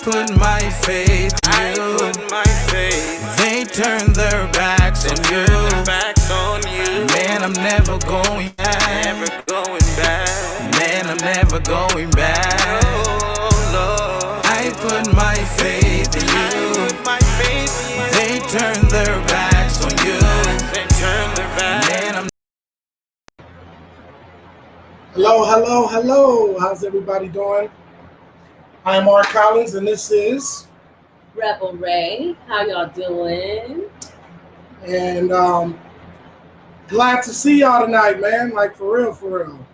put my faith in you. They turn their backs on you. Man, I'm never going back. Man, I'm never going back. I put my faith in you. They turn their backs on you. Man, I'm Hello, hello, hello. How's everybody doing? I'm Mark Collins, and this is, Rebel Ray. How y'all doing? and glad to see y'all tonight, man. Like for real, for real.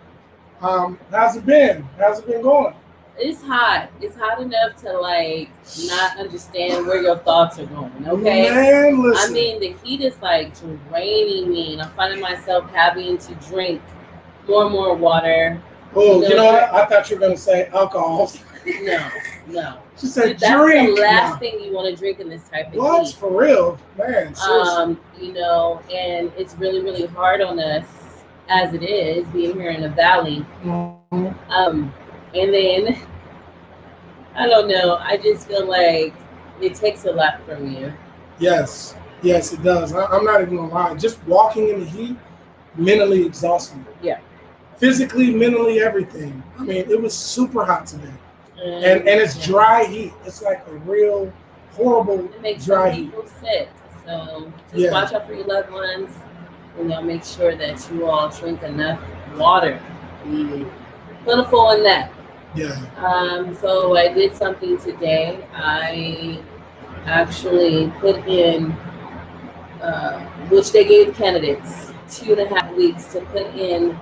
How's it been? How's it been going? It's hot. It's hot enough to like not understand where your thoughts are going. Okay. Man, listen. I mean, the heat is like draining me, and I'm finding myself having to drink more and more water. Oh, you know what? I thought you were gonna say alcohol. No. She said That's drink. the last No. thing you want to drink in this type of What? heat. For real, man. Seriously. And it's really, really hard on us as it is being here in the valley. Mhm. And then I don't know. I just feel like it takes a lot from you. Yes, it does. I'm not even gonna lie. Just walking in the heat, mentally exhausting. Yeah. Physically, mentally, everything. I mean, it was super hot today. And it's dry heat. It's like a real horrible It makes dry some heat. people sick. So just Yeah. watch out for your loved ones. Make sure that you all drink enough water. Be plentiful in that. Yeah. So I did something today. I actually put in, which they gave candidates 2.5 weeks to put in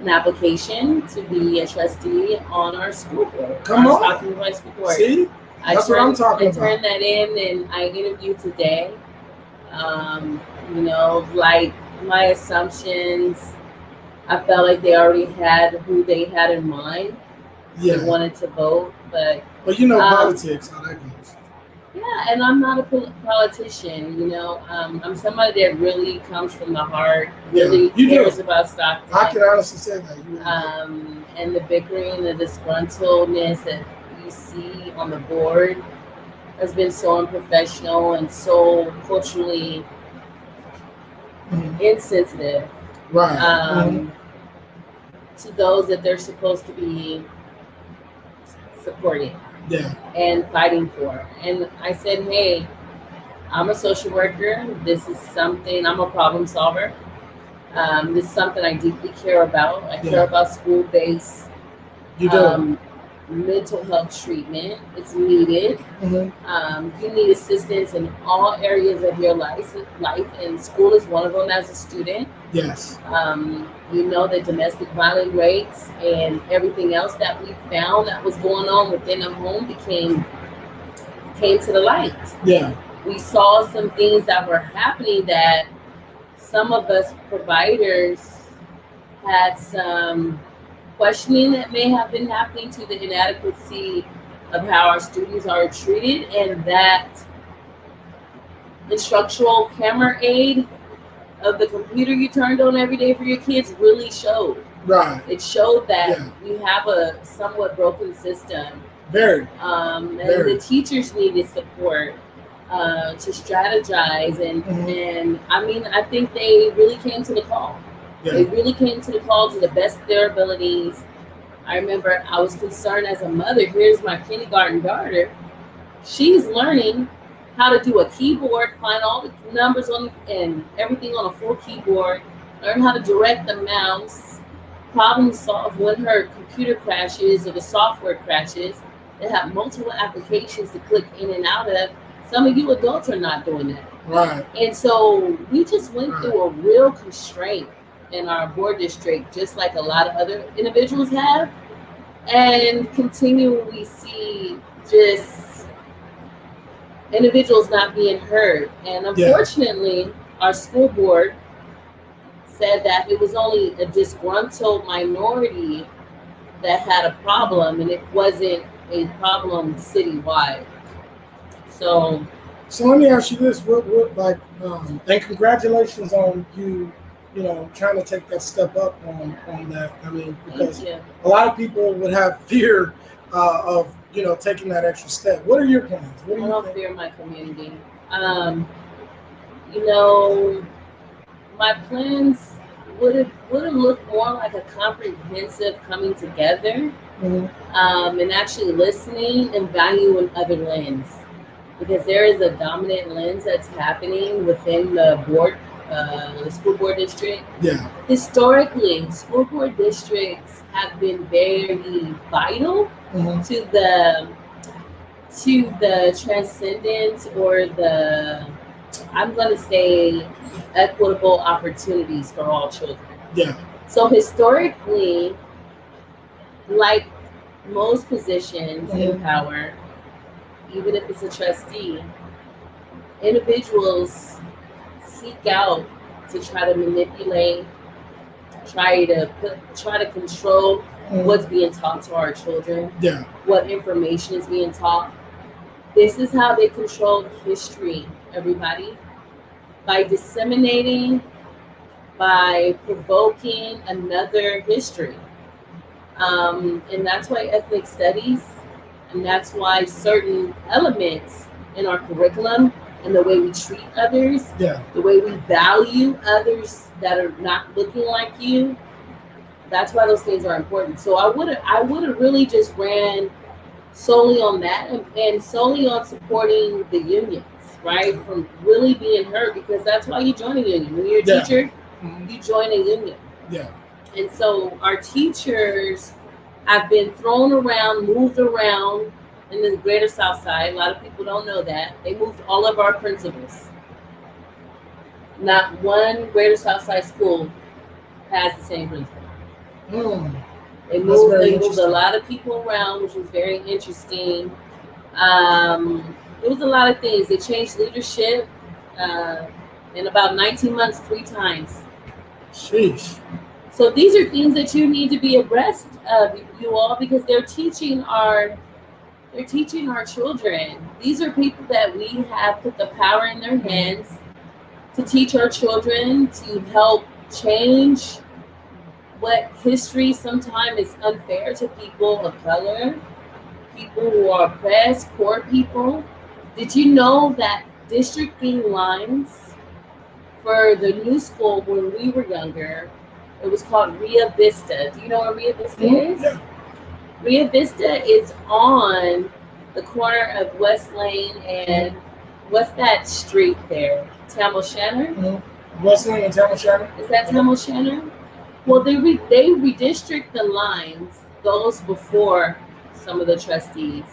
an application to be a trustee on our school board. Come on. Stockton High School Board. See? That's what I'm talking about. I turned that in and I interviewed today. Like my assumptions, I felt like they already had who they had in mind. Yeah. They wanted to vote, but politics, how that goes. yeah, and I'm not a politician. I'm somebody that really comes from the heart, really cares about Stockton. I can honestly say that. You really And the bickering, the disgruntledness that you see on the board has been so unprofessional and so culturally insensitive. Right. To those that they're supposed to be supporting and fighting for. And I said, hey, I'm a social worker. This is something, I'm a problem solver. This is something I deeply care about. I care about school-based mental health treatment. It's needed. You need assistance in all areas of your life, and school is one of them as a student. Yes. The domestic violence rates and everything else that we found that was going on within the home came to the light. Yeah. We saw some things that were happening that some of us providers had some questioning that may have been happening to the inadequacy of how our students are treated, and that instructional camera aid of the computer you turned on every day for your kids really showed. Right. It showed that we have a somewhat broken system. Very. And the teachers needed support to strategize, and I think they really came to the call. Yeah. They really came to the call to the best of their abilities. I remember I was concerned as a mother. Here's my kindergarten daughter. She's learning how to do a keyboard, find all the numbers and everything on a full keyboard, learn how to direct the mouse, problem solve when her computer crashes or the software crashes. They have multiple applications to click in and out of. Some of you adults are not doing that. Right. And so we just went through a real constraint in our board district, just like a lot of other individuals have, and continually see just individuals not being heard. And unfortunately, our school board said that it was only a disgruntled minority that had a problem, and it wasn't a problem citywide. So let me ask you this: what and congratulations on you trying to take that step up on that. I mean, because Thank you. a lot of people would have fear of taking that extra step. What are your plans? What do I you don't think? fear my community. You know, my plans would have looked more like a comprehensive coming together, Mhm. and actually listening and valuing other lens, because there is a dominant lens that's happening within the school board district. Yeah. Historically, school board districts have been very vital Mhm. to the transcendence, or the, I'm going to say, equitable opportunities for all children. Yeah. So historically, like most positions in Mhm. power, even if it's a trustee, individuals seek out to try to manipulate, try to control Mhm. what's being taught to our children, Yeah. what information is being taught. This is how they control history, everybody. By disseminating, by provoking another history. And that's why ethnic studies, and that's why certain elements in our curriculum and the way we treat others, Yeah. the way we value others that are not looking like you, that's why those things are important. So I would have really just ran solely on that, and solely on supporting the unions, right? From really being heard, because that's why you join a union. When you're a Yeah. teacher, Mhm. you join a union. Yeah. And so our teachers have been thrown around, moved around in the greater South Side. A lot of people don't know that. They moved all of our principals. Not one greater South Side school has the same principal. Mm. They That's moved, very they moved a interesting. lot of people around, which was very interesting. It was a lot of things. They changed leadership in about 19 months 3 times. Sheesh. So these are things that you need to be abreast of, you all, because they're teaching our children. These are people that we have put the power in their hands to teach our children, to help change what history sometimes is unfair to people of color, people who are oppressed, poor people. Did you know that districting lines for the new school when we were younger, it was called Ria Vista? Do you know what Ria Vista is? Yeah. Ria Vista is on the corner of West Lane and what's that street there? Tamil Shanner? Mm-hmm. West Lane and Tamil Shannon? Is that Tamil Shanner? Well, they redistrict the lines, those before some of the trustees.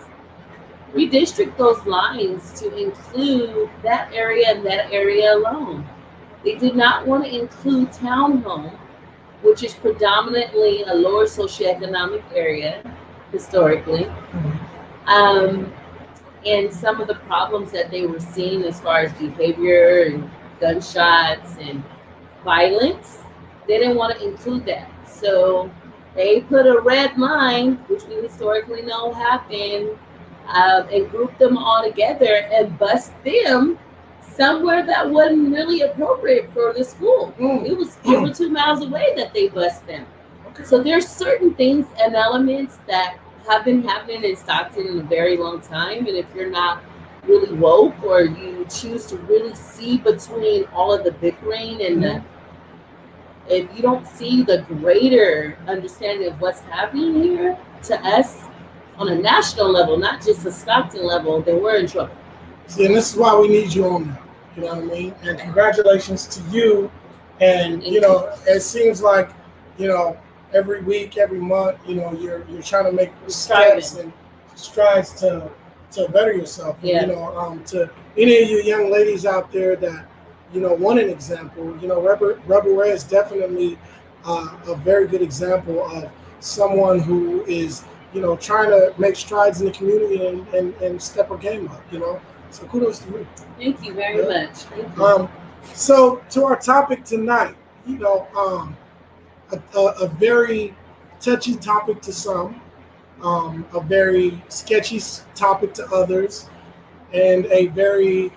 Redistrict those lines to include that area and that area alone. They did not want to include Townhome, which is predominantly a lower socioeconomic area historically. And some of the problems that they were seeing as far as behavior and gunshots and violence, they didn't want to include that. So they put a red line, which we historically know happened, and grouped them all together and bust them somewhere that wasn't really appropriate for the school. It was 2 miles away that they bust them. Okay. So there's certain things and elements that have been happening in Stockton in a very long time, and if you're not really woke, or you choose to really see between all of the bickering and if you don't see the greater understanding of what's happening here to us on a national level, not just a Stockton level, then we're in trouble. See, and this is why we need you on now. You know what I mean? And congratulations to you. And it seems like, every week, every month, you're trying to make steps and strides to better yourself. Yeah. And, to any of you young ladies out there that want an example, Rebel Ray is definitely a very good example of someone who is trying to make strides in the community and step her game up. So kudos to you. Thank you very much. Thank you. So to our topic tonight, a very touchy topic to some, a very sketchy topic to others, and a very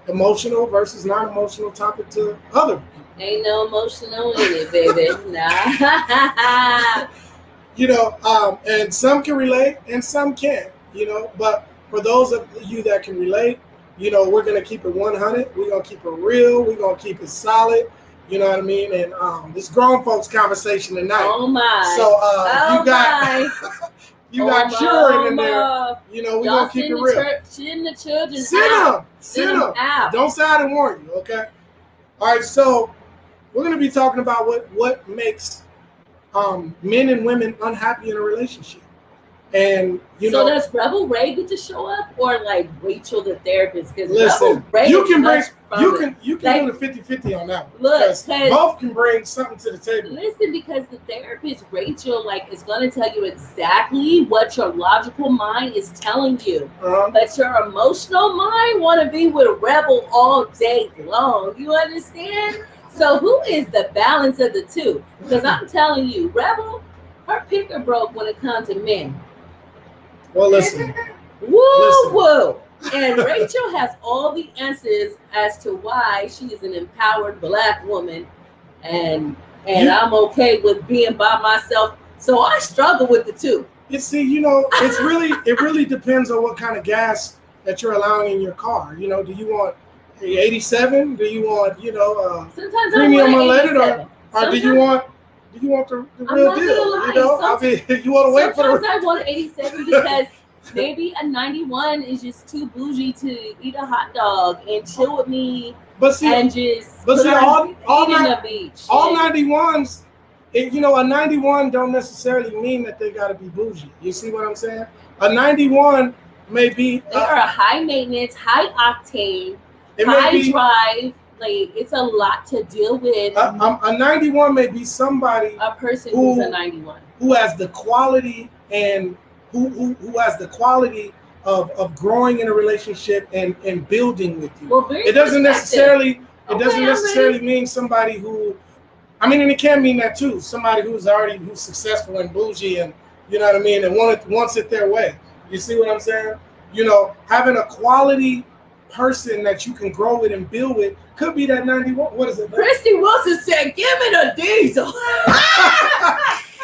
emotional versus non-emotional topic to other people. Ain't no emotional in it, baby. Nah. And some can relate and some can't, but for those of you that can relate, we're going to keep it 100. We're going to keep it real. We're going to keep it solid. You know what I mean? And this grown folks conversation tonight. Oh my. So you got children in there. We're going to keep it real. Send the children Send them out. Don't say I didn't warn you, okay? All right, so we're going to be talking about what makes men and women unhappy in a relationship. And so does Rebel Ray get to show up, or like Rachel the therapist? Because listen, you can do the 50-50 on that one. Look, both can bring something to the table. Listen, because the therapist Rachel is going to tell you exactly what your logical mind is telling you, but your emotional mind want to be with Rebel all day long. You understand? So who is the balance of the two? Because I'm telling you, Rebel, her picker broke when it comes to men. Well, listen. Woo. And Rachel has all the answers as to why she is an empowered Black woman, and I'm okay with being by myself. So I struggle with the two. You see, it really depends on what kind of gas that you're allowing in your car. Do you want 87? Do you want sometimes premium unleaded, or do you want the real deal? You want to wait for the. Sometimes I want 87 because maybe a 91 is just too bougie to eat a hot dog and chill with me. All the beach. All 91s, a 91 don't necessarily mean that they got to be bougie. You see what I'm saying? A 91 may be. They are high maintenance, high octane, high drive. Like, it's a lot to deal with. A 91 may be somebody, a person who's a 91, who has the quality and who has the quality of growing in a relationship and building with you. Well, it doesn't necessarily mean somebody who, and it can mean that too. Somebody who's successful and bougie, and you know what I mean, and wants it their way. You see what I'm saying? Having a quality person that you can grow with and build with could be that 91. What is it? Christy Wilson said, "Give me the diesel."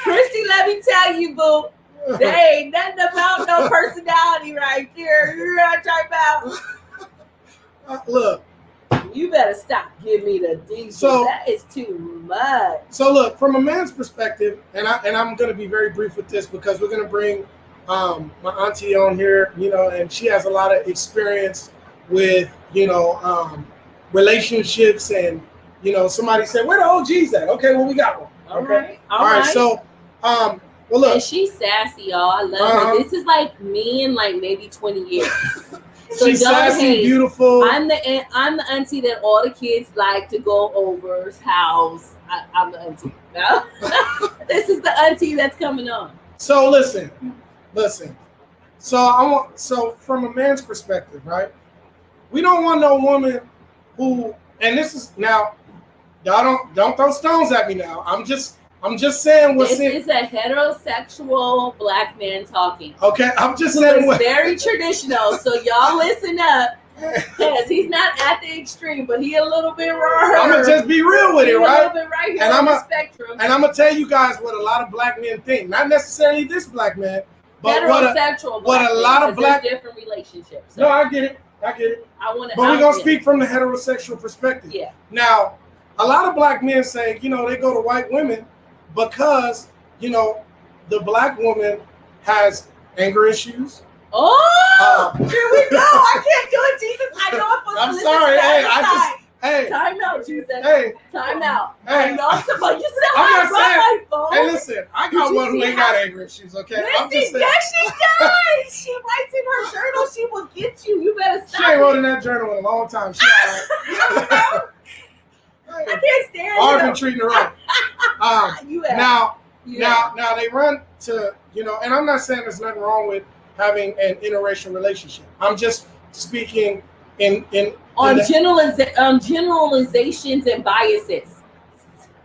Christy, let me tell you, boo, there ain't nothing about no personality right here. You know what I'm talking about? Look, you better stop giving me the diesel. So, that is too much. So look, from a man's perspective, and I'm going to be very brief with this because we're going to bring my auntie on here, and she has a lot of experience with relationships, and somebody said, "Where the OGs at?" Okay, well, we got one. All right. So well, look, and she's sassy, y'all. I love her. This is like me in like maybe 20 years. So she's sassy, beautiful. I'm the auntie that all the kids like to go over's house. I'm the auntie. No? This is the auntie that's coming on. So listen. So from a man's perspective, right? We don't want no woman who, and this is now, y'all don't throw stones at me now. I'm just saying what's This is a heterosexual Black man talking. Okay, I'm just saying it's very traditional. So y'all listen up, because he's not at the extreme, but he a little bit raw. I'm gonna just be real with it, right? A little bit right here on the spectrum. And I'm gonna tell you guys what a lot of Black men think. Not necessarily this Black man, but heterosexual what a lot of Black different relationships. So. No, I get it. But we're gonna speak from the heterosexual perspective. Yeah. Now, a lot of Black men say, they go to white women because, the Black woman has anger issues. Oh, here we go. I can't do it, Jesus. I know I'm sorry. Hey, time out, Jesus. Hey, time out. Hey, I know somebody. You said I'm not saying. My phone. Hey, listen. I got one who ain't got anger issues. Okay, I'm just saying. Yes, she does. She writes in her journal. She will get you. You better stop. She ain't wrote in that journal in a long time. She I can't stand I've been treating her right. Now they run to, and I'm not saying there's nothing wrong with having an interracial relationship. I'm just speaking on generalizations and biases.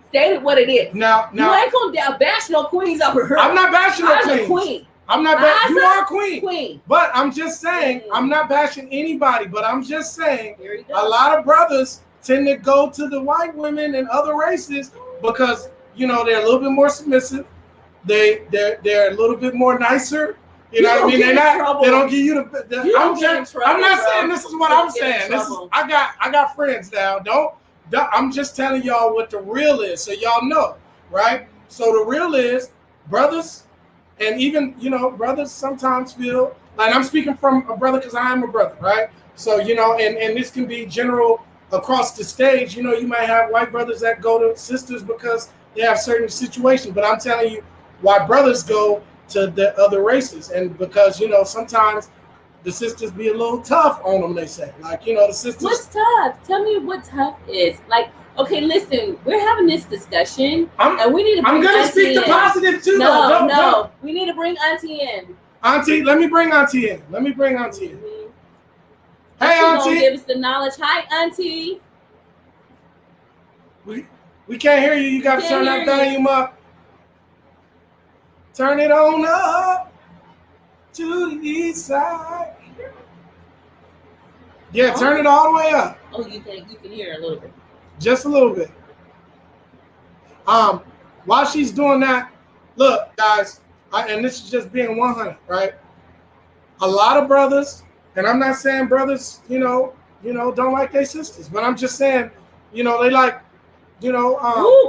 State it what it is. Now you ain't gonna bash no queens over her. I'm not bashing no queens. A queen. I'm not bashing. You are a queen. Queen. But I'm just saying, I'm not bashing anybody. But I'm just saying, a lot of brothers tend to go to the white women and other races because they're a little bit more submissive. They're a little bit more nicer. You know what I mean? They don't give you the I'm not saying this is what I'm saying. I got friends now. I'm just telling y'all what the real is, so y'all know, right? So the real is brothers, and even brothers sometimes feel like, I'm speaking from a brother because I am a brother, right? So and this can be general across the stage. You might have white brothers that go to sisters because they have certain situations, but I'm telling you why brothers go to the other races, and because sometimes the sisters be a little tough on them. They say, like, the sisters. What's tough? Tell me what tough is. Like, okay, listen, we're having this discussion, and we need to. I'm gonna speak the positive too. No, we need to bring Auntie in. Auntie, let me bring Auntie in. Mm-hmm. Hey, Auntie. Give us the knowledge. Hi, Auntie. We can't hear you. You got to turn that volume up. Turn it on up to the east side. Yeah, turn it all the way up. Oh, you can hear a little bit. Just a little bit. While she's doing that, look, guys, and this is just being 100, right? A lot of brothers, and I'm not saying brothers, don't like their sisters, but I'm just saying, they like,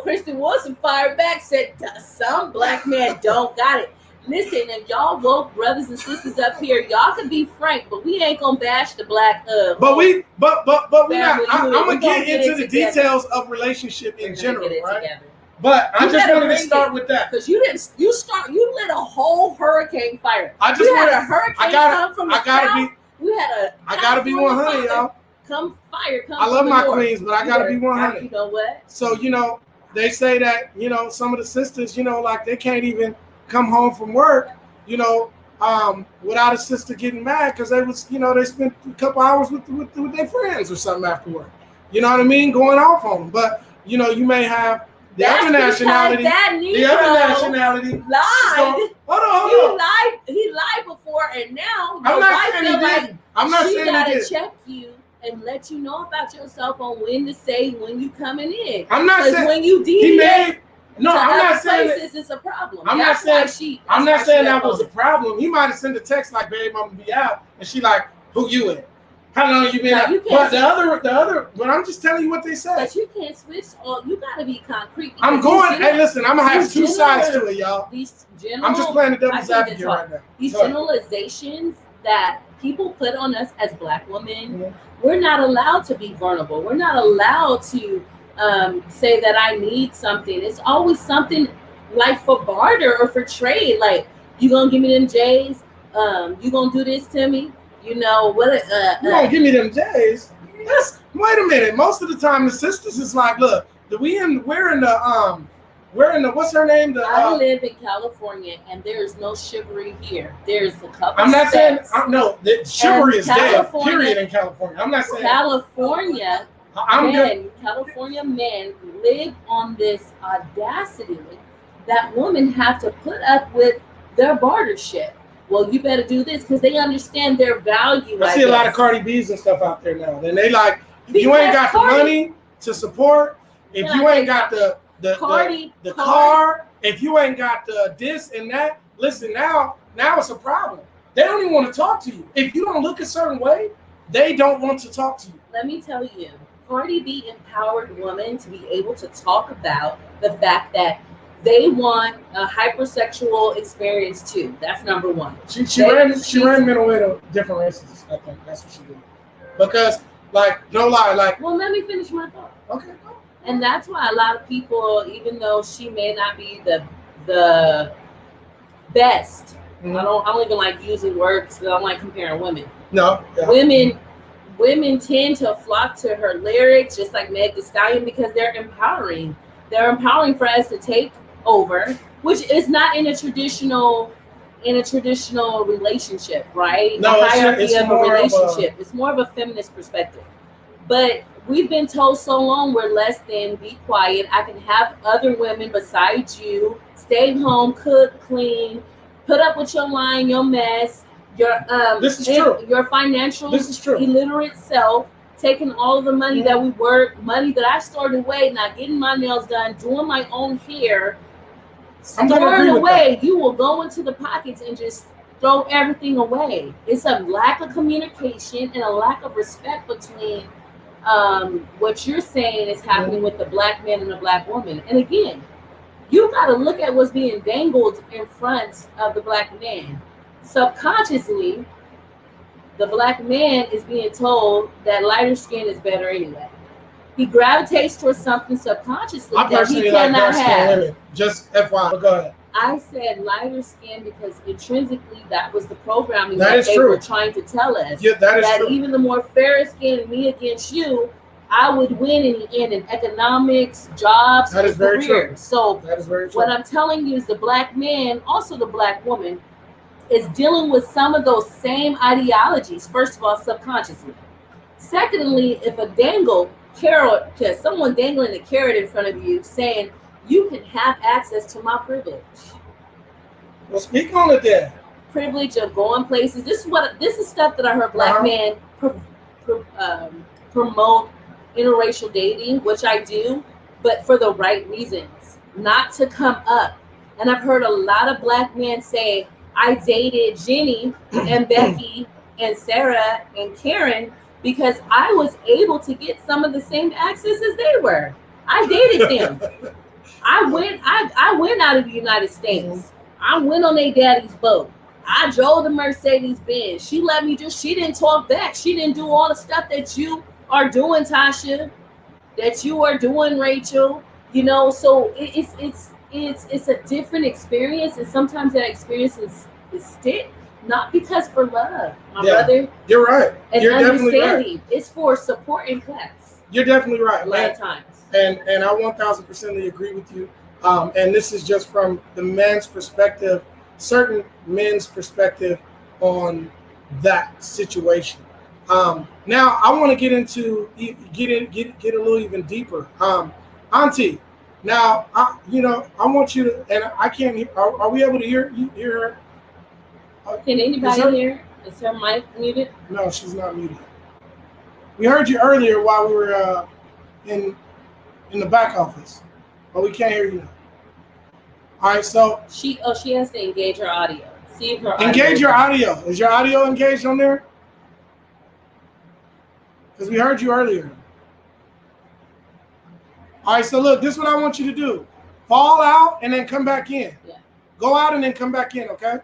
Kristen Wilson fired back, said some black men don't got it. Listen, if y'all woke brothers and sisters up here, y'all can be frank, but we ain't gonna bash the black. But we not. I'm gonna get into the details of relationship in general, right? Together. But I just wanted to start with that because you lit a whole hurricane fire. I just had a hurricane come from the south. I gotta be 100, y'all. Come fire, come. I love my queens, but I gotta be 100. You know what? So they say that some of the sisters, like they can't even come home from work, without a sister getting mad because they was, they spent a couple hours with their friends or something after work. You know what I mean? Going off on them, but you may have the other nationality. The other nationality lied. So, hold on. He lied before, and now I'm not saying he did. I'm not saying he did. She gotta check you and let you know about yourself on when to say when you coming in. I'm not saying when you deviate. No, I'm not saying that it's a problem. I'm not saying that was a problem. He might have sent a text like, "Babe, I'm gonna be out," and she like, "Who you in? How long you been out?" But the other. But I'm just telling you what they said. But you can't switch. You gotta be concrete. Hey, listen, I'm gonna have two sides to it, y'all. I'm just playing the devil's advocate right now. These generalizations that people put on us as black women, we're not allowed to be vulnerable. We're not allowed to say that I need something. It's always something like for barter or for trade. Like, you gonna give me them J's? You gonna do this to me? You gonna give me them J's? Wait a minute. Most of the time, the sisters is like, look, we're in the what's her name? I live in California, and there's no chivalry here. There's a couple. I'm not saying the chivalry is dead. Period. In California, I'm not saying California. California men live on this audacity that women have to put up with their barter shit. Well, you better do this because they understand their value. I see a lot of Cardi B's and stuff out there now. And they like, if you ain't got the money to support, if you ain't got the car, if you ain't got the this and that, listen, now it's a problem. They don't even want to talk to you. If you don't look a certain way, they don't want to talk to you. Let me tell you, Cardi B empowered women to be able to talk about the fact that they want a hypersexual experience too. That's number one. She ran men away to different races. I think that's what she did. Because, no lie, Well, let me finish my thought. Okay. And that's why a lot of people, even though she may not be the best, I don't even like using words because I don't like comparing women. No. Yeah. Women tend to flock to her lyrics, just like Meg Thee Stallion, because they're empowering. They're empowering for us to take over, which is not in a traditional relationship, right? No, the hierarchy it's of a relationship. It's more of a feminist perspective. But we've been told so long we're less than, be quiet. I can have other women besides you. Stay home, cook, clean, put up with your lying, your mess, your this is true. Your financial this is true. illiterate self taking all of the money that we work, money that I stored away, not getting my nails done, doing my own hair, storing away. You will go into the pockets and just throw everything away. It's a lack of communication and a lack of respect between what you're saying is happening with the black man and the black woman. And again, you got to look at what's being dangled in front of the black man. Subconsciously, the black man is being told that lighter skin is better anyway. He gravitates towards something subconsciously that he cannot have. Just FYI, go ahead. I said lighter skin because intrinsically that was the programming that they were trying to tell us. Yeah, that is true. Even the more fairer skinned me against you, I would win in the end in economics, jobs, and careers. True. So that is very true. What I'm telling you is the black man, also the black woman, is dealing with some of those same ideologies, first of all, subconsciously. Secondly, if someone dangling a carrot in front of you saying, you can have access to my privilege. Well, speak on it then. Privilege of going places. This is stuff that I heard black men promote interracial dating, which I do, but for the right reasons, not to come up. And I've heard a lot of black men say, I dated Jenny and Becky and Sarah and Karen because I was able to get some of the same access as they were. I dated them. I went out of the United States. I went on their daddy's boat. I drove the Mercedes Benz. She let me she didn't talk back. She didn't do all the stuff that you are doing, Tasha, that you are doing, Rachel. You know, so it's a different experience, and sometimes that experience is stick, not because for love, my brother. You're right. And you're understanding, definitely right. It's for support and class. You're definitely right. A lot of times. And I 1000% agree with you. And this is just from the man's perspective, certain men's perspective on that situation. Now I want to get into get a little even deeper. Auntie, now I want you to, and I can't hear. Are we able to hear her? Can anybody hear? Is her mic muted? No, she's not muted. We heard you earlier while we were in the back office, but we can't hear you now. All right, so she has to engage her audio. See if her engage your audio. Is your audio engaged on there? Because we heard you earlier. All right, so look, this is what I want you to do. Fall out and then come back in. Yeah. Go out and then come back in, okay?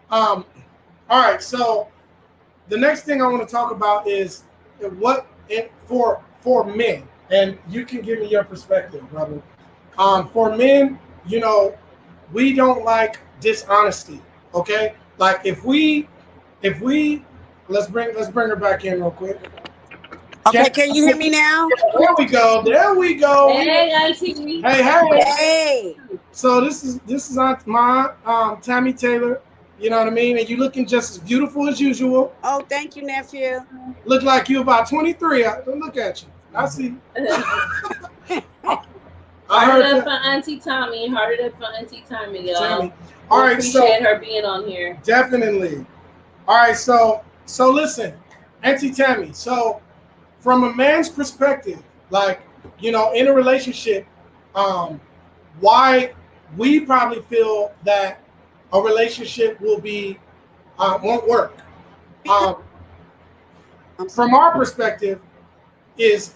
All right, so the next thing I want to talk about is for men, and you can give me your perspective, brother. For men, we don't like dishonesty. Okay, like if we let's bring her back in real quick. Okay, can you hear me now? There we go. Hey, Auntie. Hey. So this is my Tammy Taylor. You know what I mean? And you looking just as beautiful as usual. Oh, thank you, nephew. Look like you about 23. Look at you. I see. Heard it up for Auntie Tommy. Heard it up for Auntie Tommy, y'all. Tammy. All right, appreciate her being on here. Definitely. All right, so listen, Auntie Tammy. So from a man's perspective, like, in a relationship, why we probably feel that a relationship won't work. From our perspective, is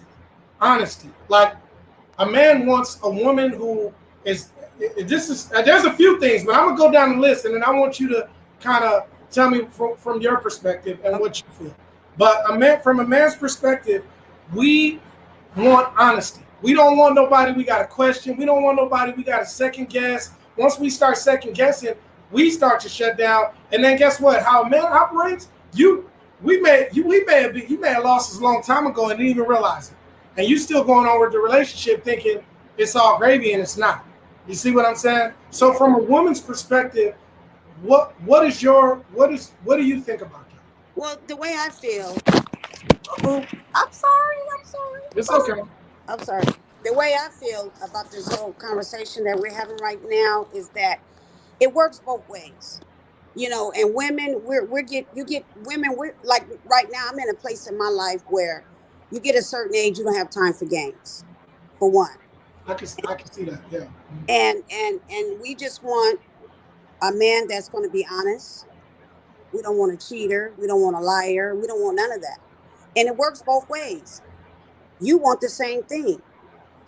honesty. Like, a man wants a woman who is. There's a few things, but I'm gonna go down the list, and then I want you to kind of tell me from your perspective and what you feel. But from a man's perspective, we want honesty. We don't want nobody we got to question. We don't want nobody we got to second guess. Once we start second guessing, we start to shut down. And then guess what? How a man operates, you may have lost this a long time ago and didn't even realize it. And you still going on with the relationship thinking it's all gravy, and it's not. You see what I'm saying? So from a woman's perspective, what do you think about that? Well, the way I feel. I'm sorry. It's okay. I'm sorry. the way I feel about this whole conversation that we're having right now is that it works both ways. You know, and women, we're get you get women. We're like right now. I'm in a place in my life where you get a certain age, you don't have time for games, for one, I can see that. Yeah. and we just want a man that's going to be honest. We don't want a cheater. We don't want a liar. We don't want none of that. And it works both ways. You want the same thing.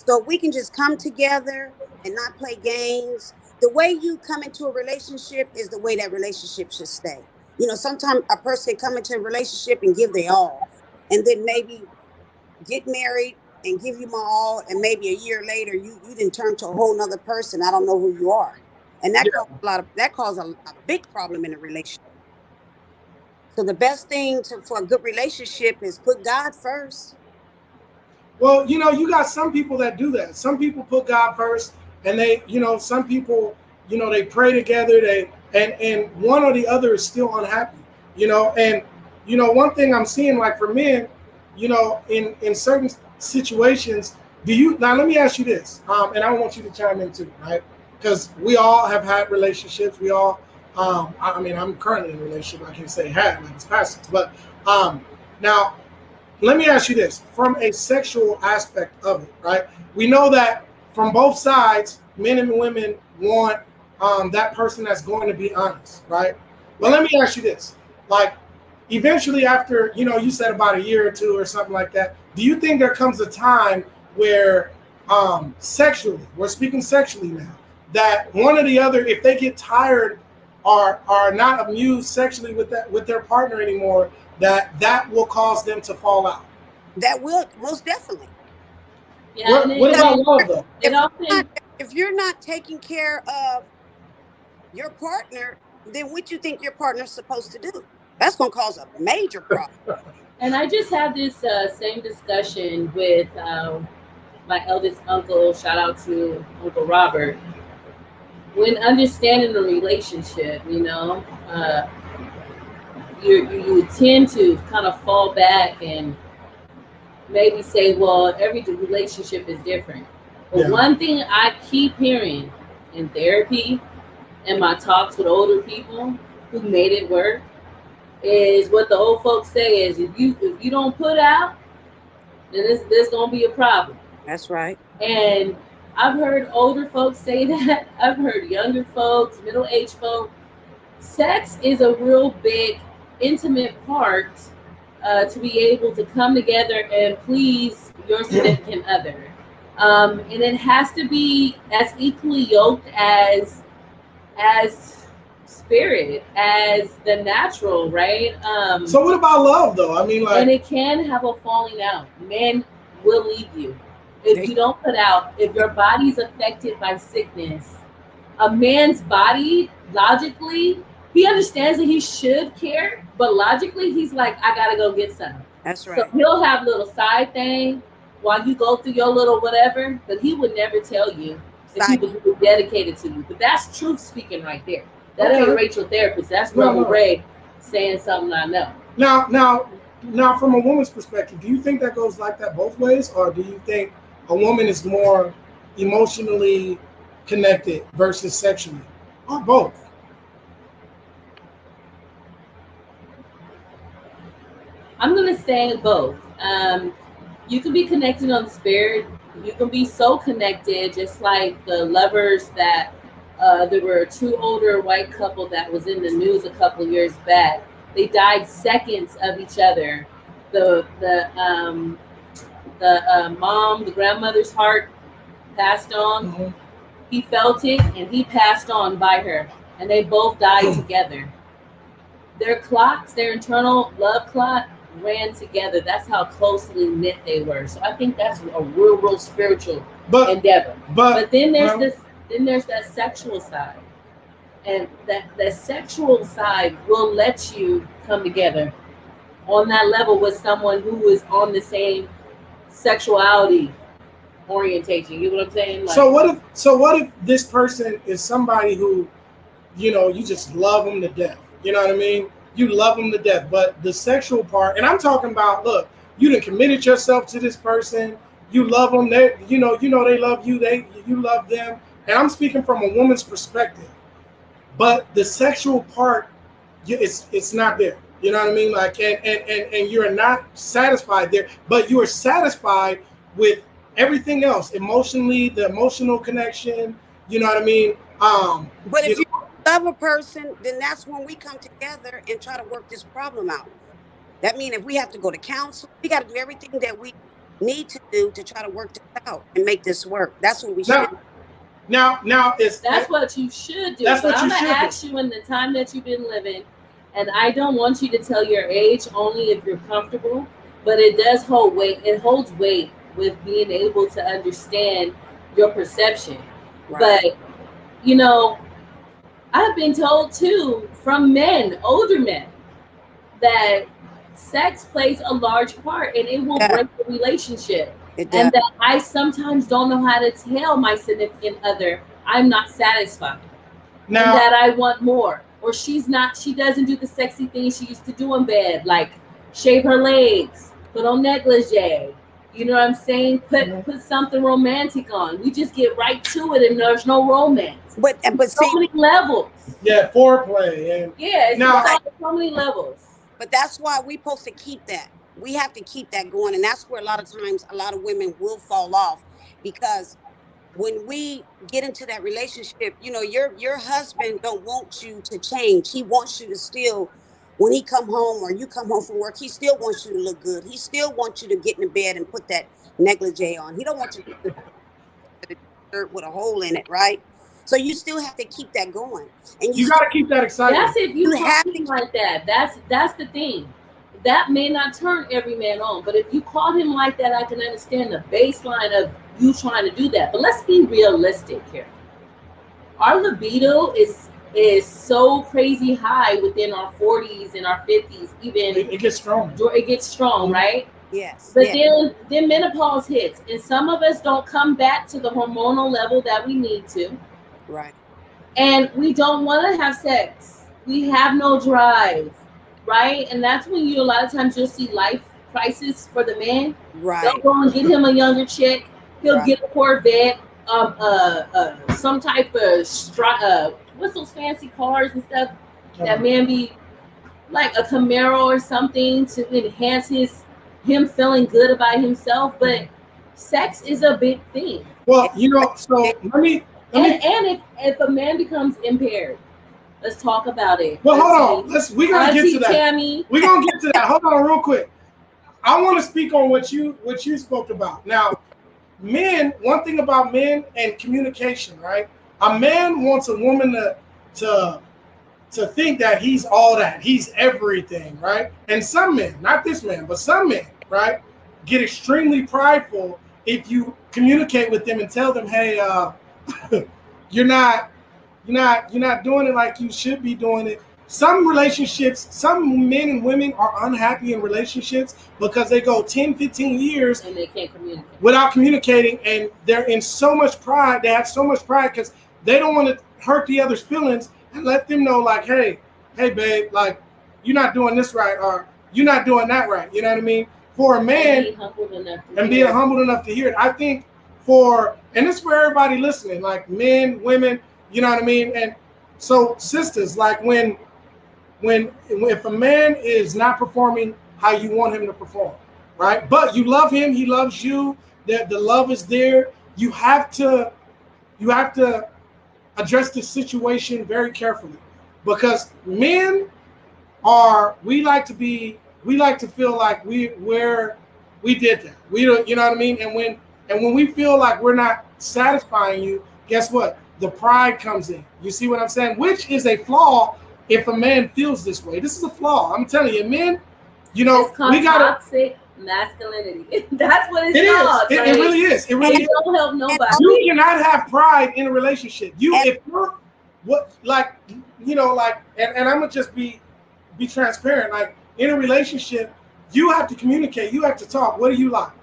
So we can just come together and not play games. The way you come into a relationship is the way that relationship should stay. You know, sometimes a person come into a relationship and give their all, and then maybe get married and give you my all, and maybe a year later you didn't turn to a whole nother person. I don't know who you are, and that causes a big problem in a relationship. So the best thing for a good relationship is put God first. Well, you know, you got some people that do that. Some people put God first, and they, you know, some people, you know, they pray together. And one or the other is still unhappy. You know, and you know, one thing I'm seeing, like for men, you know, in certain situations, do you now? Let me ask you this, and I want you to chime in too, right? Because we all have had relationships. We all, I mean, I'm currently in a relationship. I can say had, like it's past, but now. Let me ask you this, from a sexual aspect of it, right? We know that from both sides, men and women want that person that's going to be honest, right? But let me ask you this, like eventually after, you know, you said about a year or two or something like that, do you think there comes a time where sexually, we're speaking sexually now, that one or the other, if they get tired or are not amused sexually with their partner anymore, that will cause them to fall out? That will most definitely. Yeah, What about love though? If you're not taking care of your partner, then what you think your partner's supposed to do? That's going to cause a major problem. And I just had this same discussion with my eldest uncle. Shout out to Uncle Robert. When understanding a relationship, you know, you tend to kind of fall back and maybe say, well, every relationship is different. But one thing I keep hearing in therapy and my talks with older people who made it work is what the old folks say is if you don't put out, then there's gonna be a problem. That's right. And I've heard older folks say that. I've heard younger folks, middle-aged folks. Sex is a real big intimate part to be able to come together and please your significant other. And it has to be as equally yoked as spirit, as the natural, right? So what about love though? I mean, like, and it can have a falling out. Men will leave you if you don't put out. If your body's affected by sickness, a man's body logically, he understands that he should care, but logically he's like, I gotta go get some. That's right. So he'll have little side thing while you go through your little whatever, but he would never tell you if he was dedicated to you. But that's truth speaking right there. That ain't Rachel therapist. That's Rebel Ray saying something I know. Now, from a woman's perspective, do you think that goes like that both ways, or do you think a woman is more emotionally connected versus sexually, or both? I'm gonna say both. You can be connected on the spirit. You can be so connected, just like the lovers that there were two older white couple that was in the news a couple years back. They died seconds of each other. The mom, the grandmother's heart passed on. Mm-hmm. He felt it, and he passed on by her, and they both died together. Their clocks, their internal love clock, ran together. That's how closely knit they were. So I think that's a real spiritual endeavor. But then there's that sexual side, and that sexual side will let you come together on that level with someone who is on the same sexuality orientation. You know what I'm saying? Like, so what if this person is somebody who, you know, you just love them to death? You know what I mean? You love them to death, but the sexual part, and I'm talking about, look, you done committed yourself to this person. you love them. They, they love you. You love them. And I'm speaking from a woman's perspective. But the sexual part, it's not there. You know what I mean? Like, and you're not satisfied there, but you are satisfied with everything else, emotionally, the emotional connection. You know what I mean? But if you love a person, then that's when we come together and try to work this problem out. That means if we have to go to counsel, we got to do everything that we need to do to try to work this out and make this work. That's what we should do. Now, that's what you should do. That's what I'm you should gonna ask you in the time that you've been living, and I don't want you to tell your age, only if you're comfortable. But it does hold weight. It holds weight with being able to understand your perception. Right. But I've been told too from men, older men, that sex plays a large part and it will break the relationship. And that I sometimes don't know how to tell my significant other I'm not satisfied. Now, and that I want more. Or she doesn't do the sexy things she used to do in bed, like shave her legs, put on negligee. You know what I'm saying? Put something romantic on. We just get right to it and there's no romance. But so many levels. Yeah, foreplay. And so many levels. But that's why we're supposed to keep that. We have to keep that going. And that's where a lot of times a lot of women will fall off, because when we get into that relationship, your husband don't want you to change. He wants you to still, when he come home or you come home from work, he still wants you to look good. He still wants you to get in the bed and put that negligee on. He don't want you to put a shirt with a hole in it, right? So you still have to keep that going. And you got to keep that excited. That's if you have to like that. That's the thing. That may not turn every man on, but if you call him like that, I can understand the baseline of you trying to do that. But let's be realistic here. Our libido is so crazy high within our 40s and our 50s. Even it gets strong. It gets strong, right? Yes. But then menopause hits, and some of us don't come back to the hormonal level that we need to. Right. And we don't want to have sex. We have no drive. Right, and that's when a lot of times you'll see life crisis for the man. Right, they'll go and get him a younger chick. He'll get a Corvette, some type of what's those fancy cars and stuff that man be like a Camaro or something to enhance him feeling good about himself. But sex is a big thing. Well, so let me. And if a man becomes impaired. Let's talk about it. Well, hold on. We're gonna get to that. Tammy. We're gonna get to that. Hold on, real quick. I want to speak on what you spoke about. Now, men. One thing about men and communication, right? A man wants a woman to think that he's all that, he's everything, right? And some men, not this man, but some men, right, get extremely prideful if you communicate with them and tell them, hey, you're not doing it like you should be doing it. Some relationships, some men and women are unhappy in relationships because they go 10, 15 years and they can't communicate without communicating, and they're in so much pride. They have so much pride because they don't want to hurt the other's feelings and let them know, like, hey babe, like, you're not doing this right, or you're not doing that right. You know what I mean? For a man, being humble enough to hear it. I think and it's for everybody listening, like men, women, you know what I mean? And so sisters, like if a man is not performing how you want him to perform, right? But you love him, he loves you, the love is there. You have to address this situation very carefully, because men we like to feel like we did that. We don't, you know what I mean? And when we feel like we're not satisfying you, guess what? The pride comes in. You see what I'm saying? Which is a flaw if a man feels this way. This is a flaw. I'm telling you, men, we got toxic masculinity. That's what it's called. It really is. It really is. Don't help nobody. You cannot have pride in a relationship. And I'm gonna just be transparent. Like, in a relationship, you have to communicate. You have to talk. What do you like?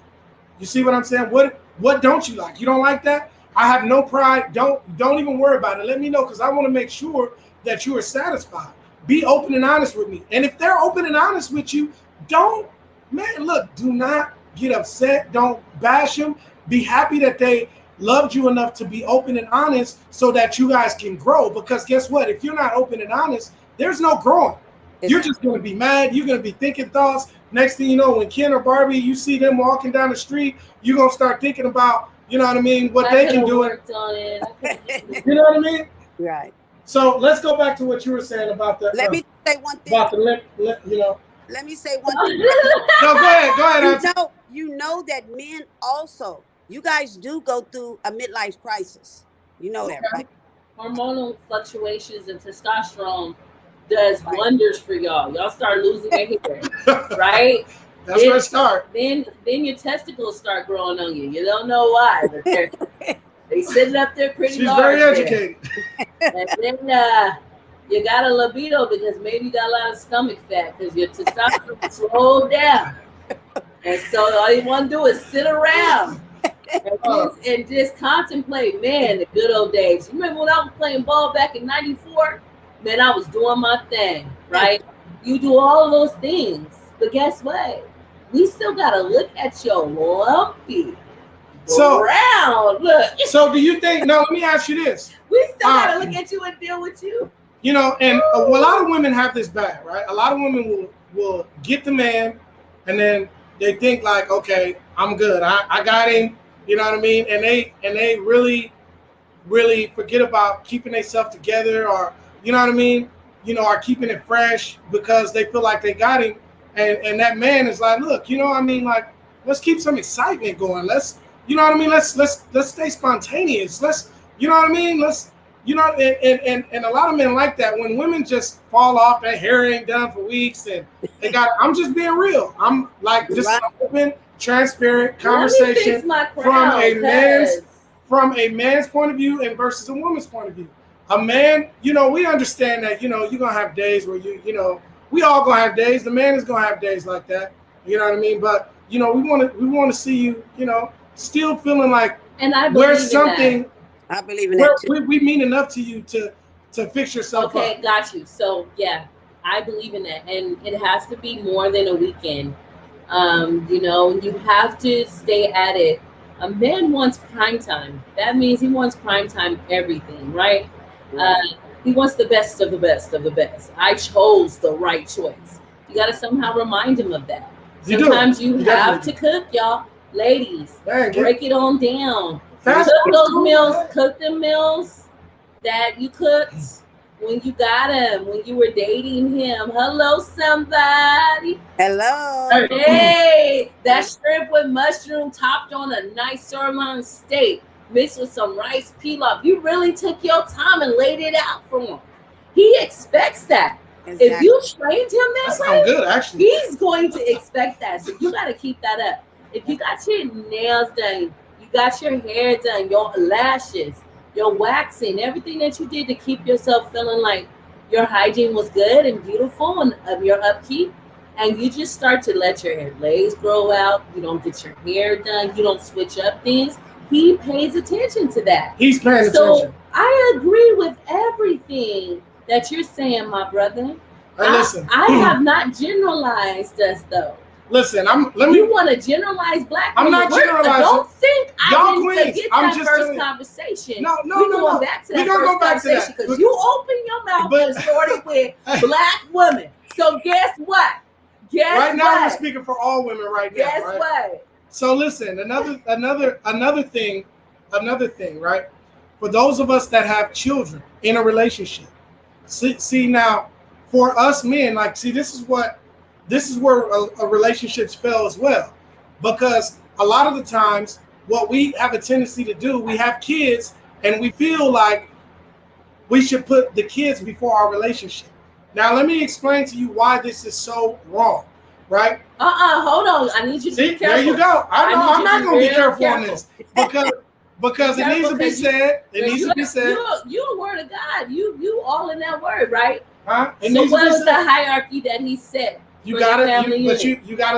You see what I'm saying? What don't you like? You don't like that? I have no pride. Don't even worry about it. Let me know, because I want to make sure that you are satisfied. Be open and honest with me. And if they're open and honest with you, do not get upset. Don't bash them. Be happy that they loved you enough to be open and honest so that you guys can grow. Because guess what? If you're not open and honest, there's no growing. You're just going to be mad. You're going to be thinking thoughts. Next thing you know, when Ken or Barbie, you see them walking down the street, you're going to start thinking about, you know what I mean, what they can do. You know what I mean? Right. So let's go back to what you were saying about the. Let me say one thing. About the lip, you know. Let me say one thing. No, go ahead. You know that men also, you guys do go through a midlife crisis. You know that, right? Hormonal fluctuations and testosterone does wonders for y'all. Y'all start losing your hair, right? That's where it starts. Then your testicles start growing on you. You don't know why, but they sitting up there pretty She's large. Very educated. And then you got a libido because maybe you got a lot of stomach fat because your testosterone slowed down. And so all you want to do is sit around and just contemplate, man, the good old days. You remember when I was playing ball back in '94? Man, I was doing my thing, right? You do all of those things, but guess what? We still got to look at your lumpy, round look. So do you think, no, let me ask you this. We still got to look at you and deal with you. You know, and a lot of women have this bad, right? A lot of women will get the man, and then they think like, okay, I'm good. I got him. You know what I mean? And they really, really forget about keeping themselves together, or you know what I mean? You know, are keeping it fresh because they feel like they got him. And that man is like, look, you know what I mean? Like, let's keep some excitement going. Let's, you know what I mean? Let's stay spontaneous. Let's, you know what I mean? Let's, you know, and a lot of men like that. When women just fall off, their hair ain't done for weeks, and they got, I'm just being real. I'm like, just open, transparent conversation from a man's point of view and versus a woman's point of view. A man, you know, we understand that, you know, you're going to have days where you know, we all going to have days. The man is going to have days like that. You know what I mean? But, you know, we want to see you, you know, still feeling like and I believe there's something. I believe in that too. We mean enough to you to fix yourself up. Okay, got you. So, yeah, I believe in that. And it has to be more than a weekend. You know, you have to stay at it. A man wants prime time. That means he wants prime time everything, right? He wants the best of the best of the best. I chose the right choice. You got to somehow remind him of that. Sometimes you have to cook, y'all. Ladies, break it on down. Cook those meals. Cook the meals that you cooked when you got him, when you were dating him. Hello, somebody. Hello. Hey, that shrimp with mushroom topped on a nice sirloin steak, mixed with some rice pilaf. You really took your time and laid it out for him. He expects that. Exactly. If you trained him that way, good, actually. He's going to expect that. So you got to keep that up. If you got your nails done, you got your hair done, your lashes, your waxing, everything that you did to keep yourself feeling like your hygiene was good and beautiful and your upkeep, and you just start to let your hair blades grow out, you don't get your hair done, you don't switch up things, he pays attention to that. He's paying attention. So I agree with everything that you're saying, my brother. Listen, I have not generalized us though. Listen, you want to generalize black women. I'm not generalizing. Don't think I didn't queens, forget I'm that just first conversation. No. We're going back to that first conversation because you open your mouth and started with black women. So guess what? Right now we're speaking for all women right now. Guess right? what? So listen, another thing, right? For those of us that have children in a relationship, see now, for us men, like, see, this is where a relationships fail as well, because a lot of the times what we have a tendency to do, we have kids and we feel like we should put the kids before our relationship. Now let me explain to you why this is so wrong, right? Hold on, I need you to be careful. There you go. I'm not going to be careful on this because it needs to be said. It needs to be said. You the word of God. You all in that word, right? Huh? So what was the hierarchy that he set? You gotta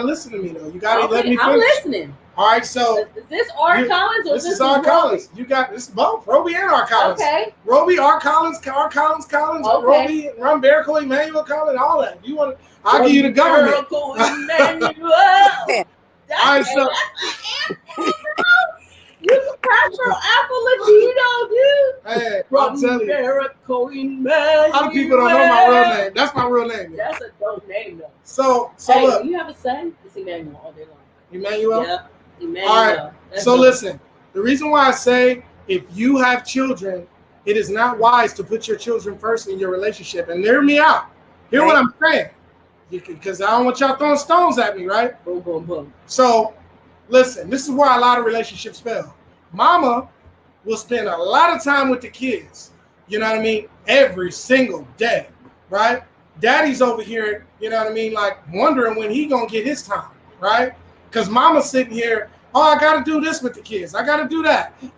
listen to me though. You gotta let me finish. I'm listening. All right, so is this R. Collins or this is R. Collins? You got this both Roby and R. Collins. Okay. Roby, R. Collins, okay. Roby, Ron Miracle, Emmanuel Collins, all that. You want? I'll give you the government. All right, so You can catch your apple Latino, dude. hey, From I'm telling you, Jericho, a lot of people don't know my real name. That's my real name. That's a dope name, though. So Hey, look, you have a son? It's Emmanuel all day long. Emmanuel. Yeah, Emmanuel. All right. That's So dope. listen, the reason why I say if you have children, it is not wise to put your children first in your relationship. And hear me out. Hear what I'm saying. Because I don't want y'all throwing stones at me, right? Boom, boom, boom. So listen, this is why a lot of relationships fail. Mama will spend a lot of time with the kids, you know what I mean, every single day, right? Daddy's over here, you know what I mean, like wondering when he gonna get his time, right? Because mama's sitting here, oh, I gotta do this with the kids, I gotta do that, we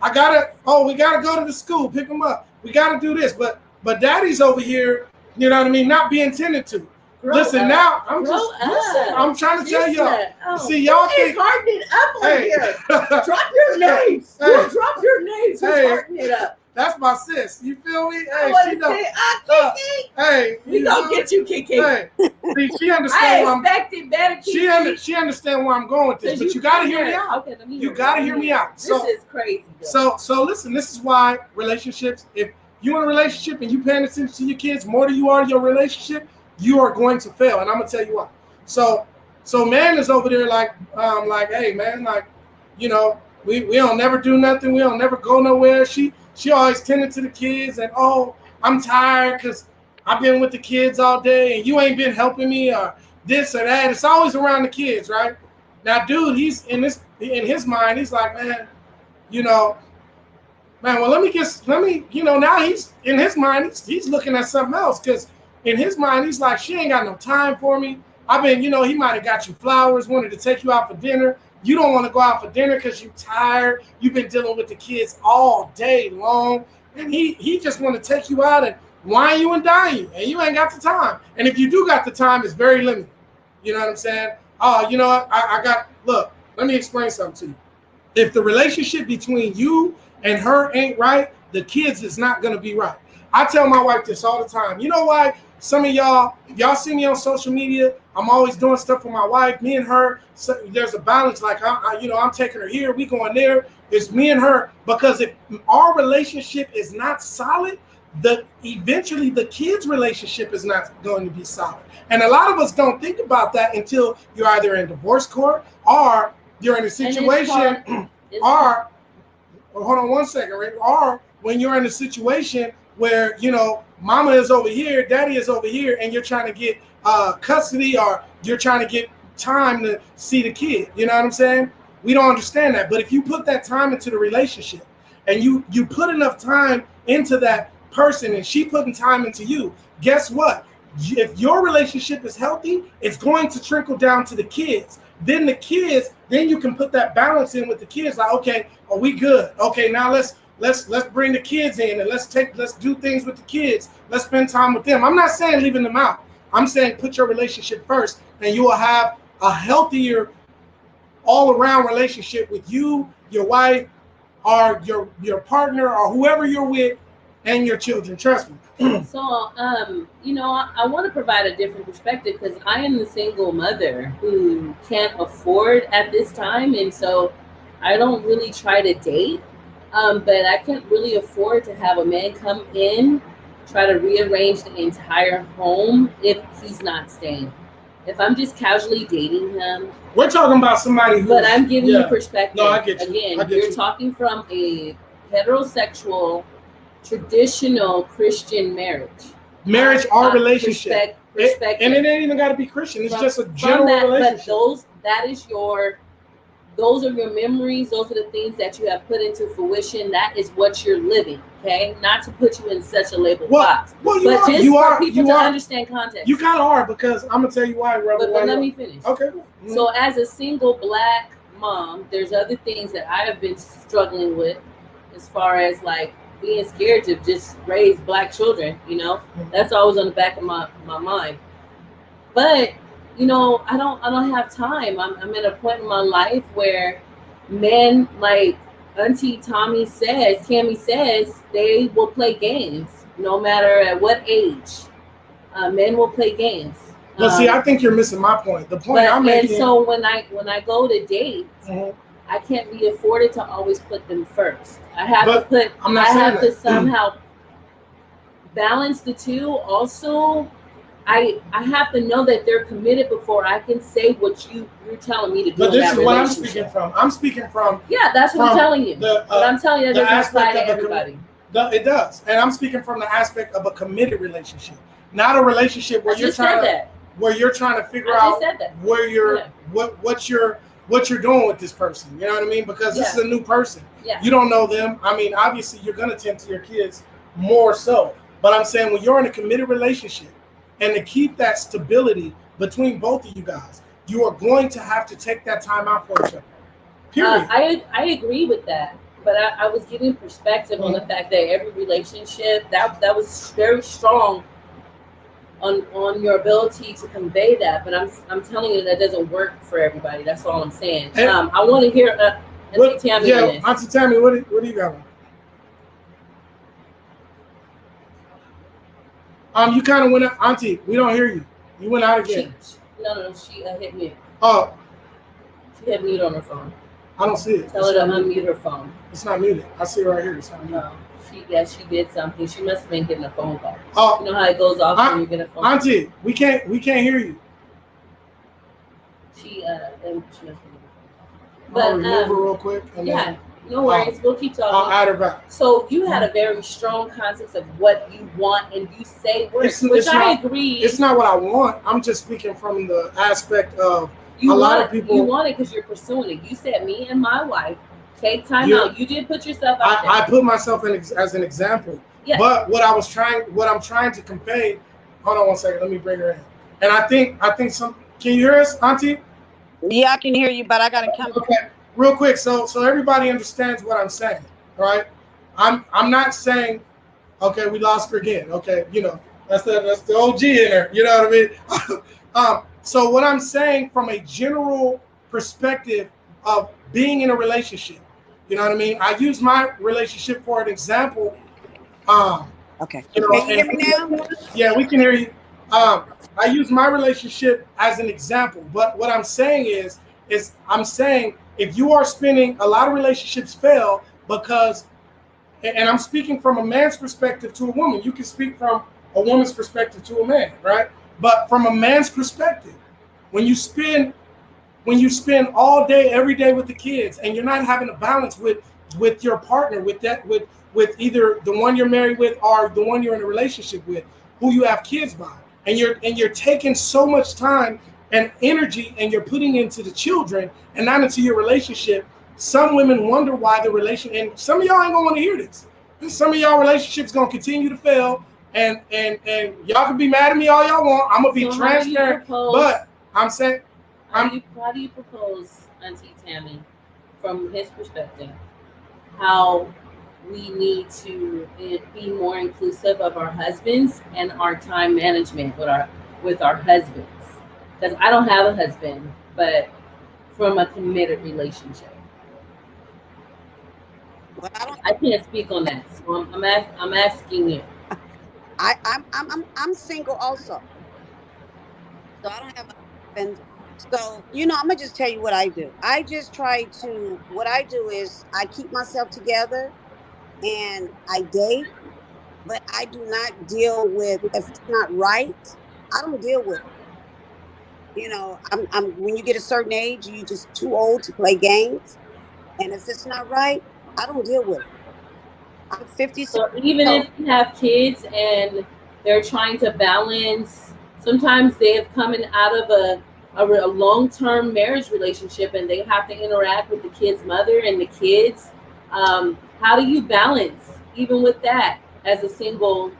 gotta go to the school, pick them up, we gotta do this, but daddy's over here, you know what I mean, not being tended to. Listen, now I'm trying to tell y'all. See, y'all think hardening up on here. Drop your names. Hey. You'll drop your names. Who's Hey. hardening it up? that's my sis. You feel me? I Hey, want she to know. say, Kiki. Hey, We gonna get you, Kiki. Hey, see, she I understand where I'm. expected better, Kiki. She understand where I'm going with this, but you gotta hear me out. Okay, let me You gotta hear me out. This is crazy. So listen. This is why relationships. If you're in a relationship and you paying attention to your kids more than you are your relationship, you are going to fail. And I'm gonna tell you why. So man is over there like, hey man, like, you know, we don't never do nothing. We don't never go nowhere. She always tending to the kids and, oh, I'm tired because I've been with the kids all day and you ain't been helping me or this or that. It's always around the kids, right? Now, dude, he's in his mind, he's like, man, you know, well, let me, you know, now he's in his mind, he's looking at something else because in his mind, he's like, she ain't got no time for me. I've been, you know, he might have got you flowers, wanted to take you out for dinner. You don't want to go out for dinner because you're tired. You've been dealing with the kids all day long. And he just want to take you out and wine you and dine you. And you ain't got the time. And if you do got the time, it's very limited. You know what I'm saying? Oh, you know what? Look, let me explain something to you. If the relationship between you and her ain't right, the kids is not going to be right. I tell my wife this all the time. You know why? Some of y'all see me on social media. I'm always doing stuff for my wife, me and her. So there's a balance. Like I'm taking her here, we going there. It's me and her because if our relationship is not solid, eventually the kids' relationship is not going to be solid. And a lot of us don't think about that until you're either in divorce court or you're in a situation, or hold on one second, right? Or when you're in a situation where, you know, mama is over here, daddy is over here, and you're trying to get custody or you're trying to get time to see the kid. You know what I'm saying? We don't understand that. But if you put that time into the relationship and you put enough time into that person and she putting time into you, guess what? If your relationship is healthy, it's going to trickle down to the kids. Then you can put that balance in with the kids. Like, okay, are we good? Okay, now let's bring the kids in and let's do things with the kids. Let's spend time with them. I'm not saying leaving them out. I'm saying put your relationship first and you will have a healthier all-around relationship with you, your wife, or your partner, or whoever you're with, and your children. Trust me. So, you know, I want to provide a different perspective because I am the single mother who can't afford at this time. And so I don't really try to date, but I can't really afford to have a man come in, try to rearrange the entire home if he's not staying. If I'm just casually dating him. We're talking about somebody who. But I'm giving you perspective. No, I get you. Again, you're talking from a heterosexual, traditional Christian marriage. Marriage or relationship. Perspective. And it ain't even got to be Christian. It's just a general relationship. But those are your memories. Those are the things that you have put into fruition. That is what you're living. Okay, not to put you in such a label box. Well, but just for people to understand context. You kind of are, because I'm gonna tell you why, Rebel. But let me finish. Okay. Mm-hmm. So as a single Black mom, there's other things that I have been struggling with, as far as like being scared to just raise Black children. You know, that's always on the back of my mind. But you know, I don't have time. I'm at a point in my life where men, like Auntie Tammy says, they will play games no matter at what age. Men will play games. But see, I think you're missing my point. The point I'm making. And so when I go to date, Mhm. I can't be afforded to always put them first. I have But to put. I'm not I saying have to that. somehow balance the two. Also, I have to know that they're committed before I can say what you're telling me to do. But in this that is what I'm relationship. speaking from. I'm speaking from. Yeah, that's what I'm from telling you. the, But I'm telling you that the doesn't apply aspect to of a everybody. It does, and I'm speaking from the aspect of a committed relationship, not a relationship where you're trying to figure out where you're what you're doing with this person. You know what I mean? Because this is a new person. Yeah. You don't know them. I mean, obviously, you're gonna tend to your kids more so. But I'm saying when you're in a committed relationship, and to keep that stability between both of you guys, you are going to have to take that time out for each other. Period. I agree with that. But I was giving perspective on the fact that every relationship that was very strong on your ability to convey that. But I'm telling you that doesn't work for everybody. That's all I'm saying. And, I want to hear Auntie Tammy on this. Auntie Tammy, what do you got on? You kind of went out, Auntie. We don't hear you. You went out again. She hit mute. Oh, she hit mute on her phone. I don't see it. Tell her to unmute her phone. It's not muted. I see it right here. It's not muted. She did something. She must have been getting a phone call. Oh, you know how it goes off when you get a phone call. Auntie, we can't hear you. She must be getting a phone call. But remove her real quick. And then, no worries. We'll keep talking. I'll add her back. So you had a very strong concept of what you want, and you say words, which I agree. It's not what I want. I'm just speaking from the aspect of a lot of people. You want it because you're pursuing it. You said me and my wife take time out. You did put yourself out there. I put myself in as an example. Yes. But what I'm trying to convey. Hold on one second. Let me bring her in. And I think some. Can you hear us, Auntie? Yeah, I can hear you, but I gotta come. Okay, real quick. So everybody understands what I'm saying, right? I'm not saying, okay, we lost her again. Okay, you know that's the OG in her. You know what I mean? So what I'm saying from a general perspective of being in a relationship, you know what I mean? I use my relationship for an example. Okay. You know, can you hear me now? Yeah, we can hear you. I use my relationship as an example, but what I'm saying is I'm saying if you are spending a lot of relationships fail because, and I'm speaking from a man's perspective to a woman. You can speak from a woman's perspective to a man, right? But from a man's perspective, when you spend all day, every day with the kids, and you're not having a balance with your partner, with either the one you're married with or the one you're in a relationship with, who you have kids by, and you're taking so much time and energy, and you're putting into the children and not into your relationship. Some women wonder why the relationship, and some of y'all ain't gonna want to hear this. And some of y'all relationships gonna continue to fail. And y'all can be mad at me all y'all want. I'm gonna be transparent, but I'm saying, how do you propose, Auntie Tammy, from his perspective, how we need to be more inclusive of our husbands and our time management with our husbands? Because I don't have a husband, but from a committed relationship. Well, I can't speak on that, so I'm asking you. I'm single also, so I don't have a husband. So I'm gonna just tell you what I do. What I do is I keep myself together and I date, but I do not deal with, if it's not right, I don't deal with it. I'm when you get a certain age, you're just too old to play games, and if it's not right, I don't deal with it. I'm 56. So even if you have kids and they're trying to balance, sometimes they have come out of a long-term marriage relationship and they have to interact with the kid's mother and the kids. How do you balance even with that as a single?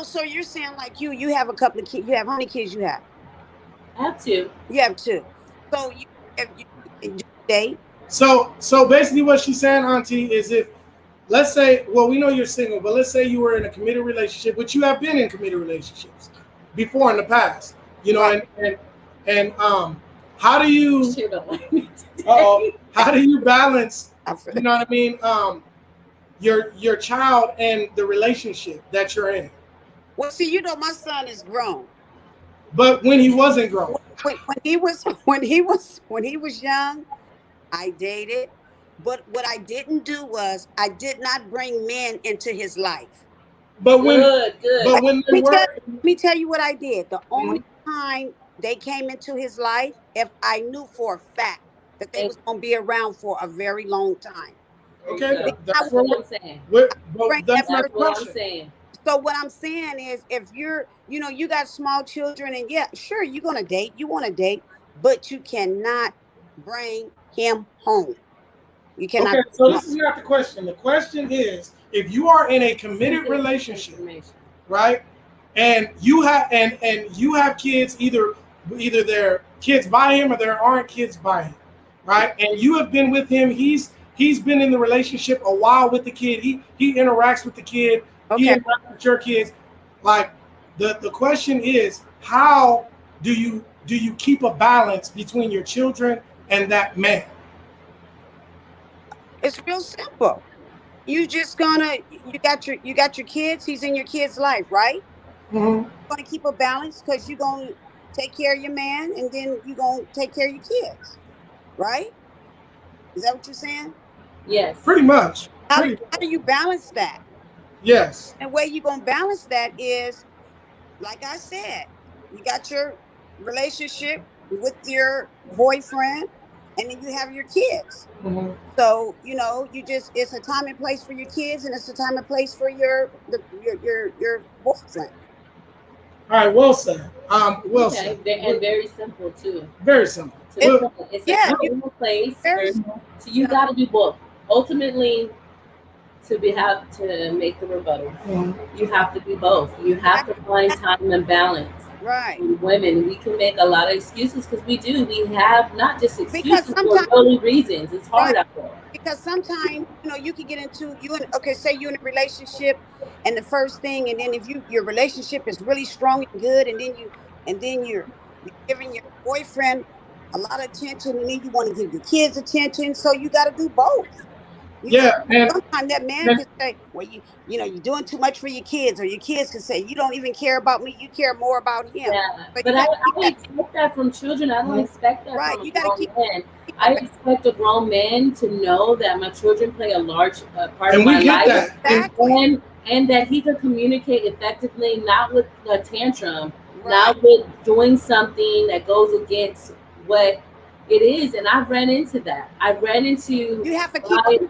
So you're saying like you have a couple of kids. You have how many kids you have? I have two. You have two. So you date. So basically what she's saying, Auntie, is if, let's say, well, we know you're single, but let's say you were in a committed relationship, which you have been in committed relationships before in the past, and how do you how do you balance, you know what I mean, your child and the relationship that you're in? Well, see, my son is grown. But when he wasn't grown. When he was young, I dated. But what I didn't do was I did not bring men into his life. But when Good. but when they were Let me tell you what I did. The only time they came into his life, if I knew for a fact that they was going to be around for a very long time. okay, That's what I'm saying. but Right, that's my That's what I'm question. saying. So what I'm saying is, if you're, you got small children, and yeah, sure, you're gonna date, you want to date, but you cannot bring him home. You cannot. Okay, so this is not the question. The question is, if you are in a committed relationship, right, and you have and you have kids, either they're kids by him or there aren't kids by him, right, and you have been with him, he's been in the relationship a while with the kid, he interacts with the kid, he Okay. interacts with your kids, like the question is, how do you keep a balance between your children and that man? It's real simple. You just you got your kids. He's in your kid's life, right? Mm-hmm. You're gonna keep a balance because you're gonna take care of your man, and then you're gonna take care of your kids, right? Is that what you're saying? Yes. Pretty much. How do you balance that? Yes. And the way you're gonna balance that is, like I said, you got your relationship with your boyfriend, and then you have your kids. Mm-hmm. So it's a time and place for your kids, and it's a time and place for your boyfriend. All right, well said. Well Okay, said. and very simple too. Very simple. It's yeah, a time and place. very- So you got to do both. Ultimately, to make the rebuttal, you have to do both. You have to find time and balance. Right. And women, we can make a lot of excuses because we do. We have not just excuses, Because but sometimes- really reasons. It's hard out there. Because sometimes you can get into say you're in a relationship, and the first thing, and then if your relationship is really strong and good, and then you're giving your boyfriend a lot of attention, and then you want to give your kids attention, so you got to do both. Yeah, and Sometimes that man can say, well, you're doing too much for your kids, or your kids can say, you don't even care about me, you care more about him. Yeah, But but you I gotta expect that from children. I don't expect that Right, from you a gotta grown keep- man. I expect a grown man to know that my children play a large part and of we my get life, that. Exactly. and that he could communicate effectively, not with a tantrum, Right. not with doing something that goes against what it is. And I've ran into that. I've ran into You have to keep.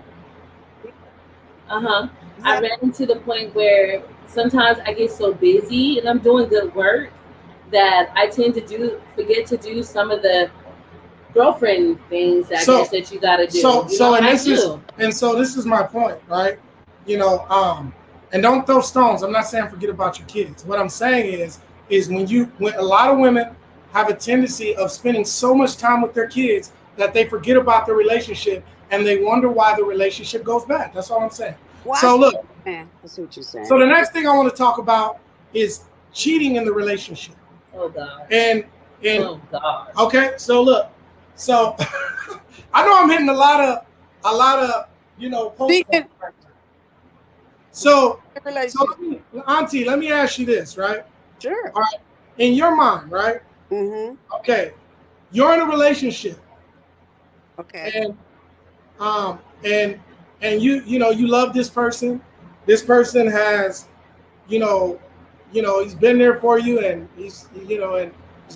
I ran into the point where sometimes I get so busy and I'm doing good work that I tend to forget to do some of the girlfriend things that you got to do. So this is my point, right? And don't throw stones. I'm not saying forget about your kids. What I'm saying is when a lot of women have a tendency of spending so much time with their kids that they forget about the relationship and they wonder why the relationship goes bad. That's all I'm saying. Well, So look, man, that's what you're saying. so the next thing I want to talk about is cheating in the relationship. Oh God. And Oh God. okay, so look, so I know I'm hitting a lot of posts. Speaking- So relationship. Auntie, let me ask you this, right? Sure. All right. In your mind, right? Mm-hmm. Okay, you're in a relationship, Okay. and you love this person. This person has, he's been there for you, and he's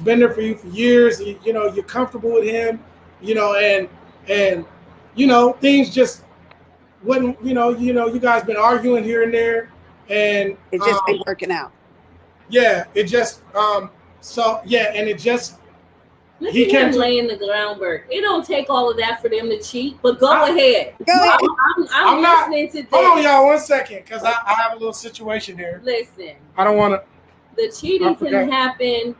been there for you for years. You're comfortable with him, and things just wouldn't, you guys been arguing here and there, and It just ain't working out. yeah, it just and it just Look He at can't him do- laying the groundwork. It don't take all of that for them to cheat, but go I- ahead. Go ahead. I'm not- listening to this. Hold on, y'all, 1 second, because I have a little situation here. Listen, I don't want to. the cheating I forgot. can happen.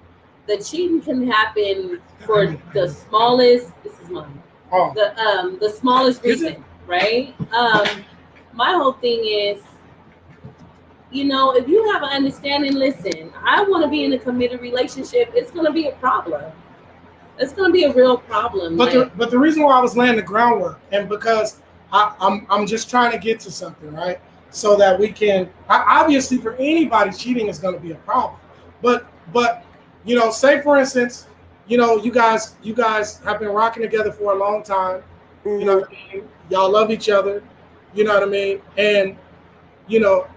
The cheating can happen for the smallest. This is mine. Oh, The smallest Is it? reason, right? My whole thing is, if you have an understanding, listen, I want to be in a committed relationship. It's going to be a problem. It's going to be a real problem. but the reason why I was laying the groundwork, and because I'm just trying to get to something, right? So that we can obviously for anybody cheating is going to be a problem, but say for instance, you guys have been rocking together for a long time. Mhm. You know what I mean? Y'all love each other. You know what I mean? And no,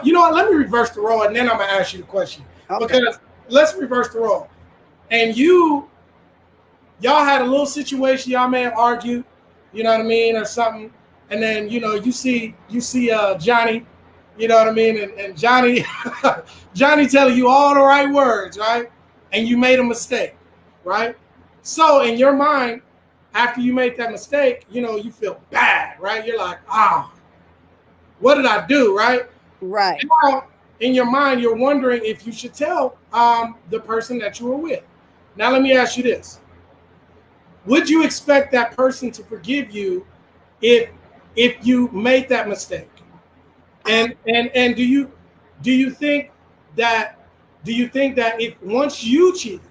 you know what? Let me reverse the role, and then I'm gonna ask you the question. Okay. Because let's reverse the role. And y'all had a little situation. Y'all may have argued, you know what I mean, or something. And then you see Johnny, you know what I mean, and Johnny Johnny telling you all the right words, right? And you made a mistake, right? So in your mind, after you make that mistake, you feel bad, right? You're like, what did I do, right? Right. Now, in your mind, you're wondering if you should tell the person that you were with. Now, let me ask you this: would you expect that person to forgive you if you made that mistake? And do you think that if once you cheated,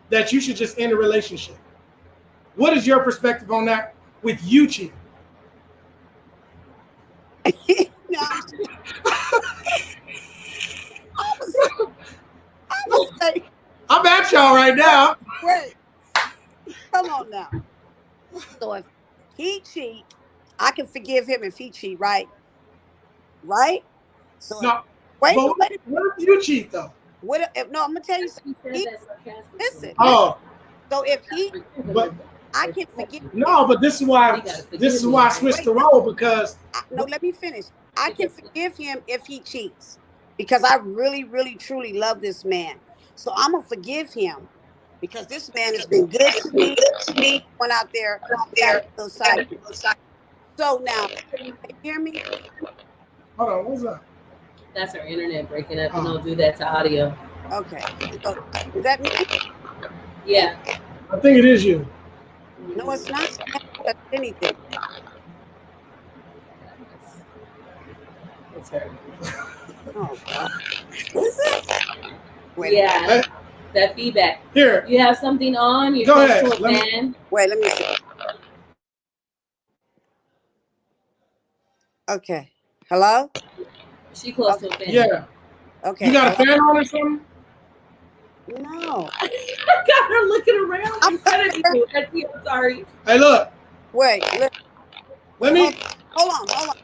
that you should just end a relationship? What is your perspective on that with you cheating? No, I would say, I'm at y'all right now. wait, come on now. So if he cheat, I can forgive him if he cheat, right? Right? So No, wait, but wait. what if you cheat though? No, I'm gonna tell you something. He said that sarcastically. Listen. Oh, So if he, but I can forgive him. no, but this is why I switched the role, because No, let me finish. I can forgive him if he cheats because I really, really, truly love this man. So I'm gonna forgive him because this man has been good to me. Went out there, side. So now, can you hear me? hold on, what's that? That's our internet breaking up, and don't do that to audio. Okay. So, is that me? Yeah. I think it is you. No, it's not. That's anything. It's her. Oh God. Is it? Wait. Yeah. Hey, That feedback. here, You have something on? You're Go close ahead. to a Let me- fan? Wait. Let me see. Okay. Hello. She close to a fan. yeah. Okay. You got a fan on or something? No. I got her looking around. I'm I'm sorry. Hey, look, Wait. let me. Hold on.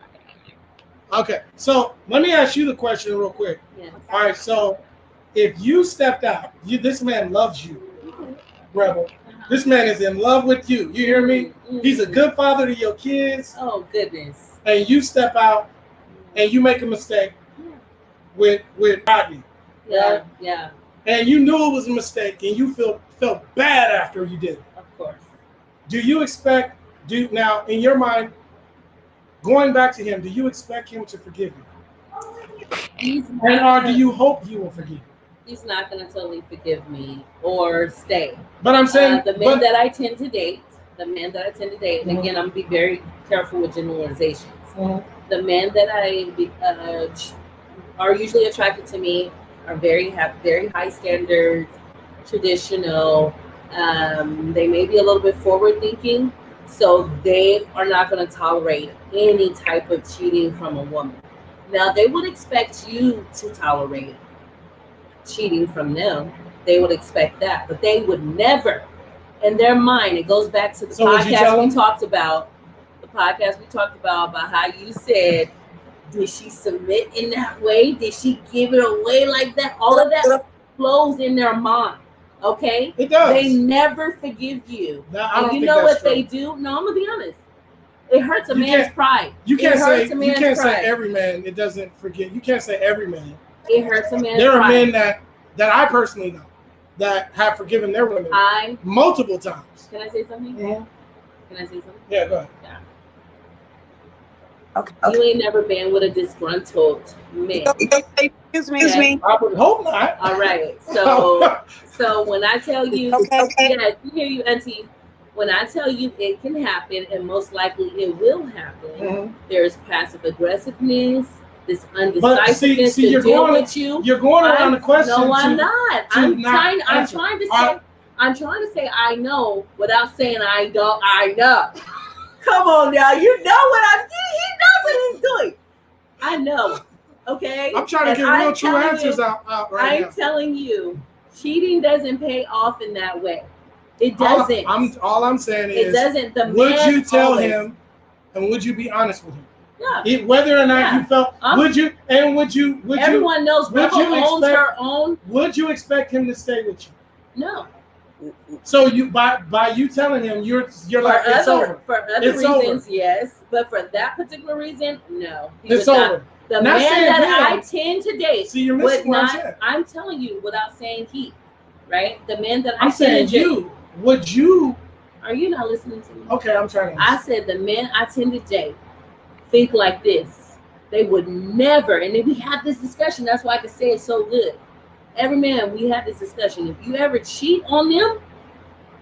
Okay, so let me ask you the question real quick. Yeah. All right, so if you stepped out, this man loves you, Rebel. This man is in love with you. You hear me? He's a good father to your kids, Oh goodness. and you step out and you make a mistake with Rodney, Yeah. Yeah. and you knew it was a mistake, and you felt bad after you did it. Of course. Do you expect? Now in your mind, going back to him, do you expect him to forgive you, or do you hope he will forgive you? He's not going to totally forgive me or stay. But I'm saying The men that I tend to date, and again, I'm going to be very careful with generalizations. The men that are usually attracted to me have very high standards, traditional. They may be a little bit forward thinking, so they are not going to tolerate any type of cheating from a woman. Now, they would expect you to tolerate cheating from them. They would expect that, but they would never, in their mind, it goes back to the podcast we talked about. The podcast we talked about how you said, did she submit in that way? Did she give it away like that? All of that flows in their mind. Okay? It does. They never forgive you. No, I don't and you think know that's what true. they do? No, I'm gonna be honest. It hurts a You man's can't- pride. You can't It hurts a man's say pride. every man. It doesn't forget. You can't say every man. It hurts a man's There are pride. men that I personally know that have forgiven their women multiple times. Can I say something? Mhm. Can I say something? Yeah, go ahead. Okay. You ain't never been with a disgruntled man. Excuse me. I would hope not. All right. So when I tell you, Okay. yes, we hear you, Auntie. When I tell you it can happen, and most likely it will happen, Mhm. there's passive aggressiveness, this But undecisiveness see, to you're deal going. with you. You're going around the question. No, I'm to- not. to I'm not trying. I'm answer. trying to All say. right. I'm trying to say I know without saying I don't. I know. Come on now, you know what I'm doing. He knows what he's doing. I know. Okay, I'm trying to And get I'm real true telling answers you- out right now. I'm telling you, cheating doesn't pay off in that way. It All doesn't. I'm saying It is, doesn't. The would man you tell always- him, and would you be honest with him? Yeah. Whether or not Yeah. you felt, would you? Everyone knows would Rebel you owns expect- her own. Would you expect him to stay with you? No. So you by you telling him you're like it's over. For other It's reasons, yes. But for that particular reason, no. He It's would not. over. The Not man saying that him. I tend to date See, you're would missing what I'm not. saying. I'm telling you without saying he, right? The man that I'm I saying tend to date. you. Would you? Are you not listening to me? Okay, I'm trying to. I said the men I tend to date think like this. They would never, and then we have this discussion. That's why I can say it so good. Every man, we have this discussion. If you ever cheat on them,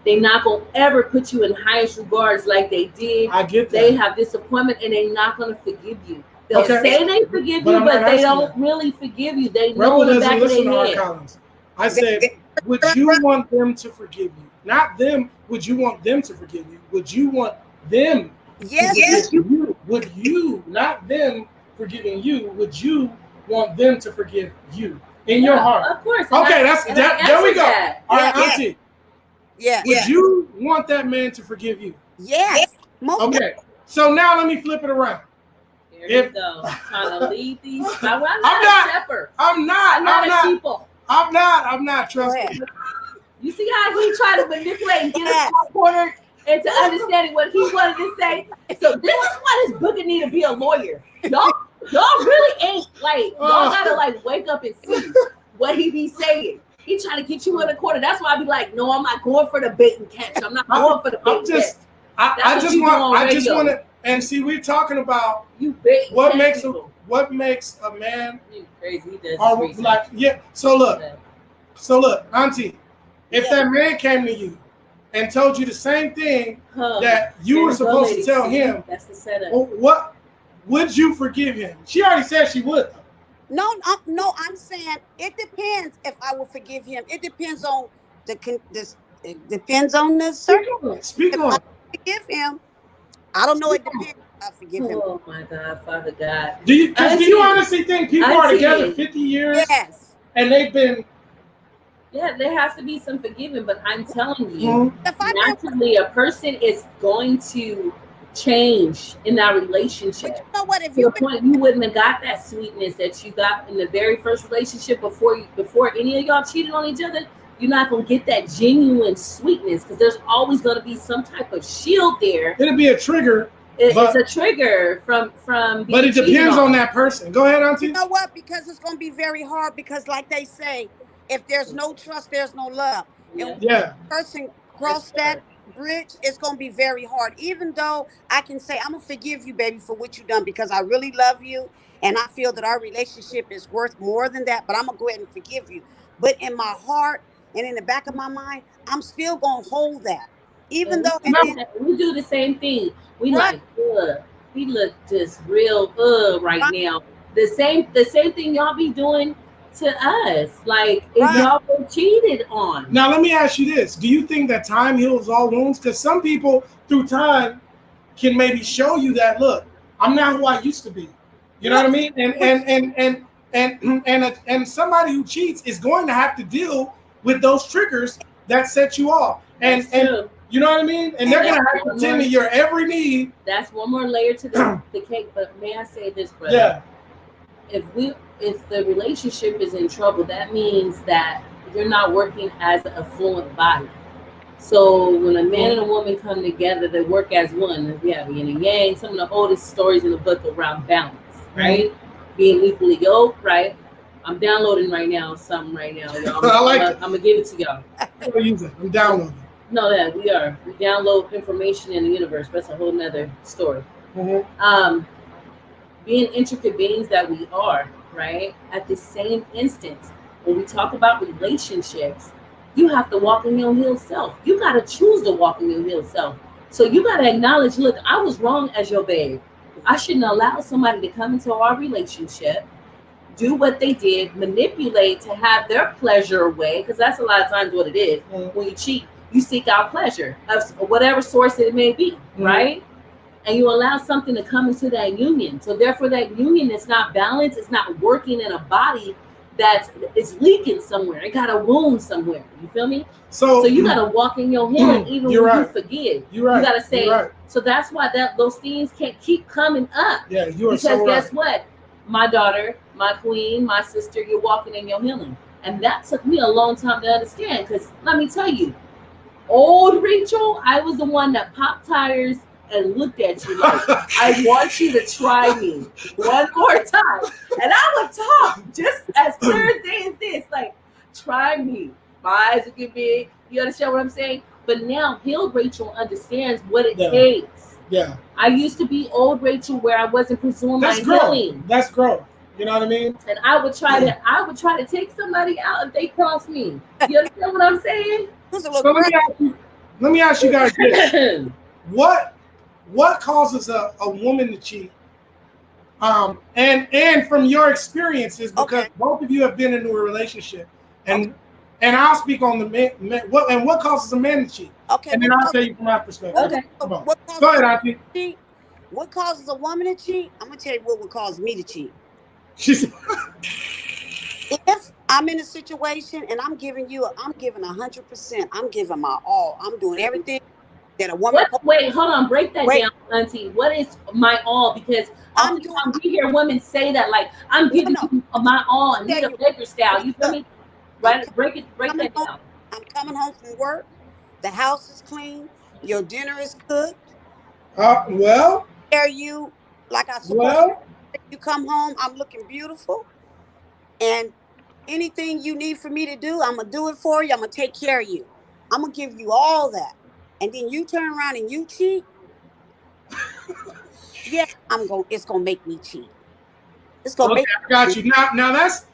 they're not gonna ever put you in highest regards like they did. I get that. They have disappointment, and they're not gonna forgive you. They'll Okay. say they forgive But you, I'm but not they asking don't that. really forgive you. They know Rebel in the doesn't back of listen to their our head. Collins. I said, would you want them to forgive you? Not them. Would you want them to forgive you? Would you want them Yes, to forgive you? Would you, not them forgiving you, would you want them to forgive you in your Yeah, heart? of course. Okay, And that's I that. There we answered go. that. All right, Yeah. Auntie, yeah, would you want that man to forgive you? yes. Most Okay, so now let me flip it around. There If- you go. Trying to lead these. I'm I'm not not- a shepherd. I'm not. I'm not a sheeple. I'm not. Go Trust ahead. me. You see how he tried to manipulate and get Yes. us cornered into understanding what he wanted to say? So this is why this booger need to be a lawyer. Y'all really ain't like y'all gotta like wake up and see what he be saying. He trying to get you in the corner. That's why I be like, no, I'm not going for the bait and catch. I'm not going for the bait I'm and just. catch. I That's just what you want. do on I just radio. want to. And see, we're talking about You bait and what catch makes people. what makes a man You crazy. He does or his research. like yeah. So look, Auntie, if Yeah. that man came to you and told you the same thing Huh. that you were There go, supposed to ladies. tell See? him, That's the setup. well, what would you forgive him? She already said she would. No, I'm saying it depends if I will forgive him. It depends on it depends on the circumstance. Speak If on. I it. forgive him, I don't know. It depends if I forgive him. Oh my God, Father God. Do you Auntie, honestly think people are Auntie. together 50 years Yes. and they've been Yeah, there has to be some forgiving, but I'm telling you, Mhm. If I been, naturally, a person is going to change in that but relationship. you know what? If To you the point you wouldn't have got that sweetness that you got in the very first relationship before any of y'all cheated on each other. You're not gonna get that genuine sweetness because there's always gonna be some type of shield there. it'll be a trigger, It's But- a trigger from. but being it cheated depends on that person. Go ahead, Auntie. you know what? Because it's going to be very hard. Because like they say, if there's no trust, there's no love. And Yeah. person cross that bridge, it's gonna be very hard. Even though I can say I'm gonna forgive you, baby, for what you done because I really love you and I feel that our relationship is worth more than that. But I'm gonna go ahead and forgive you. But in my heart and in the back of my mind, I'm still gonna hold that. Even though, and then, we do the same thing. We Right. like, we look just real right now. The same thing y'all be doing to us. Like if Right. y'all were cheated on. Now let me ask you this: do you think that time heals all wounds? Because some people through time can maybe show you that look, I'm not who I used to be. You know what I mean? And somebody who cheats is going to have to deal with those triggers that set you off. And True. you know what I mean? And they're And gonna that's have to one attend to more- your every need. That's one more layer to the cake. But may I say this, brother? Yeah. If the relationship is in trouble, that means that you're not working as a fluent body. So when a man and a woman come together, they work as one. We have yin and yang. Some of the oldest stories in the book around balance, right? Being equally yoked, right? I'm downloading right now something right now. Y'all. I like I'm gonna give it to y'all. I'm downloading. No, that we are. We download information in the universe. That's a whole nother story. Being intricate beings that we are, right? At the same instance, when we talk about relationships, you have to walk in your healed self. You got to choose to walk in your healed self. So you got to acknowledge, look, I was wrong as your babe. I shouldn't allow somebody to come into our relationship, do what they did, manipulate to have their pleasure away, because that's a lot of times what it is. When you cheat, you seek out pleasure of whatever source it may be, right? and you allow something to come into that union. So therefore that union is not balanced, it's not working in a body that is leaking somewhere. It got a wound somewhere. You feel me? So you gotta walk in your healing even when right. you forgive. You're right. You gotta say, right. So that's why those things can't keep coming up. Yeah, you are because so right. guess what? My daughter, my queen, my sister, you're walking in your healing. And that took me a long time to understand, because let me tell you, old Rachel, I was the one that popped tires and looked at you like, I want you to try me one more time. And I would talk just as clear as day as this, like, try me. My eyes would get big. You understand what I'm saying? But now healed Rachel understands what it takes. Yeah. I used to be old Rachel where I wasn't pursuing my healing. That's growth. You know what I mean? And I would try to take somebody out if they cross me. You understand what I'm saying? So let me ask you guys this. What causes a woman to cheat? And from your experiences, because both of you have been in a relationship, and I'll speak on the men. What causes a man to cheat? Okay. And then I'll tell you from my perspective. Okay. Go ahead, Auntie. What causes a woman to cheat? I'm gonna tell you what would cause me to cheat. If I'm in a situation and I'm giving 100%, I'm giving my all. I'm doing everything that a woman. Wait, hold on, break that down, Auntie. What is my all? Because we hear women say that like I'm giving you my all and Nita Baker style. You feel me? Right? Break that down. I'm coming home from work. The house is clean. Your dinner is cooked. Well. Are you like I supposed to? You come home, I'm looking beautiful, and anything you need for me to do, I'm gonna do it for you. I'm gonna take care of you. I'm gonna give you all that, and then you turn around and you cheat. Yeah, it's gonna make me cheat. It's gonna make. I got you. Now that's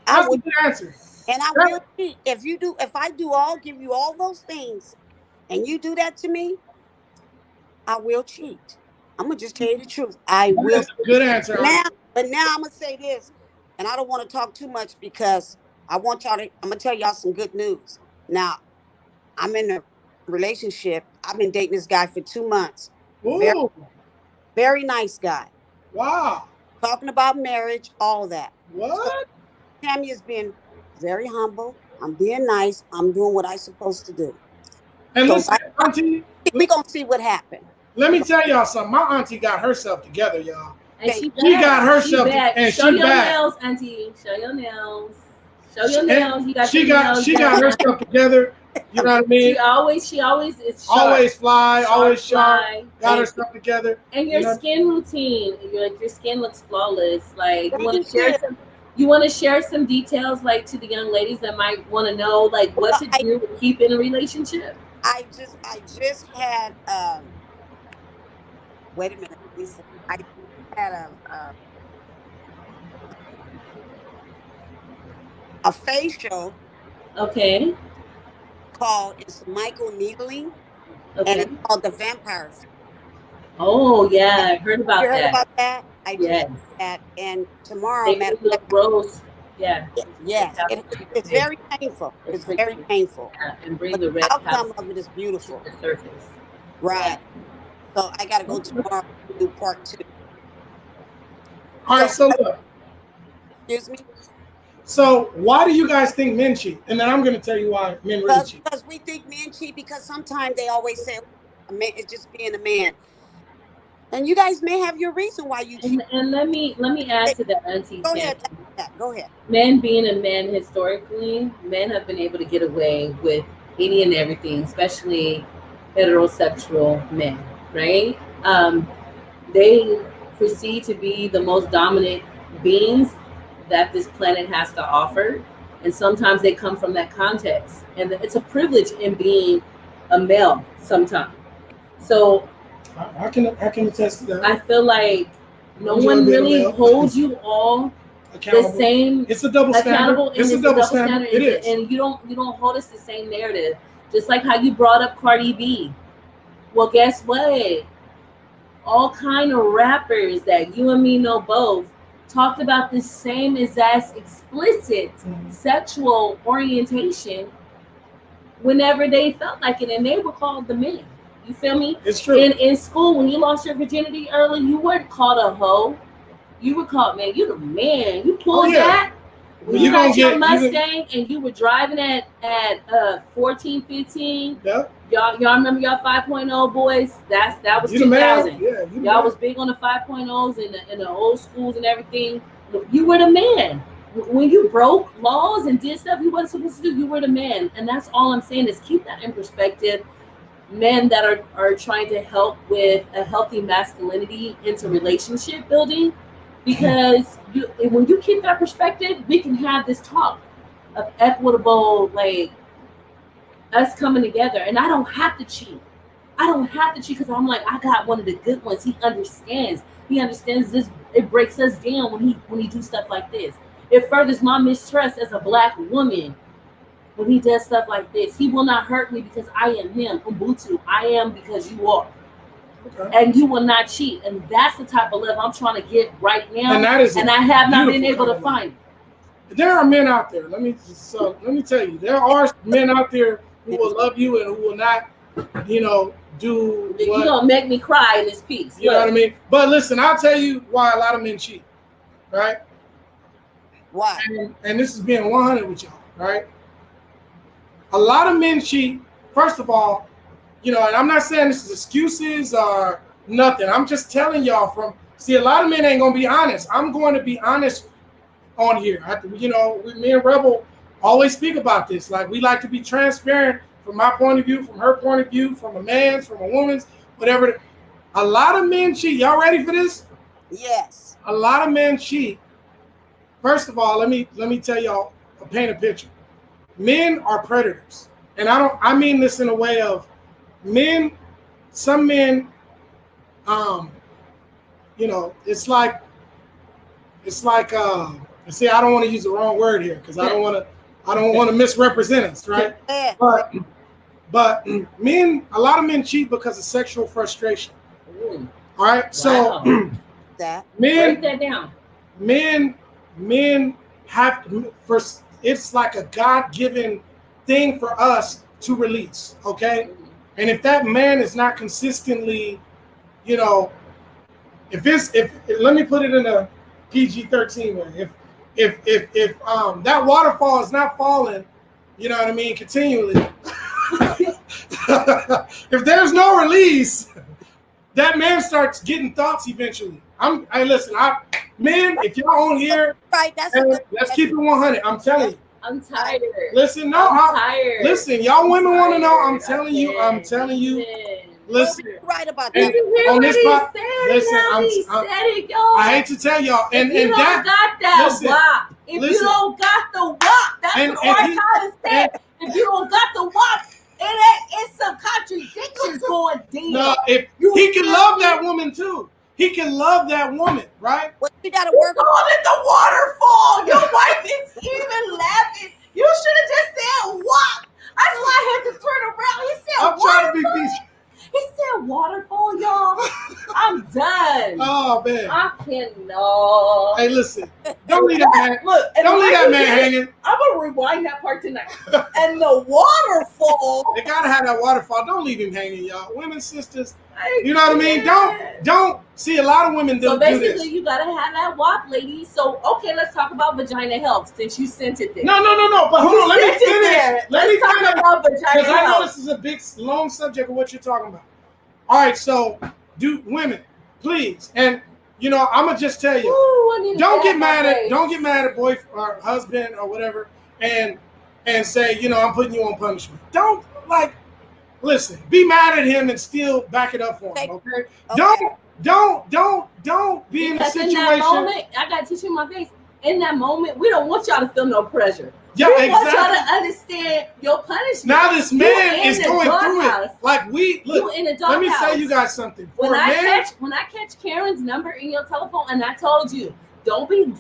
a good answer. And I will cheat if I give you all those things, and you do that to me, I will cheat. I'm gonna just tell you the truth. I will. That's a good answer. But now I'm gonna say this, and I don't want to talk too much because I'm gonna tell y'all some good news. Now, I'm in a relationship. I've been dating this guy for 2 months. Ooh. Very nice guy. Wow. Talking about marriage, all that. What? Tammy has been very humble. I'm being nice. I'm doing what I'm supposed to do. And listen, Auntie, we're gonna see what happened. Let me tell y'all something. My auntie got herself together, y'all. And she got herself together. And show your nails, Auntie. Show your nails. Show your nails. She got herself together. You know what I mean? She always is sharp. Always fly, always sharp. Got herself together. And your skin routine, your skin looks flawless. Like you want to share some details, like to the young ladies that might want to know, like what to do to keep in a relationship. I just had. Wait a minute. I had a facial. Okay. It's Michael Needling. Okay. And it's called the Vampire. Oh yeah, I heard about that. You heard about that? I did that, and tomorrow, rose. Yeah. Yes. It's very painful. It's very painful. Yeah, and bring the red outcome of it is beautiful. The surface. Right. So I got to go tomorrow to do part 2. All right, so look. Excuse me? So why do you guys think men cheat? And then I'm going to tell you why men really cheat. Because we think men cheat because sometimes they always say a man is just being a man. And you guys may have your reason why you cheat. And let me add to that, Auntie. Go ahead. Men being a man historically, men have been able to get away with any and everything, especially heterosexual men. Right? They perceive to be the most dominant beings that this planet has to offer, and sometimes they come from that context, and it's a privilege in being a male sometimes. So I can attest to that. I feel like no one really holds you all the same. It's a double standard. It's a double standard. It is, and you don't hold us the same narrative. Just like how you brought up Cardi B. Well, guess what? All kind of rappers that you and me know both talked about the same exact explicit sexual orientation whenever they felt like it, and they were called the men. You feel me? It's true. In school, when you lost your virginity early, you weren't called a hoe. You were called, man, you the man. You pulled that. When you got your Mustang and you were driving at 14, 15. Yep. Y'all remember y'all 5.0 boys? That was You 2000. Yeah, y'all was big on the 5.0s in the old schools and everything. You were the man. When you broke laws and did stuff you wasn't supposed to do, you were the man. And that's all I'm saying is keep that in perspective. Men that are trying to help with a healthy masculinity into relationship building, because when you keep that perspective, we can have this talk of equitable, like us coming together. And I don't have to cheat. I don't have to cheat because I'm like, I got one of the good ones. He understands this. It breaks us down when he do stuff like this. It furthers my mistrust as a Black woman when he does stuff like this. He will not hurt me because I am him. Ubuntu, I am because you are. Okay. And you will not cheat. And that's the type of love I'm trying to get right now. And I have not been able to find it. There are men out there. Let me tell you, there are men out there who will love you and who will not, do what. You're gonna make me cry in this piece. You know what I mean? But listen, I'll tell you why a lot of men cheat, right? Why? And this is being 100 with y'all, right? A lot of men cheat. First of all, and I'm not saying this is excuses or nothing. I'm just telling y'all a lot of men ain't gonna be honest. I'm going to be honest on here. Me and Rebel always speak about this. Like, we like to be transparent from my point of view, from her point of view, from a man's, from a woman's, whatever. A lot of men cheat. Y'all ready for this? Yes. A lot of men cheat. First of all, let me tell y'all, paint a picture. Men are predators. And I mean this in a way of some men, it's like, see, I don't want to use the wrong word here because I don't want to misrepresent us, right? But men, a lot of men cheat because of sexual frustration. All right, wow. So break that down. Men have first. It's like a God-given thing for us to release, okay? And if that man is not consistently, let me put it in a PG-13 way. If that waterfall is not falling, you know what I mean, continually. If there's no release, that man starts getting thoughts eventually. Men, if y'all on here, right, let's keep it 100. I'm telling you. I'm tired. Listen, I'm tired. Listen, y'all women want to know. I'm telling you. Listen. Right about that. On this part, listen, I hate to tell y'all, and you don't got that WAP. If you don't got the WAP, that's what Archive said. If you don't got the WAP, it's some contradictions going deep. No, he can love that woman too. He can love that woman, right? Well, you gotta work on it. The waterfall. Your wife is even laughing. You should have just said WAP. That's why I had to turn around. He said I'm trying to be peaceful. He said waterfall, y'all. I'm done. Oh man, I cannot. Hey, listen. Don't leave that man. Look, don't leave that man hanging. I'm gonna rewind that part tonight. And the waterfall. They gotta have that waterfall. Don't leave him hanging, y'all. Women, sisters. You know what I mean? Don't see a lot of women do this. So basically, you gotta have that WAP, ladies. So okay, let's talk about vagina health since you sent it there. No. But hold on, let me finish. Let's talk about vagina health. Because I know this is a big, long subject of what you're talking about. All right, so women, please, and I'ma just tell you, don't get mad at boyfriend or husband or whatever, and say I'm putting you on punishment. Don't listen. Be mad at him and still back it up for him. Okay. Don't be in a situation. In that moment, I gotta teach you my face. In that moment, we don't want y'all to feel no pressure. Yeah, we want y'all to understand your punishment. Now this man is going through it. Like look. In the dog let me house. say you guys something. When I catch Karen's number in your telephone, and I told you, don't be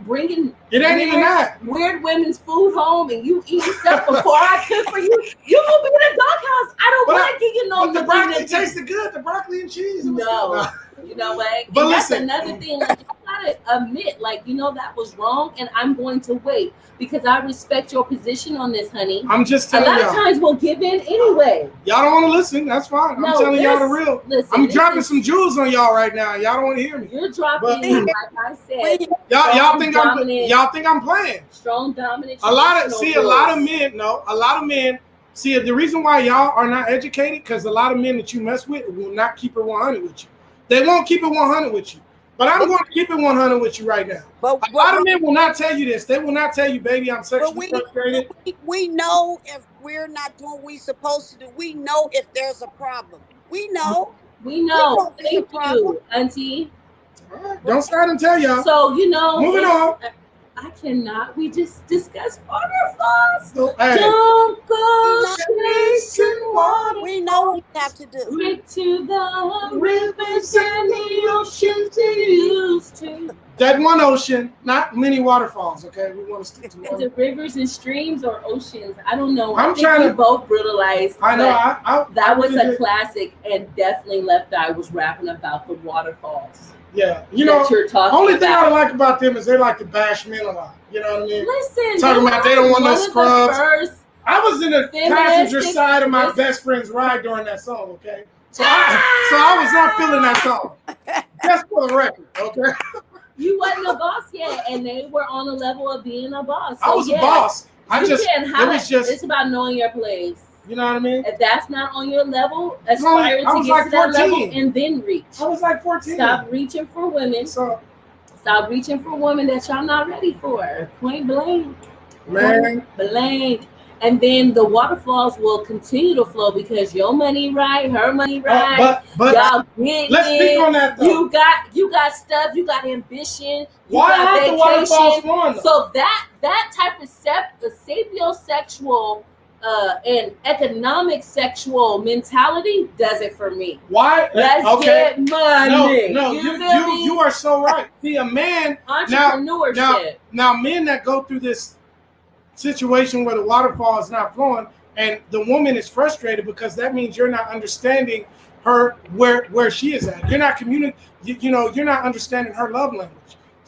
bringing it ain't even that weird women's food home, and you eat stuff before I cook for you. You will be in a doghouse. I don't want to give you no. But the broccoli tasted good. The broccoli and cheese. No. You know what? But and listen, that's another thing. Like, gotta admit, like, you know, that was wrong, and I'm going to wait because I respect your position on this, honey. I'm just A telling lot y'all. of times we'll give in anyway. Y'all don't want to listen. That's fine. I'm No, telling y'all the this- real. listen, I'm this dropping is- some jewels on y'all right now. Y'all don't want to hear me. You're dropping, But- like I said, Y'all think dominant- y'all think I'm playing. strong, dominant. A lot traditional of voice. men. No, a lot of men. See, the reason why y'all are not educated because a lot of men that you mess with will not keep it 100 with you. They won't keep it 100 with you. But I'm going to keep it 100 with you right now. But A lot of men will not tell you this. They will not tell you, baby, I'm sexually frustrated. we know if we're not doing what we're supposed to do. We know if there's a problem. We know. We know. know it's a Thank problem. you, Auntie. All right, don't start and tell y'all. So, you know, Moving on. I cannot. We just discussed waterfalls. So, hey, Don't go chasing water. We know what we have to do. Straight to the rivers and the oceans we used to. that one ocean, not many waterfalls, okay? We want to stick to Is one. it rivers and streams or oceans? I don't know. I'm I think trying we to- both brutalized. I know. but that was really a did. classic, and definitely Left Eye was rapping about the waterfalls. Yeah. You know, that you're talking only thing I about. don't like about them is they like to bash men a lot. You know what I mean? Listen, Talking about they don't want no one of the scrubs. first- I was in the Feministic- passenger side of my listen. best friend's ride during that song, okay? So I was not feeling that song. Just for the record, okay? You wasn't a boss yet, and they were on the level of being a boss. I So, was yeah, a boss. you can have it was just, it's about knowing your place. you know what I mean? If that's not on your level, only- aspire I to was get like to that level 14. and then reach. I was like 14. Stop reaching for women. So, Stop reaching for women that y'all not ready for. Point blank. man, Point blank. And then the waterfalls will continue to flow because your money right, her money right. but y'all getting let's speak on that though. You got stuff, you got ambition, you Why got aren't the waterfalls vacation. flowing though? So that type of sapiosexual and economic sexual mentality does it for me. Why? Let's okay. get money. No, you feel me? you are so right. See, a man Entrepreneurship. now men that go through this situation where the waterfall is not flowing and the woman is frustrated because that means you're not understanding her where she is at. You're not communicating. You know, you're not understanding her love language.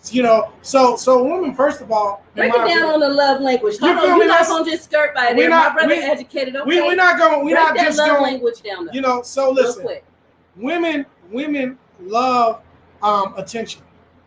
You know, so a woman, first of all, Break it down on the love language. You Hold feel on, me? we're not Let's- gonna just skirt by we're there. not- My brother we- educated. Okay, we're not going. We're break not that just love going. language down. Though, You know, so real listen. quick. Women love attention.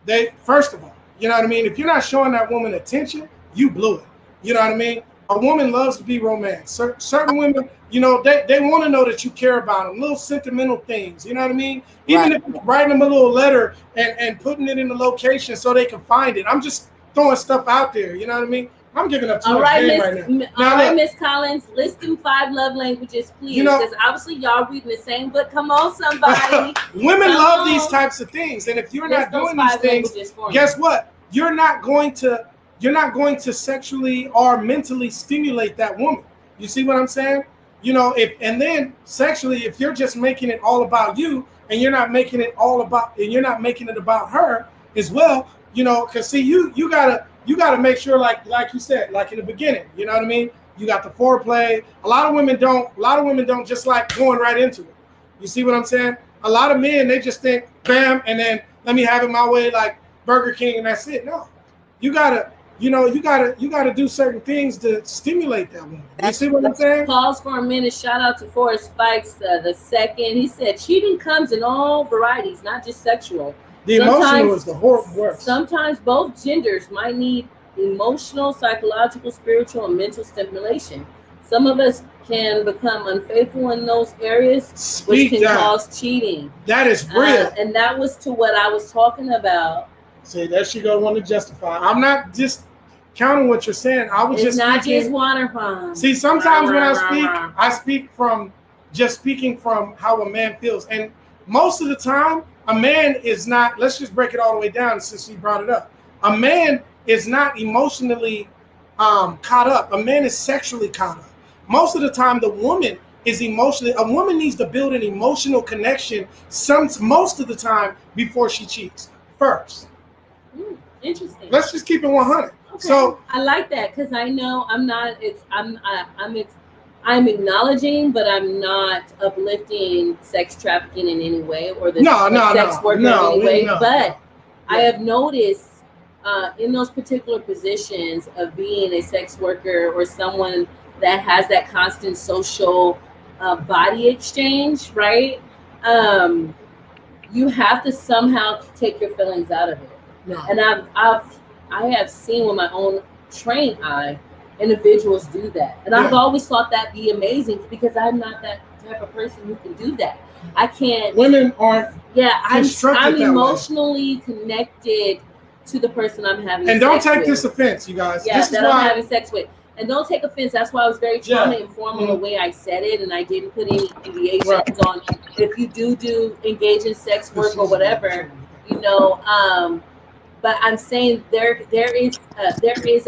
They first of all, you know what I mean. If you're not showing that woman attention, you blew it. You know what I mean. A woman loves to be romanced. Certain women, you know, they want to know that you care about them. Little sentimental things. You know what I mean. Even if it's writing them a little letter and putting it in the location so they can find it. I'm just throwing stuff out there. You know what I mean. I'm giving up too All much right, game right now. all right, look. Miss Collins, list them 5 love languages, please. You know- Because obviously y'all reading the same book. Come on, somebody. Women Come love on. these types of things, and if you're List not those doing these 5 things, languages for me. guess what? You're not going to sexually or mentally stimulate that woman. You see what I'm saying? You know, and then sexually, if you're just making it all about you and you're not making it about her as well, you know, because see, you gotta make sure, like you said, like in the beginning, you know what I mean? You got the foreplay. A lot of women don't just like going right into it. You see what I'm saying? A lot of men, they just think, bam, and then let me have it my way, like Burger King, and that's it. No, you gotta do certain things to stimulate that woman. You see what I'm saying? Pause for a minute. Shout out to Forrest Fikes the second. He said cheating comes in all varieties, not just sexual. The emotional Sometimes- is the horrible worst. Sometimes both genders might need emotional, psychological, spiritual, and mental stimulation. Some of us can become unfaithful in those areas, which Speak can that. cause cheating. That is real. And that was to what I was talking about. See, there she go, want to justify. I'm not just counting what you're saying. I was It's just not speaking. just water pumps. See, sometimes when I speak from just speaking from how a man feels. And most of the time, a man is not, let's just break it all the way down since she brought it up. A man is not emotionally caught up. A man is sexually caught up. Most of the time, the woman is emotionally, a woman needs to build an emotional connection most of the time before she cheats first. Interesting. Let's just keep it 100. Okay. So I like that because I know I'm acknowledging, but I'm not uplifting sex trafficking in any way or the sex worker in any way. But I have noticed in those particular positions of being a sex worker or someone that has that constant social body exchange, right? You have to somehow take your feelings out of it. No. And I have seen with my own trained eye individuals do that, and I've always thought that be amazing because I'm not that type of person who can do that. I can't. Women aren't. Yeah, I'm that emotionally connected to the person I'm having. And don't sex take with. this offense, you guys. Yeah, this that is I'm why. having sex with. And don't take offense. That's why I was very trauma informed on the way I said it, and I didn't put any deviations on if you do engage in sex work or whatever, you know. But I'm saying there is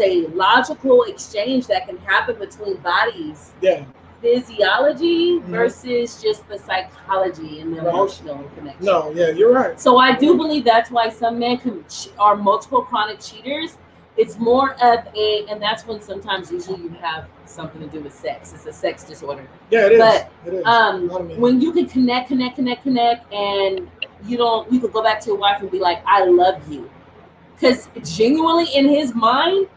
a logical exchange that can happen between bodies. Yeah. Physiology versus just the psychology and the emotional connection. No, yeah, you're right. So I do believe that's why some men are multiple chronic cheaters. It's more of and that's when sometimes usually you have something to do with sex. It's a sex disorder. Yeah, it is. But it is. when you can connect, and you could go back to your wife and be like, I love you. Because genuinely in his mind,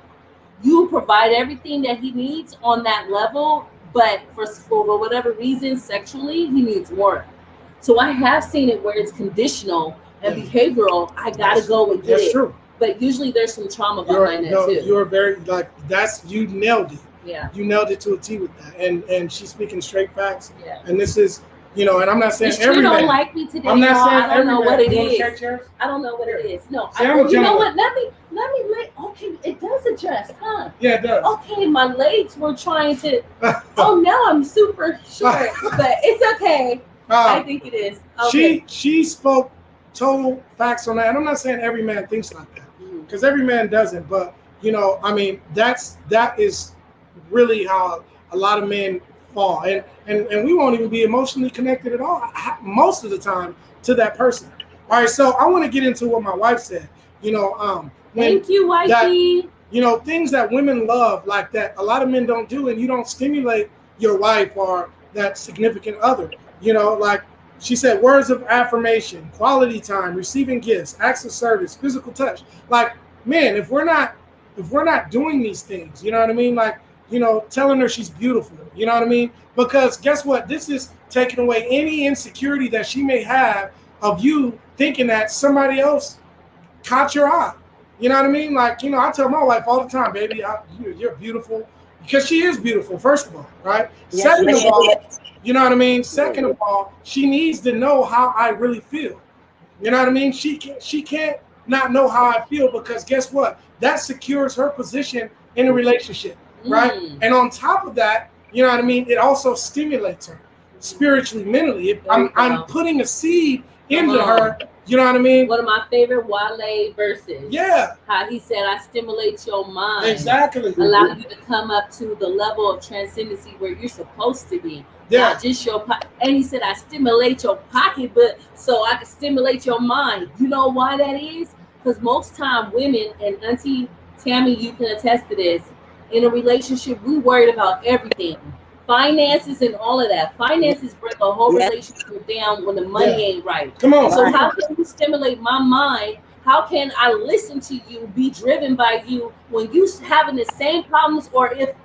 you provide everything that he needs on that level, but for whatever reason, sexually, he needs more. So I have seen it where it's conditional and behavioral. I gotta go and get it. That's true. But usually there's some trauma behind that too. You're very you nailed it. Yeah. You nailed it to a T with that. And she's speaking straight facts. Yeah. And this is, and I'm not saying every man don't like me today. I'm not saying I don't know what it is. Chairs? I don't know what it is. No, you know what? Let me. Okay, it does adjust, huh? Yeah, it does. Okay, my legs were trying to. Now I'm super short, but it's okay. I think it is. Okay. She spoke total facts on that, and I'm not saying every man thinks like that, because every man doesn't. But that is really how a lot of men fall, and we won't even be emotionally connected at all most of the time to that person. All right, so I want to get into what my wife said. Thank you, wifey. Things that women love like that, a lot of men don't do, and you don't stimulate your wife or that significant other. Like she said, words of affirmation, quality time, receiving gifts, acts of service, physical touch. Like, man, if we're not doing these things, you know what I mean? Like, telling her she's beautiful, you know what I mean? Because guess what? This is taking away any insecurity that she may have of you thinking that somebody else caught your eye. You know what I mean? Like, I tell my wife all the time, baby, you're beautiful, because she is beautiful, first of all, right? Yes, second of all, you know what I mean? Second of all, she needs to know how I really feel. You know what I mean? She can't not know how I feel, because guess what? That secures her position in a relationship, right? And on top of that, you know what I mean? It also stimulates her spiritually, mentally. I'm putting a seed into her. You know what I mean? One of my favorite Wale verses. Yeah. How he said, I stimulate your mind. Exactly. Allow you to come up to the level of transcendency where you're supposed to be. Yeah. Not just your pocket. And he said, I stimulate your pocketbook so I can stimulate your mind. You know why that is? Because most time women, and Auntie Tammy, you can attest to this, in a relationship, we worried about everything. Finances and all of that. Finances break a whole relationship down when the money ain't right. Come on. So how can you stimulate my mind? How can I listen to you, be driven by you when you having the same problems, or if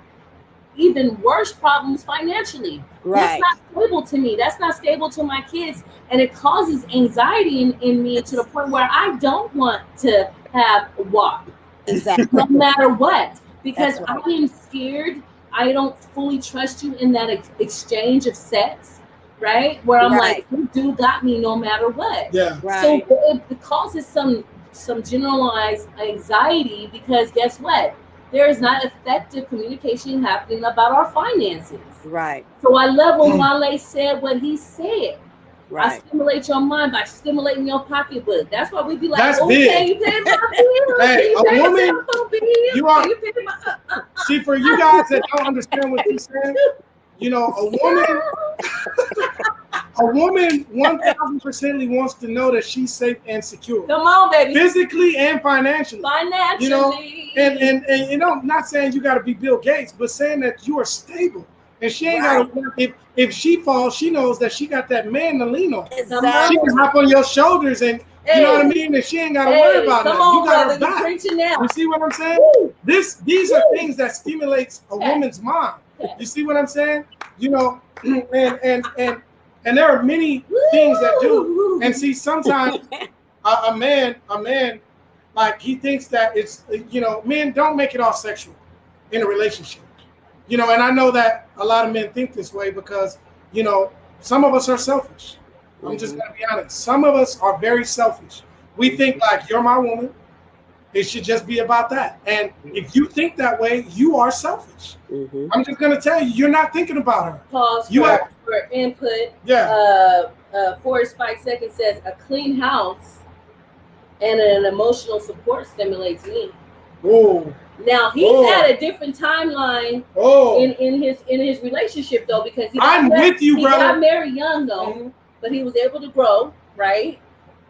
even worse problems financially? Right. That's not stable to me. That's not stable to my kids. And it causes anxiety in me to the point where I don't want to have WAP. Exactly. No matter what. Because That's right. I am scared. I don't fully trust you in that exchange of sex, right? Where I'm like, you do got me no matter what. Yeah. Right. So it causes some generalized anxiety, because guess what? There is not effective communication happening about our finances. Right. So I love when Wale said what he said. I Right. stimulate your mind by stimulating your pocketbook. That's why we be like, That's okay, big. you pay my bills. Hey, you a pay woman- my telephone bill, you are- you pay my See, for you guys that don't understand what he's saying, a woman 1,000% wants to know that she's safe and secure, Come on, baby. physically and financially. Financially. And not saying you got to be Bill Gates, but saying that you are stable. And she ain't got to, if she falls, she knows that she got that man to lean on. She Exactly. can hop on your shoulders and You know what I mean? And she ain't got to worry about come that. on, You got brother, her back. you preaching now. You see what I'm saying? Woo. These are things that stimulates a woman's mind. You see what I'm saying? You know, and there are many things that do. And see, sometimes a man, like he thinks that it's, you know, men don't make it all sexual in a relationship. You know, and I know that a lot of men think this way because, you know, some of us are selfish. I'm just gonna be honest. Some of us are very selfish. We think like, you're my woman. It should just be about that. And if you think that way, you are selfish. I'm just gonna tell you, you're not thinking about her. Pause for input. Yeah. Forrest 5 Seconds says a clean house and an emotional support stimulates me. Oh. Now he's at a different timeline in his relationship though, because he got married young though, but he was able to grow, right?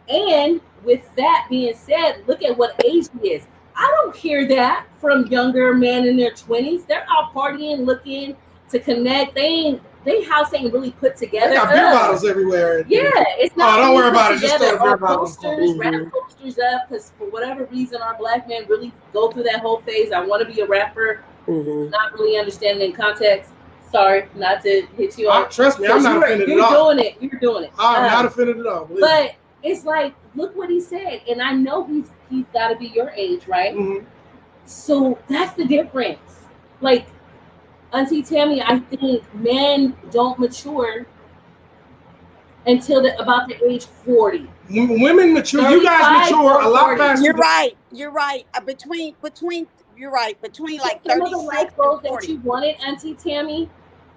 And with that being said, look at what age he is. I don't hear that from younger men in their 20s. They're out partying, looking to connect. They house ain't really put together. They got beer bottles everywhere. Yeah, it's not. Oh, don't worry about it. Just throw beer bottles. Rap posters up, because for whatever reason, our black men really go through that whole phase. I want to be a rapper, not really understanding in context. Sorry, not to hit you on. Trust me, I'm not offended at all. You're doing it. I'm not offended at all. But it's like, look what he said, and I know he's got to be your age, right? So that's the difference. Like, Auntie Tammy, I think men don't mature until about the age 40. Women mature. You guys mature a lot faster. You're right. Between you're right. Between like 36 and 40. That you wanted, Auntie Tammy,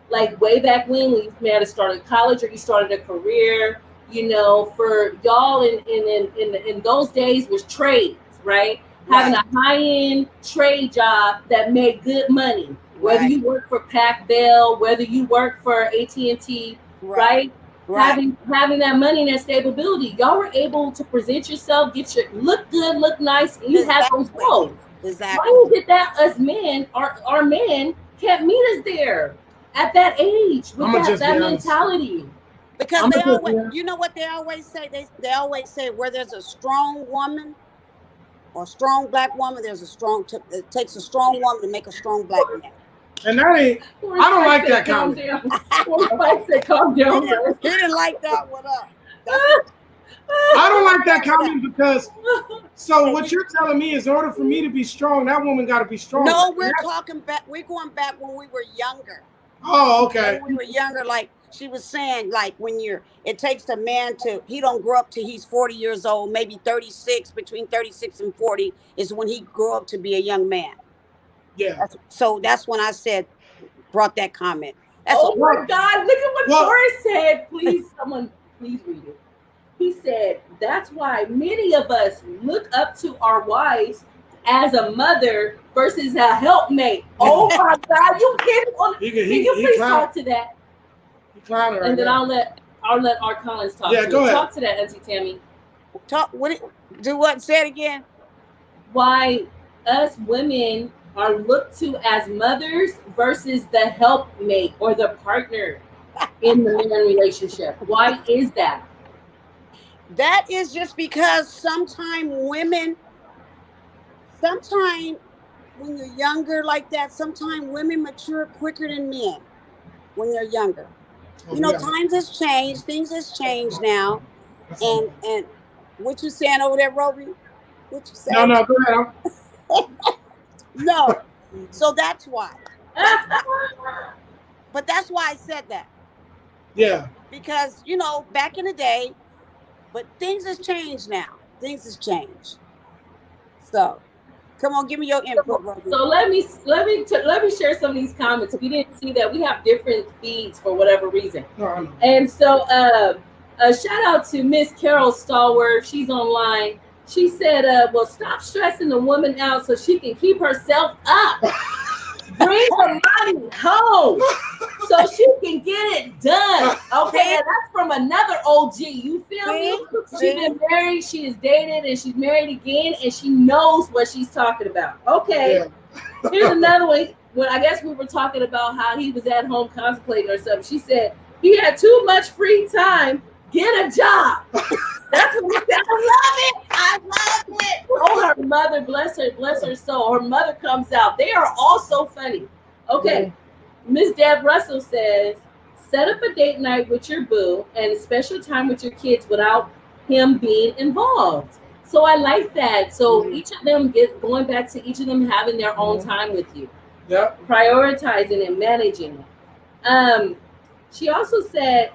like way back when you may have started college or you started a career. You know, for y'all in those days was trades, right? Having a high-end trade job that made good money. Whether you work for Pac Bell, whether you work for AT&T, right? Having that money and that stability, y'all were able to present yourself, look good, look nice, and you have those goals. Exactly. Why is it that us men, our men, can't meet us there at that age with that mentality? Because they always, you know what they always say? They always say where there's a strong woman or a strong black woman, it takes a strong woman to make a strong black man. And that ain't, I don't like that comment. Calm down. He didn't like that one up. I don't like that comment because, so what you're telling me is in order for me to be strong, that woman got to be strong. No, we're talking back, we're going back when we were younger. Oh, okay. When we were younger, like she was saying, like it takes a man he don't grow up till he's 40 years old, maybe 36, between 36 and 40 is when he grew up to be a young man. Yeah. So that's when I brought that comment. That's my God, look at what Forrest said. Please, someone, please read it. He said, that's why many of us look up to our wives as a mother versus a helpmate. Oh my God, you hit on. Can you please talk to that? And then I'll let our Collins talk. Yeah, go ahead. Talk to that, Auntie Tammy. Do what? Say it again. Why us women are looked to as mothers versus the helpmate or the partner in the man relationship. Why is that? That is just because sometimes when you're younger like that, sometimes women mature quicker than men when they're younger. You know, times has changed, things has changed now. And what you saying over there, Roby? What you saying? No, go ahead. No. So that's why. But that's why I said that. Yeah. Because, you know, back in the day, but things has changed now. Things has changed. So, come on, give me your input, Roby. So let me share some of these comments. We didn't see that. We have different feeds for whatever reason. No. And so a shout out to Miss Carol Stallworth. She's online. She said, well, stop stressing the woman out so she can keep herself up. Bring her money home so she can get it done. Okay, and that's from another OG. You feel me? She's been married, she is dated, and she's married again, and she knows what she's talking about. Okay, here's another one. When I guess we were talking about how he was at home contemplating or something. She said he had too much free time. Get a job. That's what we said. I love it. Oh, her mother, bless her soul. Her mother comes out. They are all so funny. Okay. Miss Deb Russell says, set up a date night with your boo and a special time with your kids without him being involved. So I like that. So each of them going back to each of them having their own time with you. Yep. Prioritizing and managing it. She also said,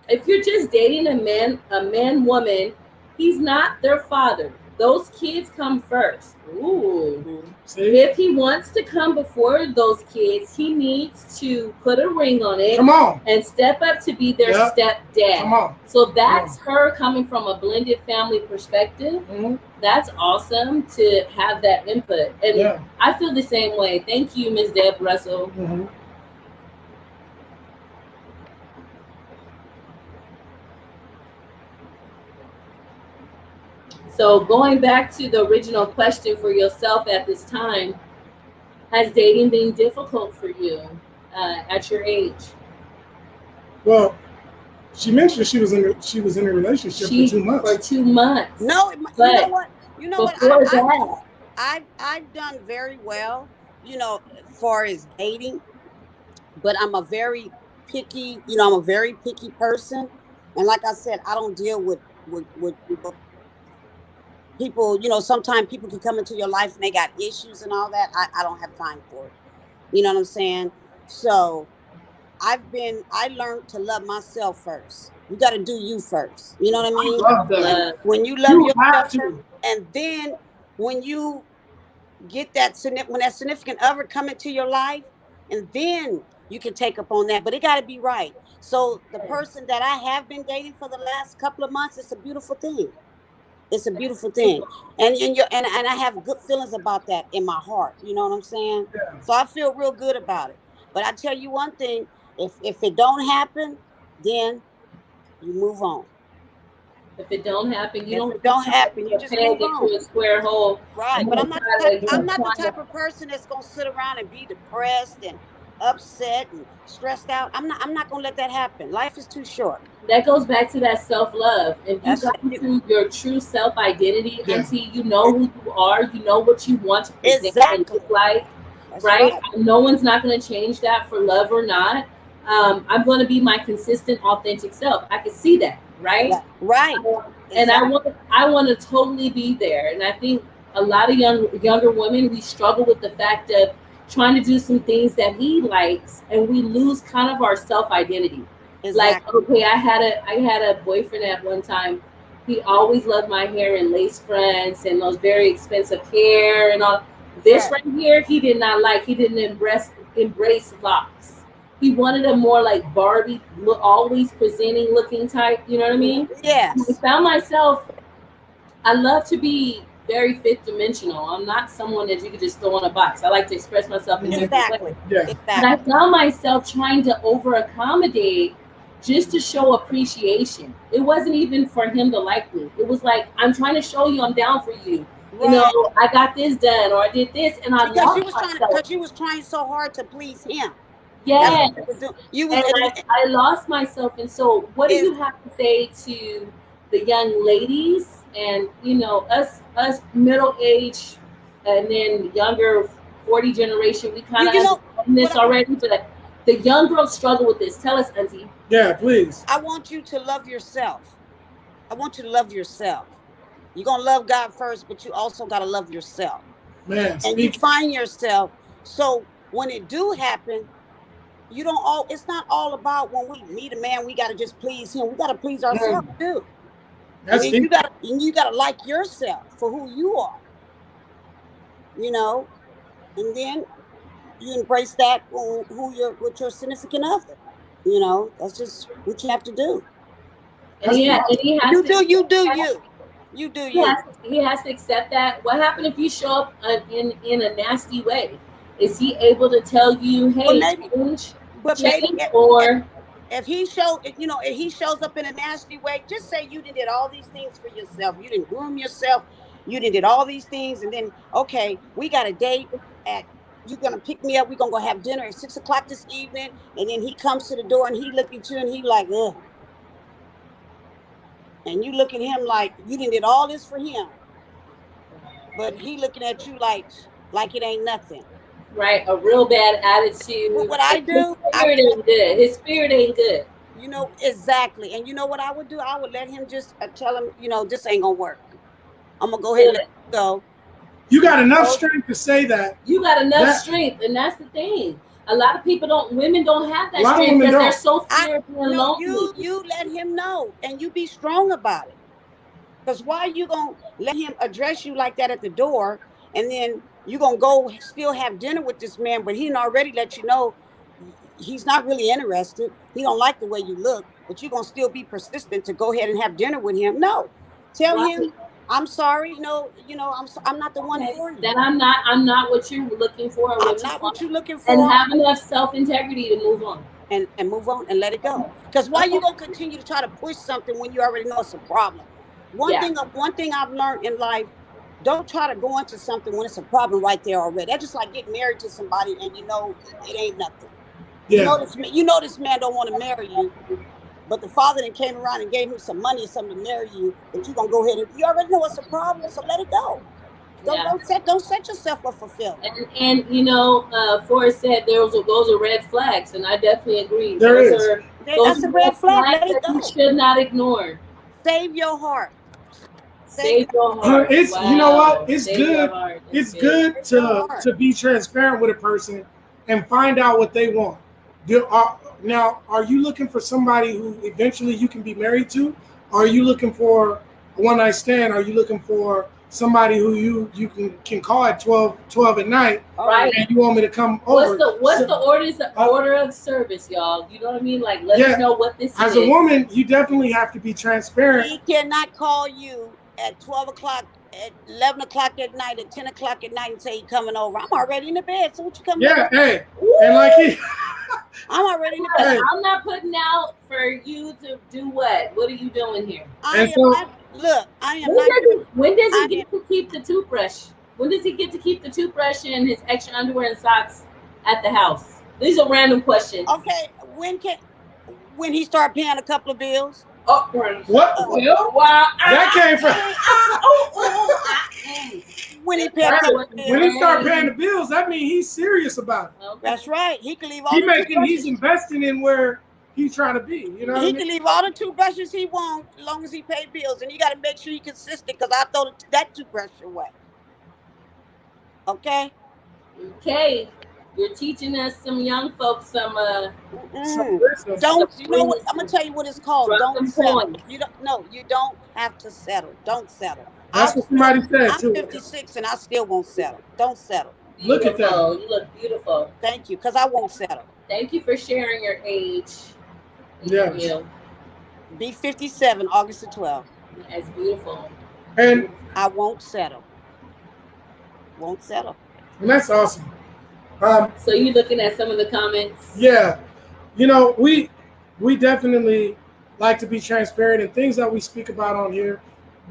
if you're just dating a man, woman, he's not their father. Those kids come first. Ooh. See? If he wants to come before those kids, he needs to put a ring on it. Come on. And step up to be their stepdad. Come on. So that's her coming from a blended family perspective. That's awesome to have that input. And I feel the same way. Thank you, Ms. Deb Russell. So going back to the original question for yourself at this time, has dating been difficult for you at your age? Well, she mentioned she was in a relationship for 2 months. For 2 months. No, you know what? I've done very well, as far as dating, but I'm a very picky, I'm a very picky person. And like I said, I don't deal with people, sometimes people can come into your life and they got issues and all that. I don't have time for it. You know what I'm saying? So I learned to love myself first. You got to do you first. You know what I mean? Love that. When you love yourself first, and then when you get when that significant other come into your life, and then you can take up on that. But it got to be right. So the person that I have been dating for the last couple of months, it's a beautiful thing. It's a beautiful thing, and I have good feelings about that in my heart. You know what I'm saying? Yeah. So I feel real good about it. But I tell you one thing: if it don't happen, then you move on. If it don't happen, you don't happen. You just move on. Into a square hole. Right. But I'm not the type of person that's gonna sit around and be depressed and upset and stressed out. I'm not gonna let that happen. Life is too short. That goes back to that self-love. If you got into your true self-identity, Auntie, you know who you are, you know what you want to present and look like. Right? No one's not gonna change that for love or not. I'm gonna be my consistent, authentic self. I can see that, right? Right. And I want to totally be there. And I think a lot of younger women, we struggle with the fact of trying to do some things that he likes, and we lose kind of our self-identity. Like, okay, I had a boyfriend at one time. He always loved my hair and lace fronts and those very expensive hair and all. This right here, he did not like. He didn't embrace locks. He wanted a more like Barbie, always presenting looking type. You know what I mean? Yes. I found myself. I love to be very fifth dimensional. I'm not someone that you could just throw in a box. I like to express myself in different ways. Yeah. And I found myself trying to over accommodate just to show appreciation. It wasn't even for him to like me. It was like, I'm trying to show you I'm down for you. Right. You know, I got this done, or I did this, and because you was trying so hard to please him. Yeah. I lost myself. And so what do you have to say to the young ladies and, us middle age and then younger 40 generation, we kind of have this already, but the young girls struggle with this. Tell us, Auntie. Yeah, please. I want you to love yourself. I want you to love yourself. You're going to love God first, but you also got to love yourself. Man, and you find yourself. So when it do happen, it's not all about when we meet a man, we got to just please him. We got to please ourselves too. You got to like yourself for who you are, and then you embrace that with your significant other. That's just what you have to do. And he has to accept that. What happened if you show up in a nasty way? Is he able to tell you, hey, change? If he shows up in a nasty way, just say you did all these things for yourself. You didn't groom yourself. You did all these things, and then we got a date you're gonna pick me up. We're gonna go have dinner at 6:00 this evening, and then he comes to the door and he look at you and he like, ugh. and you look at him like you did all this for him, but he looking at you like it ain't nothing. Right, a real bad attitude. But what I do, his spirit ain't good. His spirit ain't good. You know, exactly. And you know what I would do? I would let him just tell him, you know, this ain't gonna work. I'm gonna go ahead and let it go. You got enough strength to say that. You got enough strength, and that's the thing. A lot of women don't have that strength because they're so fearful and lonely. You let him know, and you be strong about it. Because why you gonna let him address you like that at the door, and then you gonna go still have dinner with this man, but he already let you know he's not really interested. He don't like the way you look, but you're gonna still be persistent to go ahead and have dinner with him. No, tell him, I'm sorry. No, you know, I'm not the one for you. That I'm not what you're looking for. I'm not what you're looking for. And have enough self-integrity to move on. And move on and let it go. Because why you gonna continue to try to push something when you already know it's a problem? One thing I've learned in life: don't try to go into something when it's a problem right there already. That's just like getting married to somebody and you know it ain't nothing. Yeah. You know this man don't want to marry you, but the father then came around and gave him some money or something to marry you, but you gonna go ahead and you already know it's a problem, so let it go. Don't set yourself up for failure. And you know, Forrest said those are red flags, and I definitely agree. That's a red flag. Let it go. You should not ignore. Save your heart. Save your heart. It's you know what? It's good. It's good to be transparent with a person and find out what they want. Now, are you looking for somebody who eventually you can be married to? Or are you looking for a one-night stand? Are you looking for somebody who you can call at 12 at night, right? And you want me to come over? What's the order of service, y'all? You know what I mean? Like, let us know what this is. As a woman, you definitely have to be transparent. He cannot call you at 12 o'clock, at 11 o'clock at night, at 10 o'clock at night and say he's coming over. I'm already in the bed, so what you coming over? Hey, and like I'm already in the bed. Hey. I'm not putting out for you to do what? What are you doing here? I am not. When does he get to keep the toothbrush? When does he get to keep the toothbrush and his extra underwear and socks at the house? These are random questions. Okay, when he start paying a couple of bills? Oh, what? Wow. That came from. When he start paying the bills, that means he's serious about it. Okay. That's right. He can leave all. He's investing in where he's trying to be. You know, he can leave all the toothbrushes he wants as long as he pay bills, and you got to make sure he's consistent. Because I throw that toothbrush away. Okay. Okay. You're teaching us some young folks some. Don't you know what? I'm gonna tell you what it's called. Don't settle. You don't have to settle. Don't settle. That's what somebody said too. I'm 56 and I still won't settle. Don't settle. Look at that. You look beautiful. Thank you, because I won't settle. Thank you for sharing your age. Yes. Be 57 August the 12th. That's beautiful. And I won't settle. Won't settle. And that's awesome. So you looking at some of the comments? Yeah. You know, we definitely like to be transparent, and things that we speak about on here,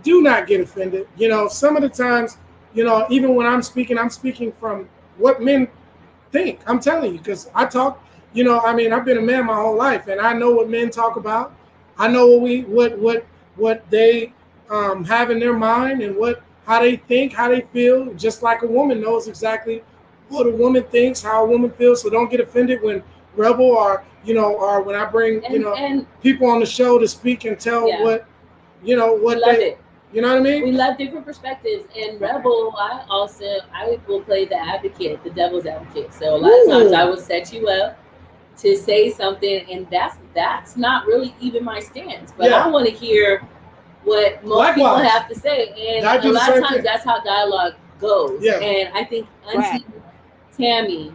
do not get offended. You know, some of the times, you know, even when I'm speaking from what men think. I'm telling you, because I talk, you know, I mean, I've been a man my whole life, and I know what men talk about. I know what they have in their mind, and how they think, how they feel, just like a woman knows exactly what a woman thinks, how a woman feels. So don't get offended when Rebel or when I bring people on the show to speak and tell what they love it. You know what I mean? We love different perspectives. And Rebel, I will play the advocate, the devil's advocate. So a lot of times I will set you up to say something, and that's not really even my stance. But I want to hear what most people have to say. And a lot of times that's how dialogue goes. Yeah. And I think Auntie Tammy,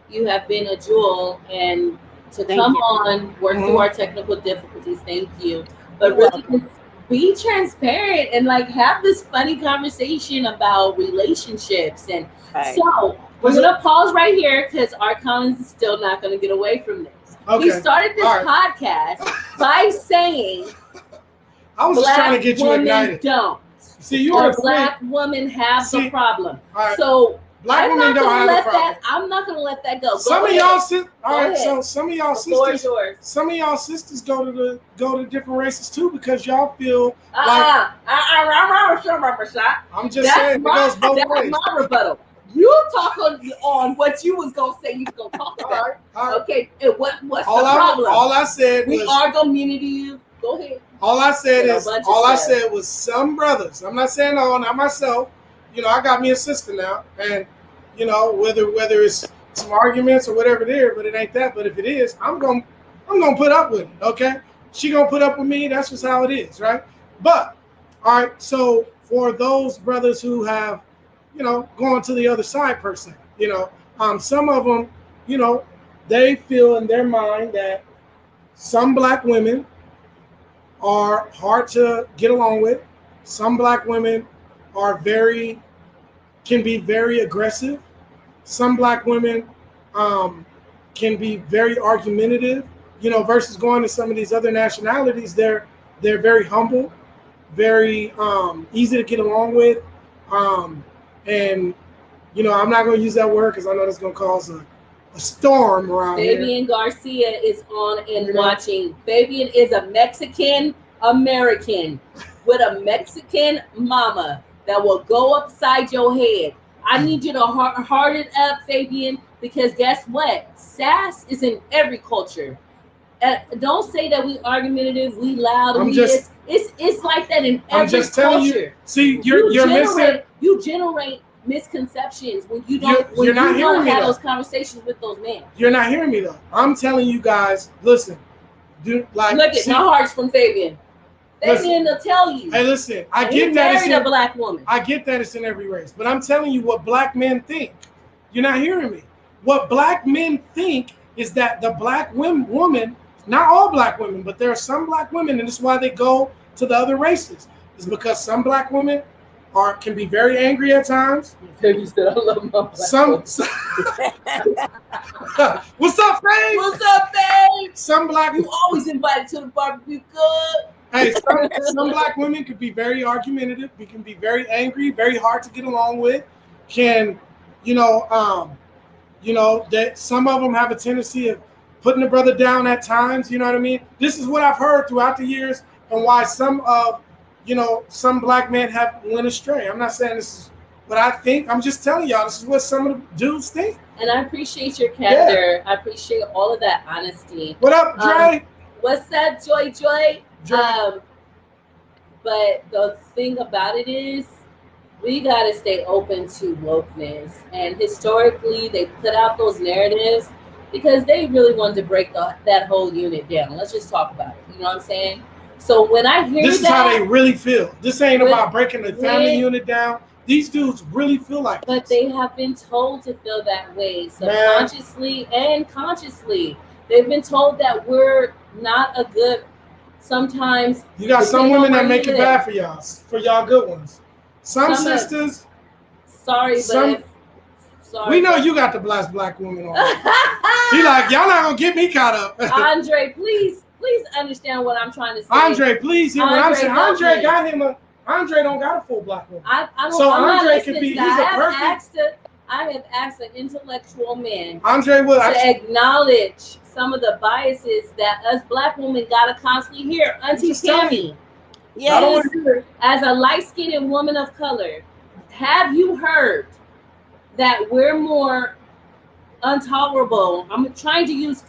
you have been a jewel, and to come on, work through our technical difficulties. Thank you. But really be transparent and like have this funny conversation about relationships. And so we're gonna pause right here because our Collins is still not gonna get away from this. Okay. He started this podcast by saying I was just trying to get you ignited. Don't. See, you are black women have the problem. So Black women don't have a problem. I'm not gonna let that go. Some of y'all sisters, all right. ahead. So some of y'all sisters go to different races too because y'all feel like. I'm just saying it goes both ways. That's my rebuttal. You talk on what you was gonna say. You was gonna talk about. All right. Okay. And what's the problem? All I said was we are community. Go ahead. All I said was some brothers. I'm not saying all, not myself. You know, I got me a sister now, and you know whether it's some arguments or whatever there, but it ain't that. But if it is, I'm gonna put up with it. Okay, she gonna put up with me. That's just how it is, right? But all right. So for those brothers who have, you know, gone to the other side per se, you know, some of them, you know, they feel in their mind that some black women are hard to get along with. Some black women can be very aggressive. Some black women can be very argumentative, you know, versus going to some of these other nationalities. They're very humble, very easy to get along with. And, you know, I'm not going to use that word because I know that's going to cause a storm around here. Fabian Garcia is on and watching. Fabian is a Mexican American with a Mexican mama that will go upside your head. I need you to harden up, Fabian, because guess what? Sass is in every culture. Don't say that we argumentative, we loud, and it's like that in every culture. I'm just telling you. See, you generate misconceptions when you don't have those conversations with those men. You're not hearing me though. I'm telling you guys, listen. Look at no hearts from Fabian. Fabian will tell you. Hey, listen, I get that it's a black woman. I get that it's in every race, but I'm telling you what black men think. You're not hearing me. What black men think is that the black woman, not all black women, but there are some black women, and this is why they go to the other races, is because some black women can be very angry at times. You said I love my black What's up, Faye? What's up, Faye? Some black you always invited to the barbecue. Good. Hey, some black women can be very argumentative. We can be very angry, very hard to get along with. That some of them have a tendency of putting the brother down at times. You know what I mean? This is what I've heard throughout the years, and why some black men have went astray. I'm not saying this is what I think. I'm just telling y'all this is what some of the dudes think. And I appreciate your candor. Yeah. I appreciate all of that honesty. What up, Dre? What's up, Joy? But the thing about it is, we got to stay open to wokeness. And historically, they put out those narratives because they really wanted to break that whole unit down. Let's just talk about it. You know what I'm saying? So when I hear this is how they really feel. This ain't about breaking the family unit down. These dudes really feel like But they have been told to feel that way subconsciously and consciously. They've been told that we're not a good. Sometimes you got some women that make it bad for y'all good ones. Some sisters. Sorry. We know you got the black woman on. He like, y'all not gonna get me caught up. Andre, please understand what I'm trying to say. Andre, please hear what I'm saying. Andre don't got a full black woman. Andre can be. He's a perfect. I have asked an intellectual man to acknowledge some of the biases that us black women gotta constantly hear. Auntie Tammy, yes, as a light-skinned woman of color, have you heard that we're more intolerable? I'm trying to use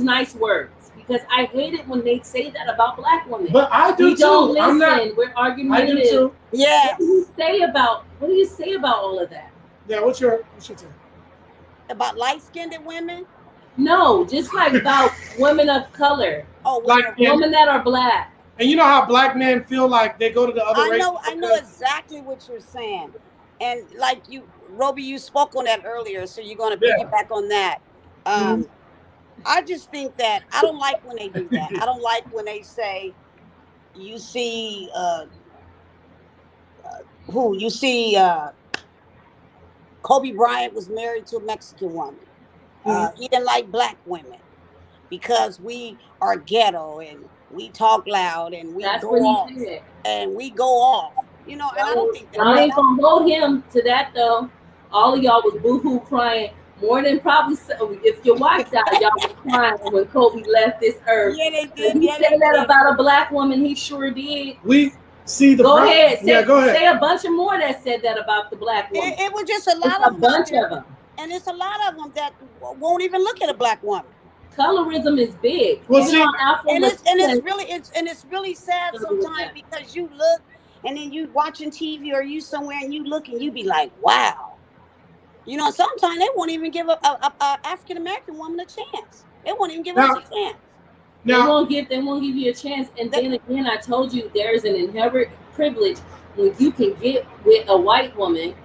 nice words because I hate it when they say that about black women. But I do we too. Don't listen. We're argumentative. I do too. Yes. What do you say about all of that? Yeah, what's your take? About light-skinned women? No, just like about women of color. Oh, women that are black. And you know how black men feel like they go to the other race? I know exactly what you're saying. And like Roby, you spoke on that earlier, so you're going to piggyback on that. I just think that I don't like when they do that. I don't like when they say, you see, Kobe Bryant was married to a Mexican woman. He didn't like black women because we are ghetto and we talk loud and we go off. You know, and I don't think that. I ain't gonna hold him to that though. All of y'all was boohoo crying more than probably if your wife died, y'all was crying when Kobe left this earth. Yeah, they If did. he Yeah, said they that did. about a black woman, he sure did. We see the Go ahead. Say, go ahead. Say a bunch of more that said that about the black woman. It was just a lot It's a of them out bunch there, of them. and it's a lot of them that won't even look at a black woman. Colorism is big. Well, Even see, on Afro And it's Latino, really sad Don't do sometimes that. because you look and then you watching TV or you somewhere and you look and you be like, wow. You know, sometimes they won't even give a African American woman a chance. They won't even give us a chance. they now won't give you a chance. And then again, I told you there's an inherent privilege when you can get with a white woman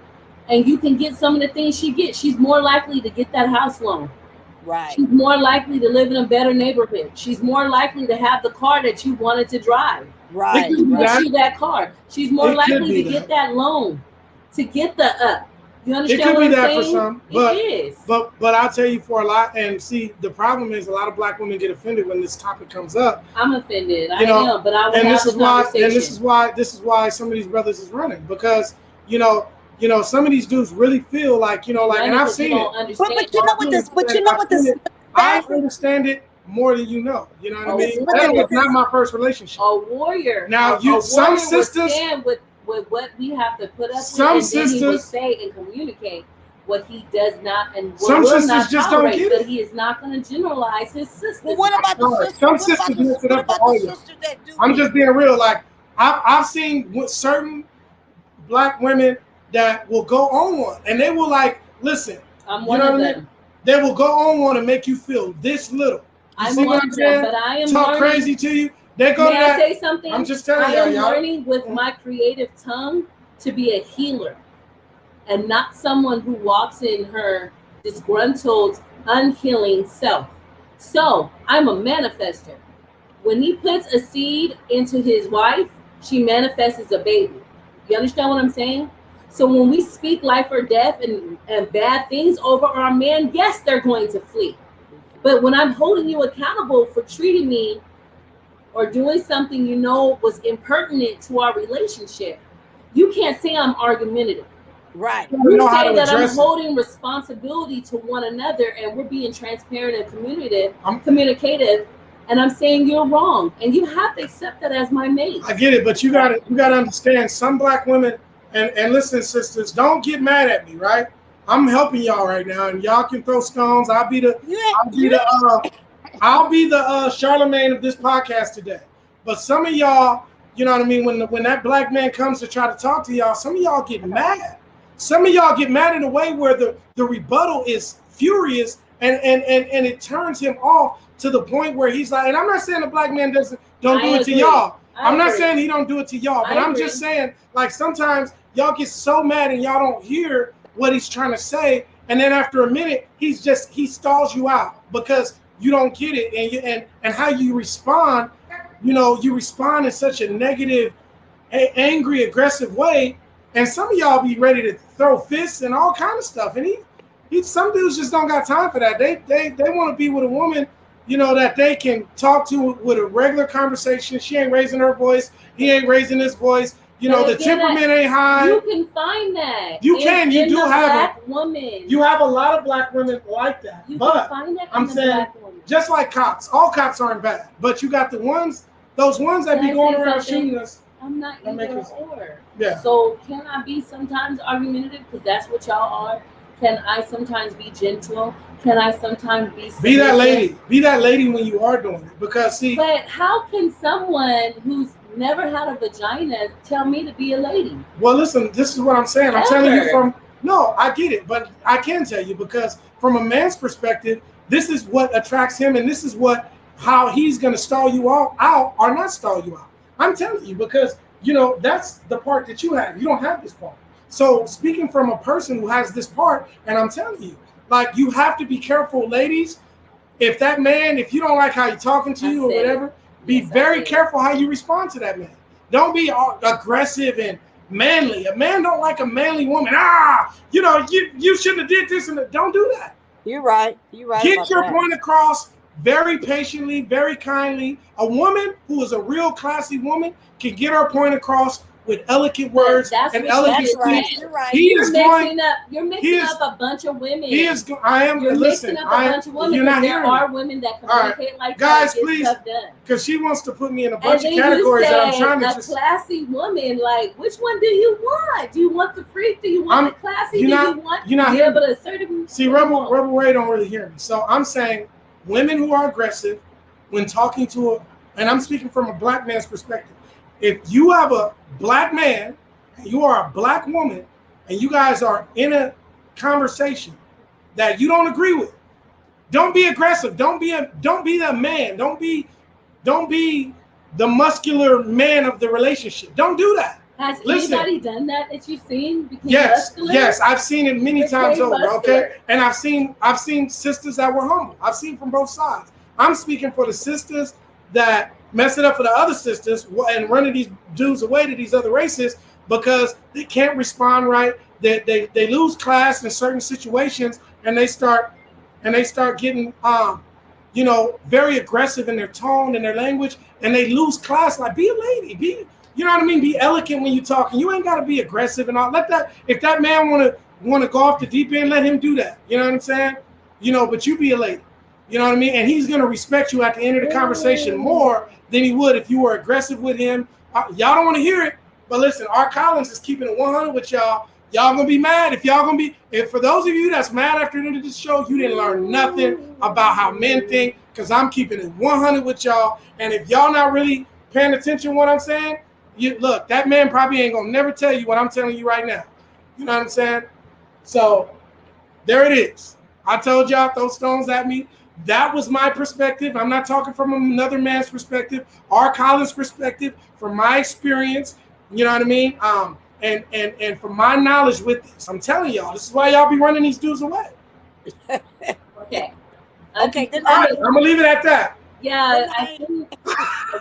and you can get some of the things she gets. She's more likely to get that house loan. Right. She's more likely to live in a better neighborhood. She's more likely to have the car that you wanted to drive. Right. She gets you that car. She's more It could likely be to get that loan, to get the up. You understand It could what be I'm that saying? for some, but it is. but I'll tell you for a lot. And see, the problem is a lot of black women get offended when this topic comes up. I'm offended. You know, I am, but I will And have this the is why, conversation. and this is why some of these brothers is running, because you know some of these dudes really feel like and I've seen it. But you know what this? But you know what this? I understand it more than you know. You know what I mean? That was not my first relationship. A warrior. Now some warrior sisters will stand with what we have to put up Some with, and then he will sisters- say and communicate what he does not and what Some will sisters not just don't tolerate, get but it. he is not going to generalize his sisters. Well, what about the Some sisters? What sisters about the, mess it what up for about all the y'all. sisters that do? I'm just being real. Like I've seen with certain black women that will go on one, and they will like listen. I'm You one know of what I mean? them. They will go on one and make you feel this little. You I'm see one what I'm of them, saying? but I am Talk learning. crazy to you. They go May to I that. say something? I'm just telling I y'all, am y'all. learning with my creative tongue to be a healer and not someone who walks in her disgruntled, unhealing self. So I'm a manifester. When he puts a seed into his wife, she manifests as a baby. You understand what I'm saying? So when we speak life or death and bad things over our men, yes, they're going to flee. But when I'm holding you accountable for treating me or doing something was impertinent to our relationship, you can't say I'm argumentative. Right. You know how say to that I'm address it. holding responsibility to one another and we're being transparent and communicative, and I'm saying you're wrong, and you have to accept that as my mate. I get it, but you gotta understand some black women and listen, sisters, don't get mad at me, right? I'm helping y'all right now, and y'all can throw stones. I'll be the Charlemagne of this podcast today. But some of y'all, you know what I mean, when that black man comes to try to talk to y'all, some of y'all get mad. Some of y'all get mad in a way where the rebuttal is furious and it turns him off to the point where he's like, and I'm not saying the black man don't do it to y'all. I'm not saying he don't do it to y'all, but I'm just saying, like, sometimes y'all get so mad and y'all don't hear what he's trying to say, and then after a minute, he stalls you out because you don't get it, and how you respond, you respond in such a negative, angry, aggressive way, and some of y'all be ready to throw fists and all kind of stuff, and some dudes just don't got time for that. They want to be with a woman, that they can talk to with a regular conversation. She ain't raising her voice. He ain't raising his voice. The temperament ain't high. You can find that. You can. You do have black woman. You have a lot of black women like that. You but can find that I'm in saying, black woman. just like cops, all cops aren't bad. But you got those ones that Can be I going say around something? shooting us. I'm not That either makes it- or. Yeah. So can I be sometimes argumentative because that's what y'all are? Can I sometimes be gentle? Can I sometimes be Be that submissive? lady. Be that lady when you are doing it. Because see, But how can someone who's never had a vagina tell me to be a lady? well, listen, this is what I'm saying. I'm Ever. telling you no, I get it, but I can tell you because from a man's perspective, this is what attracts him, and this is how he's going to stall you all out or not stall you out. I'm telling you because that's the part that you have. You don't have this part. So speaking from a person who has this part, and I'm telling you, like, you have to be careful, ladies. If that man, if you don't like how he's talking to you or whatever, be very careful how you respond to that man. Don't be aggressive and manly. A man don't like a manly woman. You shouldn't have did this and that. Don't do that. You're right. You're right. Get about your that. point across very patiently, very kindly. A woman who is a real classy woman can get her point across with elegant words That's and what elegant you're That's speech. right. You're right. He You're is going. you're mixing up a bunch of women. He is. I am. You're Listen. mixing up a bunch of women. You're not There hearing me. are women that All right. communicate like Guys, that and get please. stuff done. Because she wants to put me in a And bunch of then you categories that I'm say trying to a just. classy woman. Like, which one do you want? Do you want the freak? Do you want the classy? Do you want you're not to be hearing able to assertive? See, Rebel Ray don't really hear me. So I'm saying women who are aggressive when talking to a, and I'm speaking from a black man's perspective. If you have a black man and you are a black woman and you guys are in a conversation that you don't agree with, don't be aggressive. Don't be the man. Don't be the muscular man of the relationship. Don't do that. Has Listen. anybody done that you've seen? Yes, muscular? yes, I've seen it many Became times over. muscular. Okay, and I've seen sisters that were humble. I've seen from both sides. I'm speaking for the sisters that mess it up for the other sisters and running these dudes away to these other races because they can't respond right. They lose class in certain situations and they start getting very aggressive in their tone and their language, and they lose class. Like, be a lady, you know what I mean? Be elegant when you talk, and you ain't got to be aggressive and all. Let that, if that man want to go off the deep end, let him do that. You know what I'm saying? But you be a lady. You know what I mean? And he's gonna respect you at the end of the conversation more than he would if you were aggressive with him. Y'all don't want to hear it, but listen, R. Collins is keeping it 100 with y'all. Y'all gonna be mad if for those of you that's mad after the end of this show, you didn't learn nothing about how men think. Because I'm keeping it 100 with y'all, and if y'all not really paying attention to what I'm saying. Look, that man probably ain't gonna never tell you what I'm telling you right now. You know what I'm saying? So there it is. I told y'all, throw stones at me. That was my perspective. I'm not talking from another man's perspective, R. Collins' perspective, from my experience. You know what I mean? And from my knowledge with this, I'm telling y'all, this is why y'all be running these dudes away. Okay. Okay, good All night. right, I'm gonna leave it at that. Yeah, I think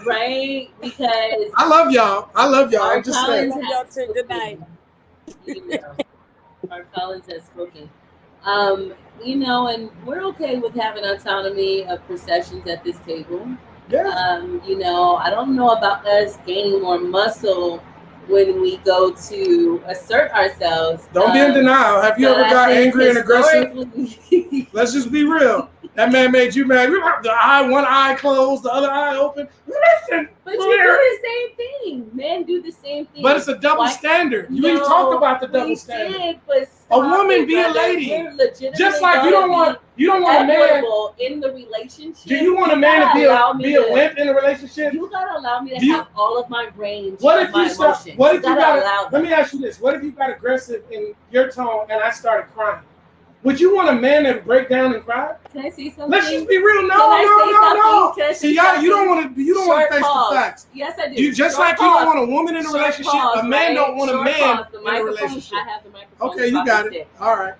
right because I love y'all. R. I'm just saying. Collins Y'all too. Good night. R. Collins has spoken. And we're okay with having autonomy of perceptions at this table. Yeah. I don't know about us gaining more muscle when we go to assert ourselves. Don't be in denial. Have you ever got angry and aggressive? aggressive? Let's just be real. That man made you mad. One eye closed, the other eye open. Listen, But you do the same thing. Men do the same thing. But it's a double standard. We talked about the double standard. Did, but A woman be a lady. Just like you don't want a man in the relationship. Do you want a man to be a wimp in a relationship? You gotta allow me to have all of my range. What if my you start? emotions. What if you got? allow Let me ask you this: what if you got aggressive in your tone and I started crying? Would you want a man to break down and cry? Can I say something? Let's just be real. Can I say No. something? See, y'all, you don't want to face the facts. Yes, I do. You just Short like you pause. don't want a woman in a Short relationship. pause, A man don't want a Short man pause. The in a microphone- relationship. I have the microphone. Okay, you got it. All right.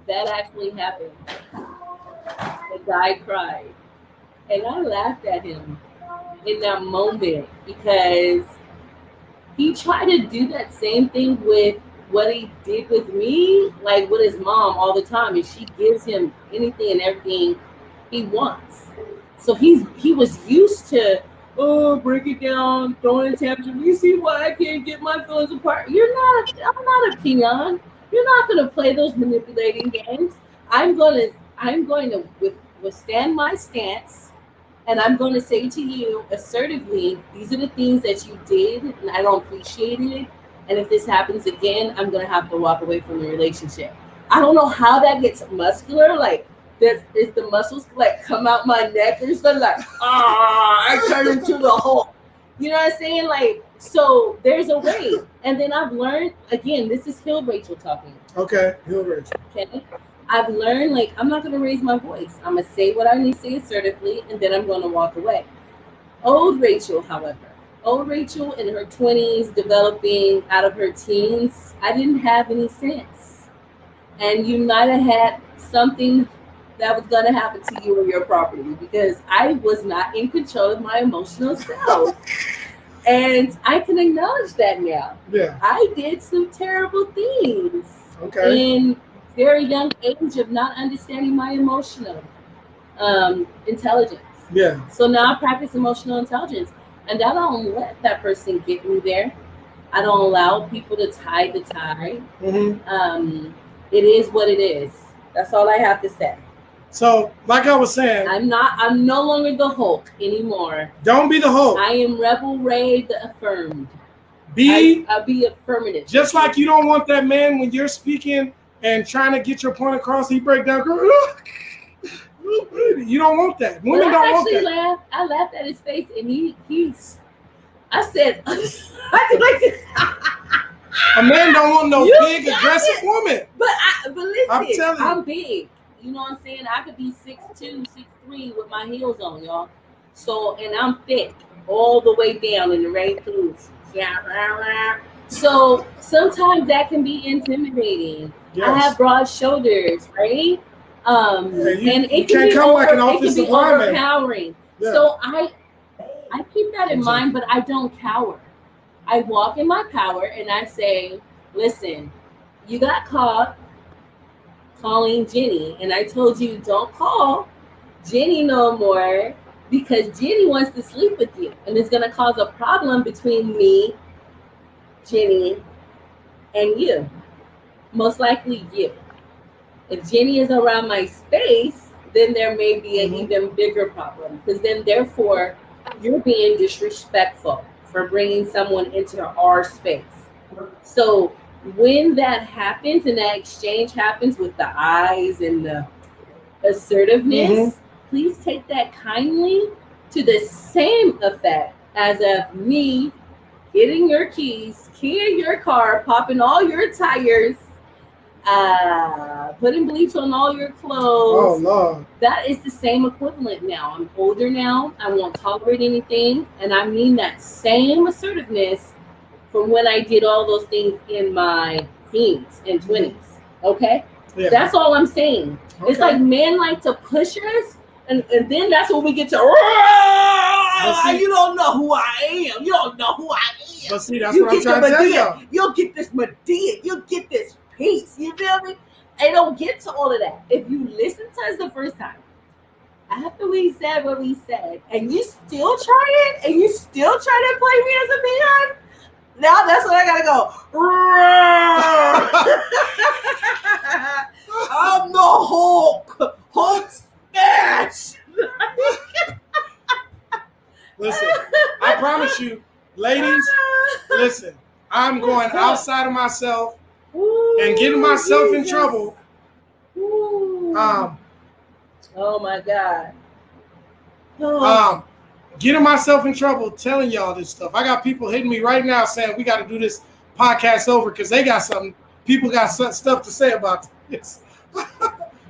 That actually happened. The guy cried, and I laughed at him in that moment because he tried to do that same thing with what he did with me, like with his mom all the time, and she gives him anything and everything he wants. So he was used to, break it down, throwing a tantrum. You see why I can't get my feelings apart? I'm not a peon. You're not gonna play those manipulating games. I'm going to withstand my stance, and I'm going to say to you assertively, these are the things that you did, and I don't appreciate it. And if this happens again, I'm going to have to walk away from the relationship. I don't know how that gets muscular. Like, is the muscles like come out my neck or something? Like, I turn into the Hulk. You know what I'm saying? Like, so there's a way. And then I've learned, again, this is Hill Rachel talking. Okay, Hill Rachel. Okay. I've learned, like, I'm not going to raise my voice. I'm going to say what I need to say assertively, and then I'm going to walk away. Old Rachel, however, in her 20s, developing out of her teens, I didn't have any sense. And you might have had something that was going to happen to you or your property because I was not in control of my emotional self. And I can acknowledge that now. Yeah. I did some terrible things. Okay. In very young age of not understanding my emotional intelligence. Yeah. So now I practice emotional intelligence, and I don't let that person get me there. I don't allow people to tie the tie. Mm-hmm. It is what it is. That's all I have to say. So, like I was saying, I'm no longer the Hulk anymore. Don't be the Hulk. I am Rebel Ray the Affirmed. I'll be affirmative. Just like you don't want that man when you're speaking and trying to get your point across, he break down. You don't want that. Women don't want that. I laughed at his face, and he's. I said, I like this. A man don't want no big, aggressive woman. But listen, I'm telling you. I'm big. You know what I'm saying? I could be 6'2", 6'3" with my heels on, y'all. So, and I'm thick all the way down in the rain clothes. So sometimes that can be intimidating. Yes. I have broad shoulders, right? And it can be overpowering. Yeah. So I keep that in mind, but I don't cower. I walk in my power and I say, listen, you got caught calling Jenny, and I told you don't call Jenny no more because Jenny wants to sleep with you, and it's going to cause a problem between me, Jenny, and you. Most likely you. If Jenny is around my space, then there may be an even bigger problem, because then therefore you're being disrespectful for bringing someone into our space. So when that happens and that exchange happens with the eyes and the assertiveness, please take that kindly to the same effect as of me getting your keys, keying your car, popping all your tires, putting bleach on all your clothes. Oh, Lord. That is the same equivalent now. I'm older now. I won't tolerate anything. And I mean that same assertiveness from when I did all those things in my teens and 20s. Okay? Yeah. That's all I'm saying. Okay. It's like men like to push us, and then that's when we get to, you don't know who I am. You don't know who I am. But see, that's what I'm trying to tell y'all. You'll get this Medea. You'll get this peace. You feel me? I don't get to all of that. If you listen to us the first time, after we said what we said, and you still trying, and you still trying to play me as a man, now that's when I gotta go. I'm the Hulk. Hulk smash. Listen, I promise you, ladies, listen, I'm going outside of myself and getting myself in trouble. Oh my God. Getting myself in trouble telling y'all this stuff. I got people hitting me right now saying we got to do this podcast over because they got something. People got stuff to say about this.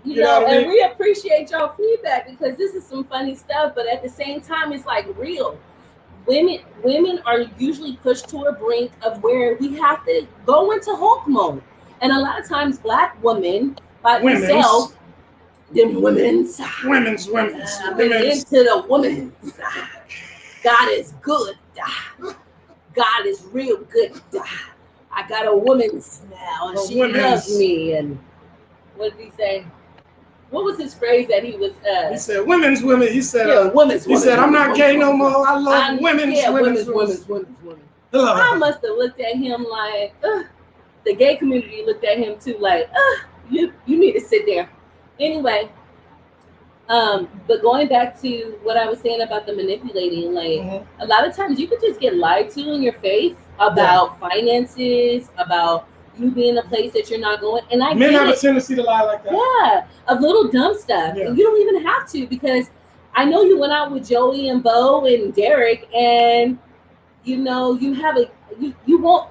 You know what I mean? And we appreciate y'all feedback because this is some funny stuff, but at the same time, it's like real. Women are usually pushed to a brink of where we have to go into Hulk mode. And a lot of times black women by themselves, women's into the women's. God is good. God is real good. I got a woman's now, and she loves me. And what did he say? What was his phrase that he was? He said, "Women's women." He said, "Women's." He said, "I'm not gay no more. I love women's. I must have looked at him like the gay community looked at him too, like, you need to sit there. Anyway, but going back to what I was saying about the manipulating, like a lot of times you could just get lied to in your face about finances, about you being in a place that you're not going. And men have a tendency to lie like that. Yeah, of little dumb stuff. Yeah. And you don't even have to, because I know you went out with Joey and Bo and Derek, and you know you have you won't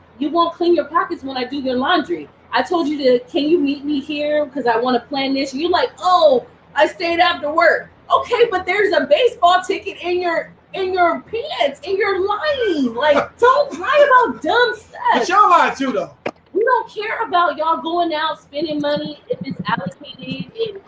clean your pockets when I do your laundry. I told you to, can you meet me here because I want to plan this? You're like, oh, I stayed after work. Okay, but there's a baseball ticket in your pants, and you're lying. Like, don't lie about dumb stuff. But y'all lie too, though. We don't care about y'all going out spending money if it's allocated and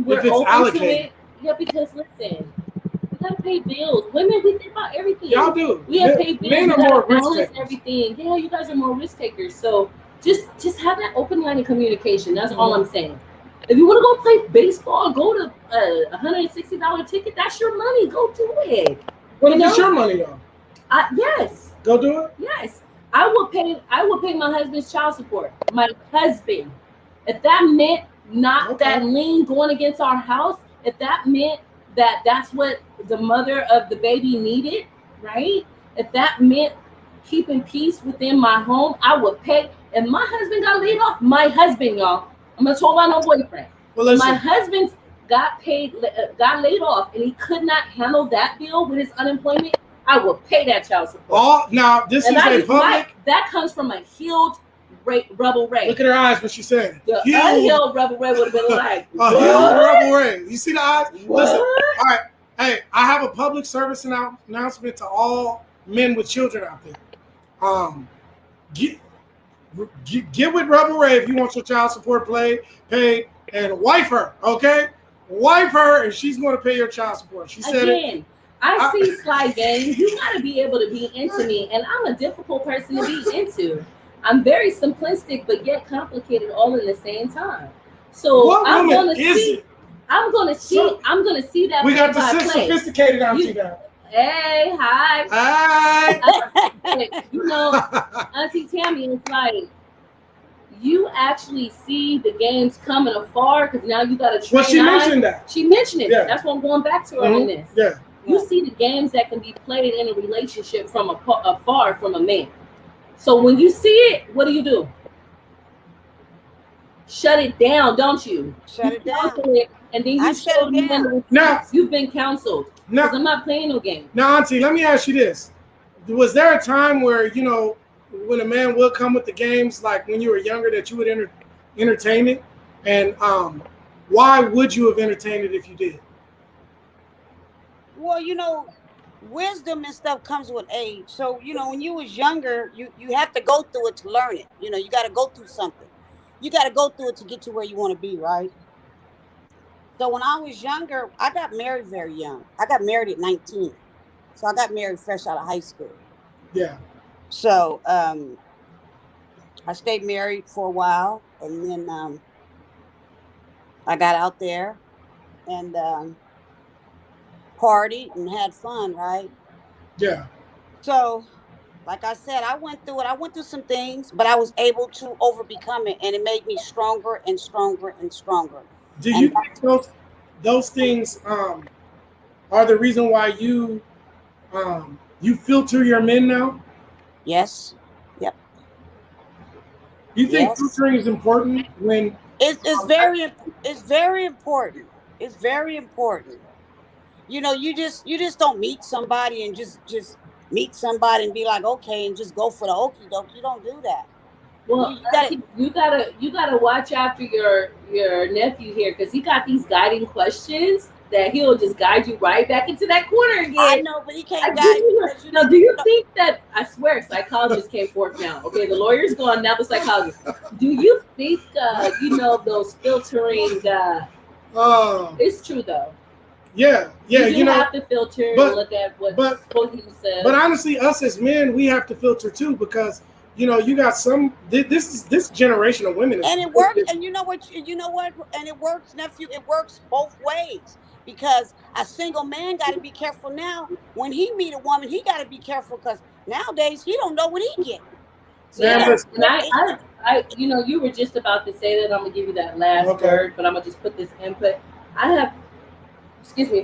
we're open to it. Yeah, because listen, we gotta pay bills. Women, we think about everything. Y'all do. We have to pay bills. Men are more risk takers. Everything. Yeah, you guys are more risk takers. So just have that open line of communication. That's all I'm saying. If you want to go play baseball, go to a $160 ticket. That's your money. Go do it. What if it's your money, though? Yes. Go do it? Yes. I will pay my husband's child support. My husband. If that meant not that lien going against our house, if that meant that that's what the mother of the baby needed, right? If that meant keeping peace within my home, I would pay. If my husband got laid off, my husband, y'all, I'm not talking about no boyfriend. Well, my husband got laid off, and he could not handle that bill with his unemployment. I will pay that child support. Now this is a public. That comes from a healed Rebel Ray. Look at her eyes when she said it. The unhealed Rebel Ray would have been like, a healed Rebel Ray. You see the eyes? What? Listen, all right. Hey, I have a public service announcement to all men with children out there. Get with Rebel Ray if you want your child support paid, and wife her, okay? Wife her, and she's going to pay your child support. She said it. I see Sly Gang. You got to be able to be into me, and I'm a difficult person to be into. I'm very simplistic, but yet complicated all in the same time. So I'm going to see. I'm going to see that. We got the sophisticated auntie now. Hey, hi. Hi. You know, Auntie Tammy is like, you actually see the games coming afar because now you got to train. Well, she mentioned that. She mentioned it. Yeah. That's why I'm going back to her in this. Yeah. You see the games that can be played in a relationship from afar from a man. So when you see it, what do? Shut it down, don't you? Shut it down. And then you show me now you've been counseled. Because I'm not playing no game. Now, Auntie, let me ask you this. Was there a time where, you know, when a man would come with the games, like when you were younger, that you would entertain it? And why would you have entertained it if you did? Well, you know, wisdom and stuff comes with age. So, you know, when you was younger, you have to go through it to learn it. You know, you got to go through something. You got to go through it to get to where you want to be, right? So when I was younger, I got married very young. I got married at 19. So I got married fresh out of high school. Yeah. So I stayed married for a while, and then I got out there and partied and had fun, right? Yeah. So, like I said, I went through it. I went through some things, but I was able to overcome it, and it made me stronger and stronger and stronger. Do you think those things are the reason why you filter your men now? Yes. Yep. You think filtering is important when it's very important. It's very important. You know, you just don't meet somebody and just meet somebody and be like, okay, and just go for the okie doke. You don't do that. Well, you gotta watch after your nephew here, because he got these guiding questions that he'll just guide you right back into that corner again. I know, but he can't guide you. No, do you think that, I swear, psychologist came forth now. Okay, the lawyer's gone, now the psychologist. Do you think, those filtering, it's true though. Yeah, you have to filter and look at what he says. But honestly, us as men, we have to filter too, because you got this generation of women, and it works. And you know what, and it works, nephew. It works both ways, because a single man got to be careful now. When he meet a woman, he got to be careful, because nowadays he don't know what he get. You were just about to say that. I'm gonna give you that last word, but I'm gonna just put this input. I have,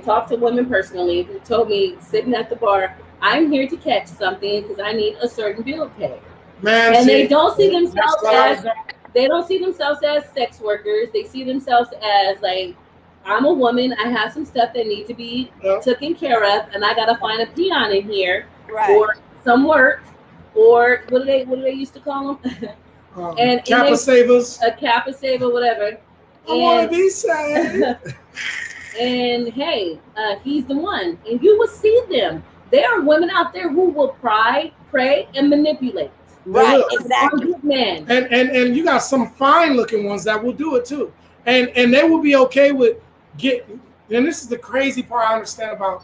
talked to women personally who told me, sitting at the bar, I'm here to catch something because I need a certain bill paid. They don't see themselves as sex workers. They see themselves as like, I'm a woman. I have some stuff that need to be taken care of, and I gotta find a peon in here, or some work, or what do they used to call them? Kappa savers, a Kappa saver, whatever. I want to be saved. And hey, he's the one, and you will see them. There are women out there who will pray, and manipulate. Right, exactly. Man. And you got some fine looking ones that will do it too. And they will be okay with and this is the crazy part I understand about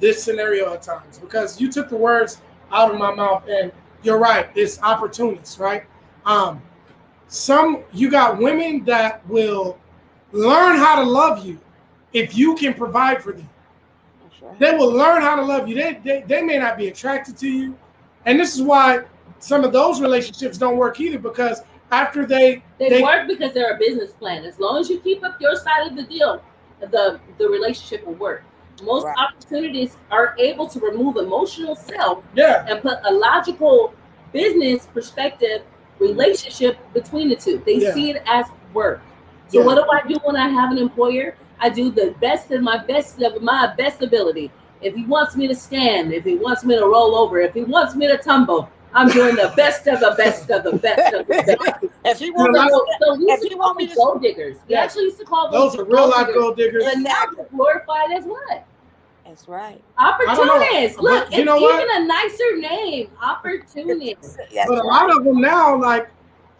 this scenario at times, because you took the words out of my mouth, and you're right, it's opportunists, right? You got women that will learn how to love you if you can provide for them. They will learn how to love you. They may not be attracted to you. And this is why some of those relationships don't work either, because after they work because they're a business plan. As long as you keep up your side of the deal, the relationship will work. Most opportunities are able to remove emotional self and put a logical business perspective relationship between the two. They see it as work. So what do I do when I have an employer? I do the best of my best ability. If he wants me to stand, if he wants me to roll over, if he wants me to tumble, I'm doing the best of the best of the best of the best. If he want me to gold diggers, we actually used to call those are real life gold diggers. But now it's glorified as what? That's right. Opportunists. Look, you it's know even a nicer name. Opportunists. But a lot of them now, like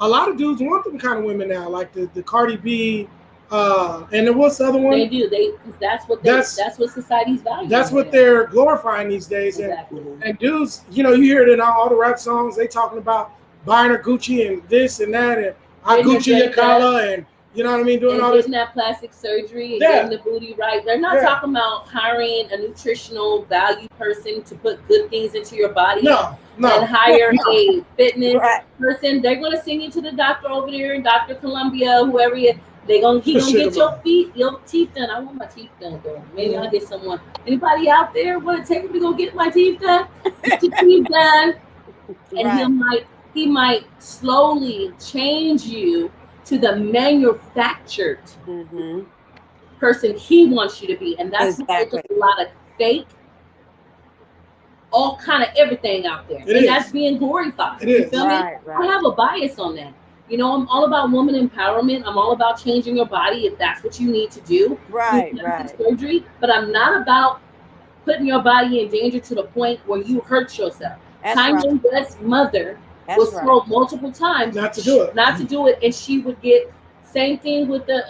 a lot of dudes want them kind of women now, like the Cardi B, and then what's the other one? They do. Because that's what society's valuing. That's what they're glorifying these days. Exactly. And dudes, you know, you hear it in all the rap songs. They talking about buying her Gucci and this and that, and I Gucci your collar, and you know what I mean, doing all this. Getting that plastic surgery and getting the booty right. They're not talking about hiring a nutritional value person to put good things into your body. No. And hire a fitness person. They're going to send you to the doctor over there in Dr. Columbia, whoever he is. He gonna get your teeth done. I want my teeth done, though. Maybe I'll get someone. Anybody out there want to take me to go get my teeth done? Get your teeth done. And he might slowly change you to the manufactured person he wants you to be. And that's why there's a lot of fake, all kind of everything out there. That's being glorified. You feel me? I have a bias on that. You know, I'm all about woman empowerment. I'm all about changing your body if that's what you need to do. Surgery, but I'm not about putting your body in danger to the point where you hurt yourself. Kanye West's mother was told multiple times not to do it, and she would get same thing with the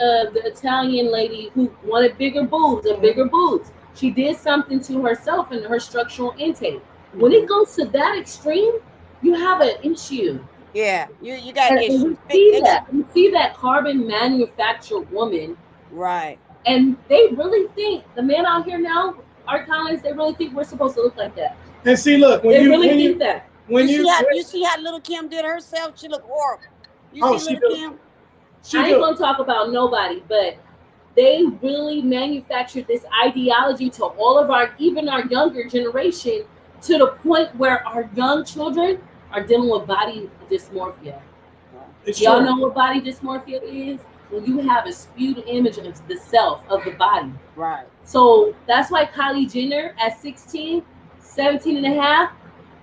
Italian lady who wanted bigger boobs and bigger boobs. She did something to herself and her structural intake. When it goes to that extreme, you have an issue. Yeah, you got issues. You see that carbon manufactured woman, right? And they really think the men out here now, our colonists, they really think we're supposed to look like that. And see, look, when you see how Little Kim did herself, she looked horrible. You see Little Kim? I ain't gonna talk about nobody, but they really manufactured this ideology to all of even our younger generation, to the point where our young children are dealing with body dysmorphia. Y'all know what body dysmorphia is? When you have a skewed image of the self, of the body. Right. So that's why Kylie Jenner at 16, 17 and a half,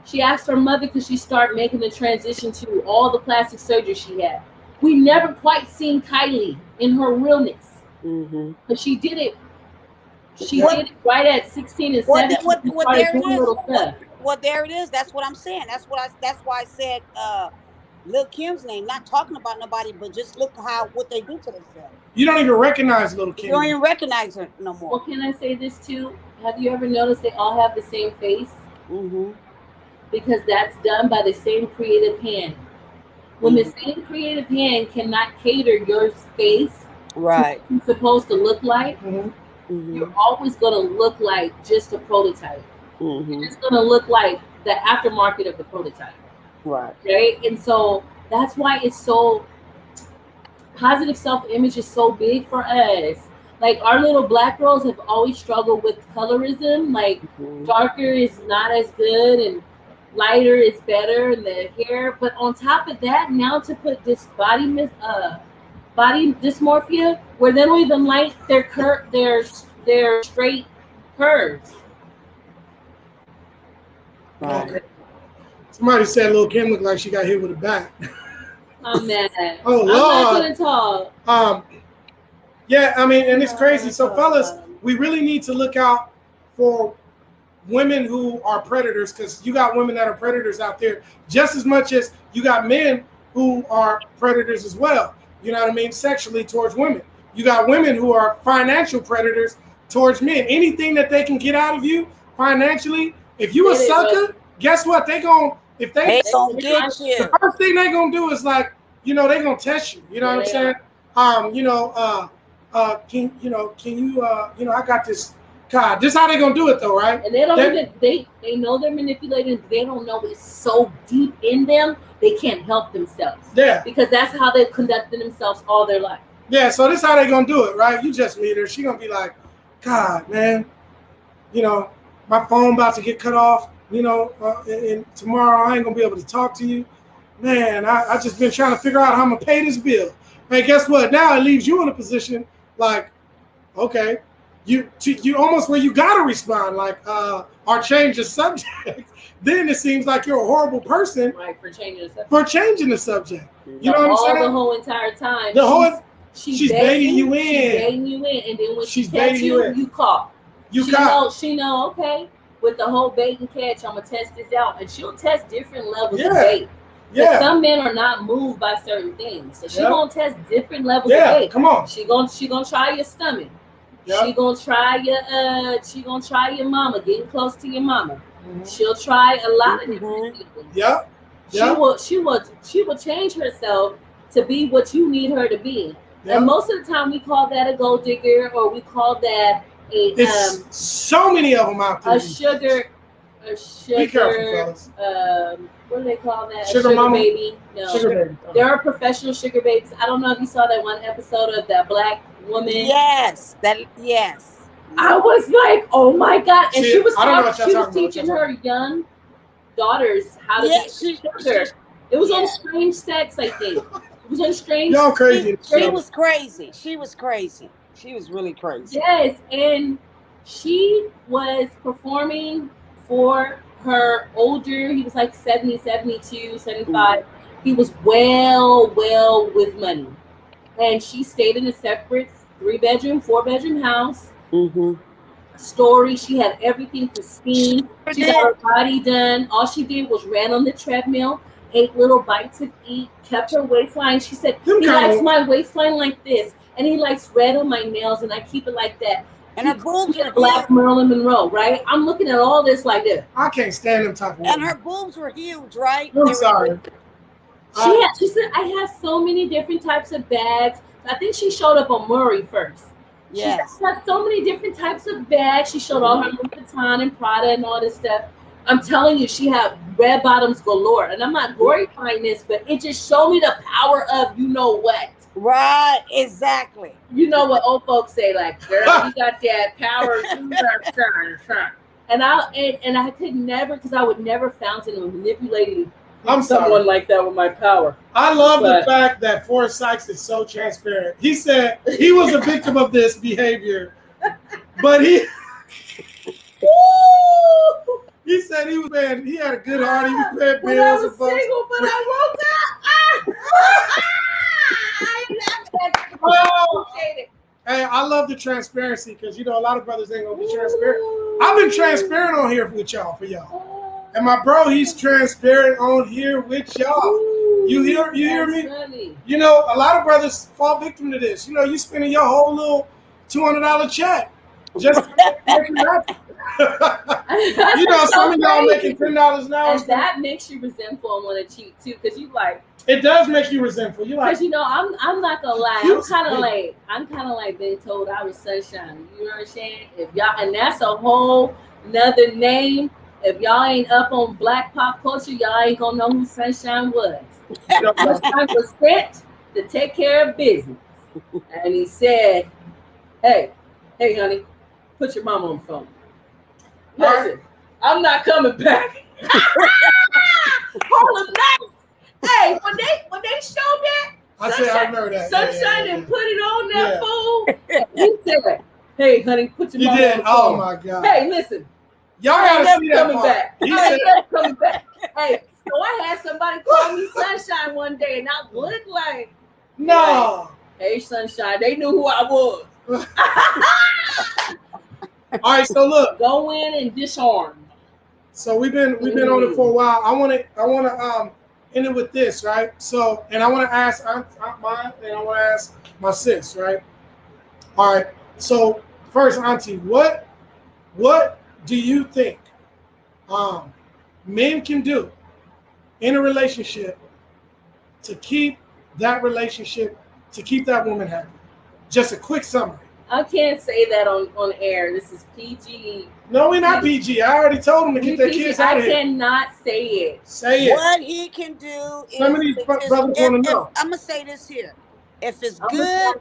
she asked her mother, because she started making the transition to all the plastic surgery she had. We never quite seen Kylie in her realness. But she did it. She did it right at 16 and 17. Well, there it is. That's what I'm saying. That's why I said Lil Kim's name. Not talking about nobody, but just look what they do to themselves. You don't even recognize Lil Kim. You don't even recognize her no more. Well, can I say this too? Have you ever noticed they all have the same face? Because that's done by the same creative hand. When the same creative hand cannot cater your face, right? To what you're supposed to look like. You're always going to look like just a prototype. You're just going to look like the aftermarket of the prototype. Right. And so that's why it's so positive self-image is so big for us. Like our little black girls have always struggled with colorism. Like darker is not as good and lighter is better, and the hair. But on top of that, now to put this body dysmorphia, where they don't even like their straight curves. Okay. Somebody said Lil Kim looked like she got hit with a bat. I'm mad. Oh I'm Lord. not gonna talk. Yeah, I mean, and it's crazy. So fellas, we really need to look out for women who are predators, because you got women that are predators out there just as much as you got men who are predators as well. You know what I mean? Sexually towards women. You got women who are financial predators towards men. Anything that they can get out of you financially, if you a sucker, guess what? They gonna get you. The first thing they gonna do is like, you know, they gonna test you. You know what I'm saying? Can you know, I got this God, this how they gonna do it though, right? And they don't even they know they're manipulating. They don't know it's so deep in them they can't help themselves. Yeah. Because that's how they've conducted themselves all their life. Yeah, so this how they gonna do it, right? You just meet her. She gonna be like, God, man, you know, my phone about to get cut off. You know, and tomorrow I ain't gonna be able to talk to you. Man, I just been trying to figure out how I'm gonna pay this bill. Hey, guess what? Now it leaves you in a position like, okay, you almost where you gotta respond like, or change the subject. Then it seems like you're a horrible person, right? For changing the subject. For changing the subject. You know what I'm saying? The whole entire time. She's baiting you in. She's baiting you in, and then when she's she catch you call. She know. Okay, with the whole bait and catch, I'm gonna test this out, and she'll test different levels of bait. Yeah. Some men are not moved by certain things, so she's gonna test different levels of bait. Come on. She gonna try your stomach. She gonna try your mama, getting close to your mama. Mm-hmm. She'll try a lot of different people. She will change herself to be what you need her to be. And most of the time we call that a gold digger, or we call that so many of them out there. A sugar. Be careful, fellas. What do they call that? Sugar mama? Baby. No. Sugar baby. There are professional sugar babies. I don't know if you saw that one episode of that black woman. Yes. I was like, oh my God. And she was teaching her young daughters how to get sugar. It was on Strange Sex, I think. It was on Strange. Y'all crazy. She was crazy. She was really crazy. Yes. And she was performing for her older, he was like 70, 72, 75. He was well with money. And she stayed in a separate 3-bedroom, 4-bedroom house. Story. She had everything pristine. She got her body done. All she did was ran on the treadmill, ate little bites to eat, kept her waistline. She said, he likes my waistline like this, and he likes red on my nails, and I keep it like that. And her boobs were black Marilyn Monroe, right? I'm looking at all this like this. I can't stand them type of And her boobs were huge, right? I'm sorry. She said, I have so many different types of bags. I think she showed up on Maury first. Yes. She had so many different types of bags. She showed all her Louis Vuitton and Prada and all this stuff. I'm telling you, she had red bottoms galore. And I'm not glorifying this, but it just showed me the power of you know what. Right, exactly. You know what old folks say, like, girl, you got that power. And I could never, because I would never fountain or manipulate someone like that with my power. I love the fact that Forrest Sykes is so transparent. He said he was a victim of this behavior, but he said he had a good heart. He was paying bills. I was single, but I woke up. Hey, I love the transparency because a lot of brothers ain't gonna be transparent. I've been transparent on here with y'all for y'all, and my bro, he's transparent on here with y'all. You hear me? Funny. You know, a lot of brothers fall victim to this. You know, you spending your whole little $200 check just. Some of y'all making $10 an hour. And that makes you resentful and want to cheat too, because you like. It does make you resentful. You like. Because I'm not gonna lie. I'm kind of like being told I was sunshine. You know what I'm saying? If y'all, and that's a whole nother name. If y'all ain't up on black pop culture, y'all ain't gonna know who Sunshine was. Sunshine was sent to take care of business, and he said, "Hey, honey, put your mama on the phone. Listen, I'm not coming back." Hold up, hey, when they showed that, I remember that. Sunshine and put it on that fool. He said, "Hey, honey, put your mama on the phone." Oh my God. Hey, listen. Y'all gotta see that coming part. back. I ain't never coming back. Hey, so I had somebody call me Sunshine one day, and I looked like, no. Hey, Sunshine. They knew who I was. All right, so look. Go in and disarm. So we've been on it for a while. I wanna end it with this, right? So, and I wanna ask Aunt mine, and I wanna ask my sis, right? All right. So first, Auntie, what do you think men can do in a relationship to keep that relationship, to keep that woman happy? Just a quick summary. I can't say that on air. This is PG. No, we're not PG. I already told them to get their kids out of here. I cannot say it. Say it. What he can do is, Some of these brothers want to know. I'm gonna say this here. If it's I'm good,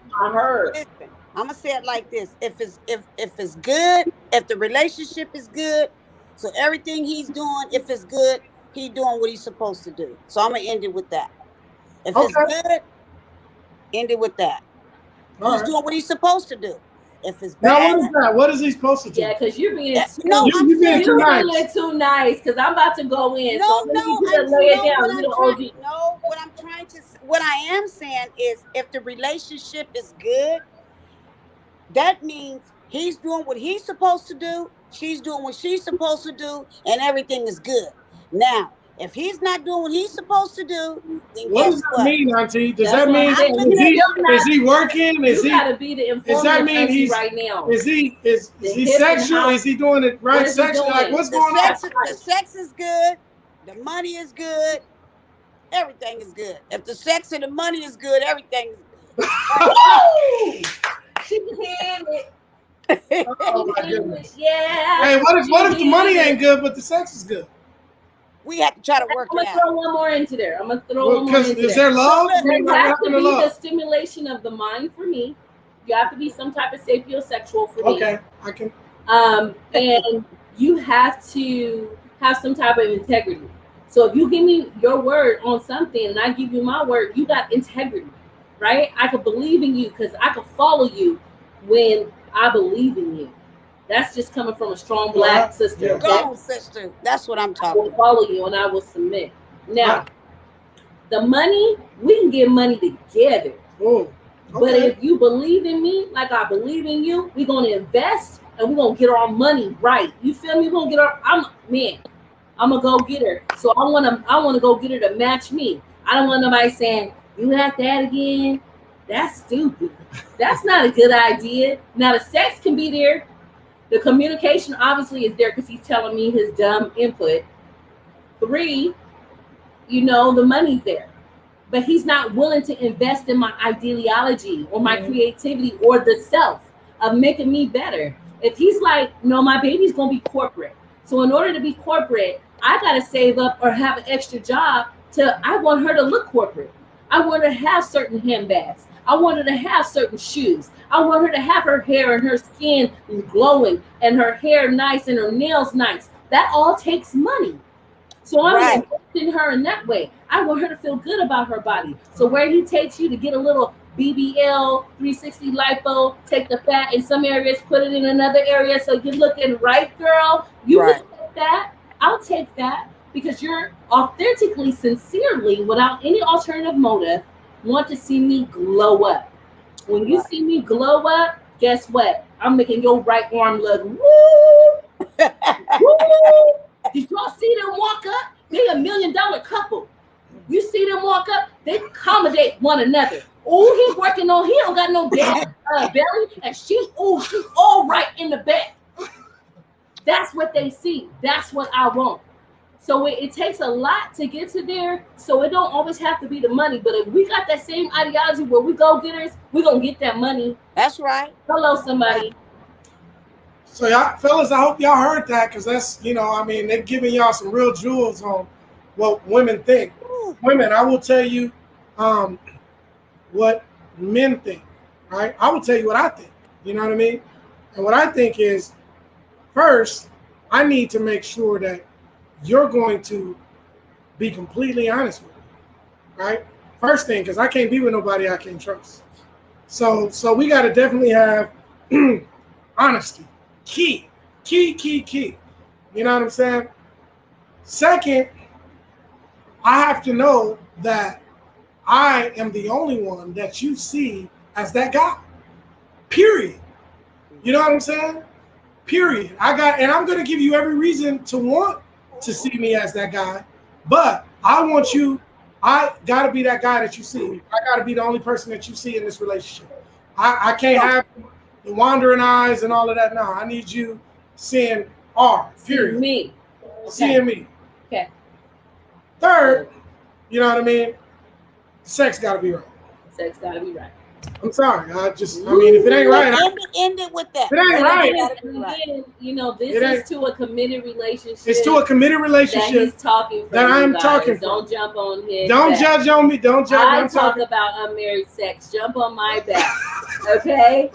listen, I'm gonna say it like this. If it's good, if the relationship is good, so everything he's doing, if it's good, he doing what he's supposed to do. So I'm gonna end it with that. If it's good, end it with that. He's doing what he's supposed to do. If it's bad, now what is that? What is he supposed to do? Yeah, because you're being you're being too nice. Too nice. Because I'm about to go in. No, what I am saying is, if the relationship is good, that means he's doing what he's supposed to do, she's doing what she's supposed to do, and everything is good. Now, if he's not doing what he's supposed to do, then what does that mean, Auntie? Does that mean is he working? Is he gotta be the informant? Does that mean he's right now? Is he sexual? Is he doing it right sexually? Like what's going on? The sex is good, the money is good, everything is good. If the sex and the money is good, everything is good. She can it. Oh my goodness. Yeah. Hey, what if the money ain't good but the sex is good? We have to try to work it out. I'm gonna throw one more into there. I'm gonna throw one more into there. Is there love? There has to be the stimulation of the mind for me. You have to be some type of sapiosexual for me. Okay, I can. And you have to have some type of integrity. So if you give me your word on something and I give you my word, you got integrity, right? I could believe in you because I could follow you when I believe in you. That's just coming from a strong black sister. Yeah. Okay? Go on, sister. That's what I'm talking about. I will follow you and I will submit. Now, the money, we can get money together. Oh, okay. But if you believe in me, like I believe in you, we're going to invest and we're going to get our money right. You feel me? We're going to get I'm a go-getter. So I want to go get her to match me. I don't want nobody saying, you have that again? That's stupid. That's not a good idea. Now, the sex can be there. The communication obviously is there because he's telling me his dumb input. 3, the money's there. But he's not willing to invest in my ideology or my creativity or the self of making me better. If he's like, no, my baby's going to be corporate. So in order to be corporate, I got to save up or have an extra job I want her to look corporate. I want her to have certain handbags. I want her to have certain shoes. I want her to have her hair and her skin glowing and her hair nice and her nails nice. That all takes money. So I'm investing her in that way. I want her to feel good about her body. So where he takes you to get a little BBL, 360 lipo, take the fat in some areas, put it in another area so you're looking right, girl. You can take that. I'll take that because you're authentically, sincerely, without any alternative motive, want to see me glow up. When you see me glow up, guess what? I'm making your right arm look woo. Woo. Did y'all see them walk up? They $1 million couple. You see them walk up, they accommodate one another. Oh, he's working on, he don't got no belly, and she's all right in the back. That's what they see. That's what I want. So it takes a lot to get to there. So it don't always have to be the money. But if we got that same ideology where we go getters, we're going to get that money. That's right. Hello, somebody. So y'all, fellas, I hope y'all heard that because that's, they're giving y'all some real jewels on what women think. Women, I will tell you what men think, right? I will tell you what I think. You know what I mean? And what I think is, first, I need to make sure that you're going to be completely honest with me, right? First thing, because I can't be with nobody I can't trust. So we got to definitely have honesty. Key. You know what I'm saying? Second, I have to know that I am the only one that you see as that guy. Period. You know what I'm saying? Period. And I'm going to give you every reason to want to see me as that guy, but I got to be that guy that you see. I got to be the only person that you see in this relationship. I can't have the wandering eyes and all of that. No, I need you seeing R, period. Me. Okay. Seeing me. Okay. Third, you know what I mean? Sex got to be right. Sex got to be right. I'm sorry. I mean, if it ain't right, end it with that. If it ain't And right. it gotta be right. Again, you know, this It ain't- is to a committed relationship. it's to a committed that relationship. he's talking from. that you I'm guys. talking from. Don't jump on his Don't back. judge on me. Don't judge. I I'm talk talking. about unmarried sex. Jump on my back, okay?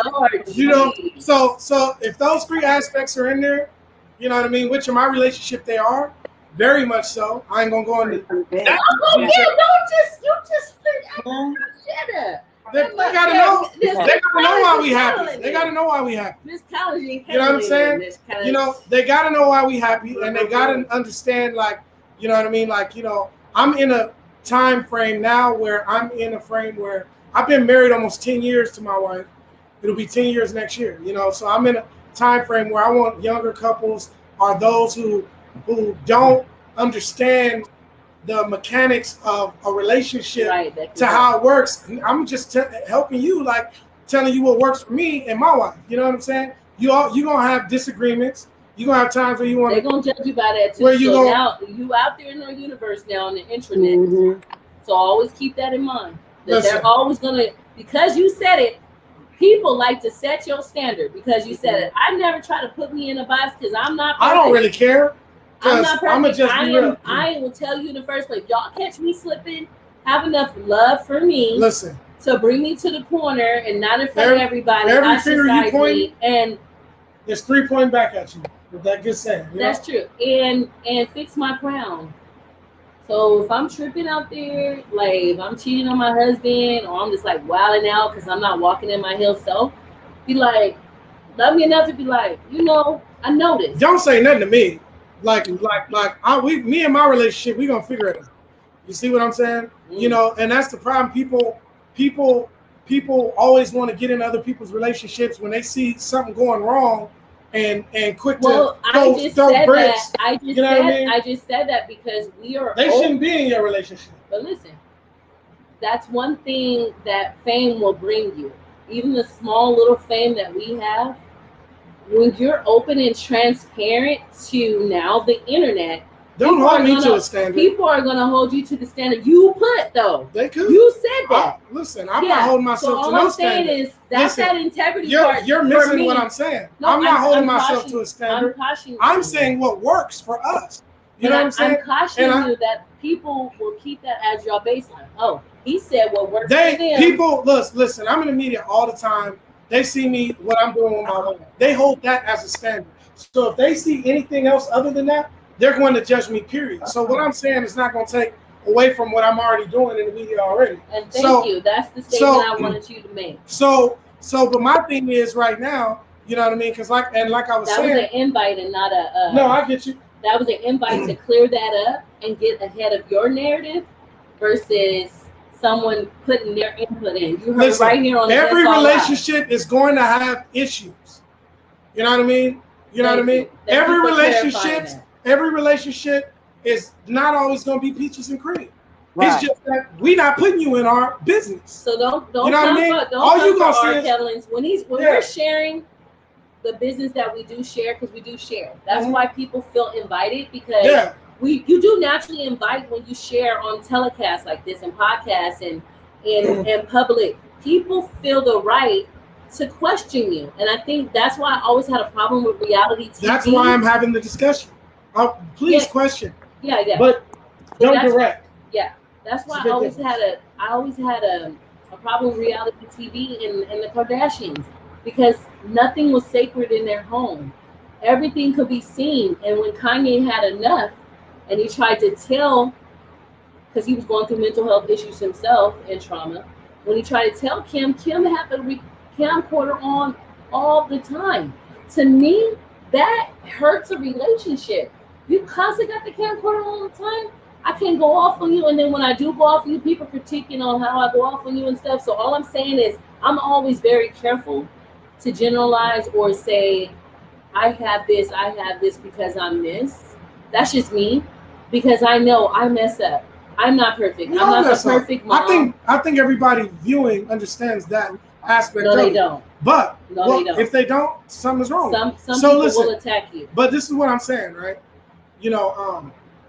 Lord, You know, jeez. so if those three aspects are in there, you know what I mean. Which in my relationship they are, very much so. I ain't gonna go into. Oh yeah, don't just shut up. They gotta know. They gotta know why we happy. They gotta know why we happy. Miss College ain't You know what I'm saying? this kind of, You know, they gotta know why we happy, and they gotta understand, like, you know what I mean. Like, you know, I'm in a time frame now where I'm in a frame where I've been married almost 10 years to my wife. It'll be 10 years next year. You know, so I'm in a time frame where I want younger couples are those who don't understand the mechanics of a relationship right, to how it works. I'm just helping you, like telling you what works for me and my wife. You know what I'm saying? You gonna have disagreements. You gonna have times where you want they're gonna judge you by that too. Where you so gonna- now you out there in the universe now on the internet. Mhm. So always keep that in mind. That Listen. they're always gonna, because you said it. People like to set your standard because you said it. I never try to put me in a box because I'm not perfect. I don't really care. I'm not perfect. I'ma just be real. I will tell you in the first place. Y'all catch me slipping. Have enough love for me Listen, to bring me to the corner and not in front of everybody. every finger you ostracize point- me, and it's 3 pointing back at you. With that good saying. You know? that's true. And fix my crown. So if I'm tripping out there, like if I'm cheating on my husband, or I'm just like wilding out because I'm not walking in my heel self, be like, love me enough to be like, you know, I know this. Don't say nothing to me. Me and my relationship, we gonna figure it out. You see what I'm saying? You know, and that's the problem. People always want to get in other people's relationships when they see something going wrong, and quick Well, to throw bricks. I just said that because we are. They shouldn't be in your relationship. But listen, that's one thing that fame will bring you. Even the small little fame that we have, when you're open and transparent to now the internet, Don't hold me to a standard. people are going to hold you to the standard you put, though. They could. You said that. Listen, I'm not holding myself so to no all I'm saying standard. is that's Listen, that integrity part. You're for missing me. what I'm saying. No, I'm not holding myself cautioning- to a standard. cautioning I'm you. saying what works for us. You And know what I'm saying? I'm cautioning And you that people will keep that as your baseline. Oh, he said what works for them. People, listen, I'm in the media all the time. They see me, what I'm doing with my life. They hold that as a standard. So if they see anything else other than that, they're going to judge me, period. So what I'm saying is not going to take away from what I'm already doing in the media already. And thank you. That's the statement I wanted you to make. But my thing is right now, you know what I mean? Because like I was That saying. was an invite and not a. No, I get you. That was an invite to clear that up and get ahead of your narrative versus someone putting their input in. You heard Listen, right here on the every That's All Live. relationship is going to have issues. You know what I mean? You know what I mean? Thank you Every for relationship, clarifying every relationship is not always going to be peaches and cream. Right. It's just that we're not putting you in our business. So don't You know what I come mean? for, don't All come you for gonna our see is- Kevin's. When Yeah. we're sharing the business that we do share, because we do share. That's Mhm. why people feel invited, because Yeah. you do naturally invite when you share on telecasts like this and podcasts and in public. People feel the right to question you, and I think that's why I always had a problem with reality TV. That's why I'm having the discussion. Please Yeah. question, yeah. but don't that's- direct. That's why It's a I big always had a problem with reality TV and the Kardashians, because nothing was sacred in their home. Everything could be seen. And when Kanye had enough and he tried to tell, because he was going through mental health issues himself and trauma, when he tried to tell Kim had the camcorder on all the time. To me, that hurts a relationship. You constantly got the camcorder all the time. I can't go off on you, and then when I do go off on you, people critiquing on how I go off on you and stuff. So all I'm saying is I'm always very careful to generalize or say I have this because I'm this. That's just me, because I know I mess up. I'm not perfect. We I'm all not mess the up. perfect mom. I think everybody viewing understands that aspect. No, of they it. don't. But No, they don't. if they don't, something's wrong. Some So people listen. will attack you. But this is what I'm saying, right? You know,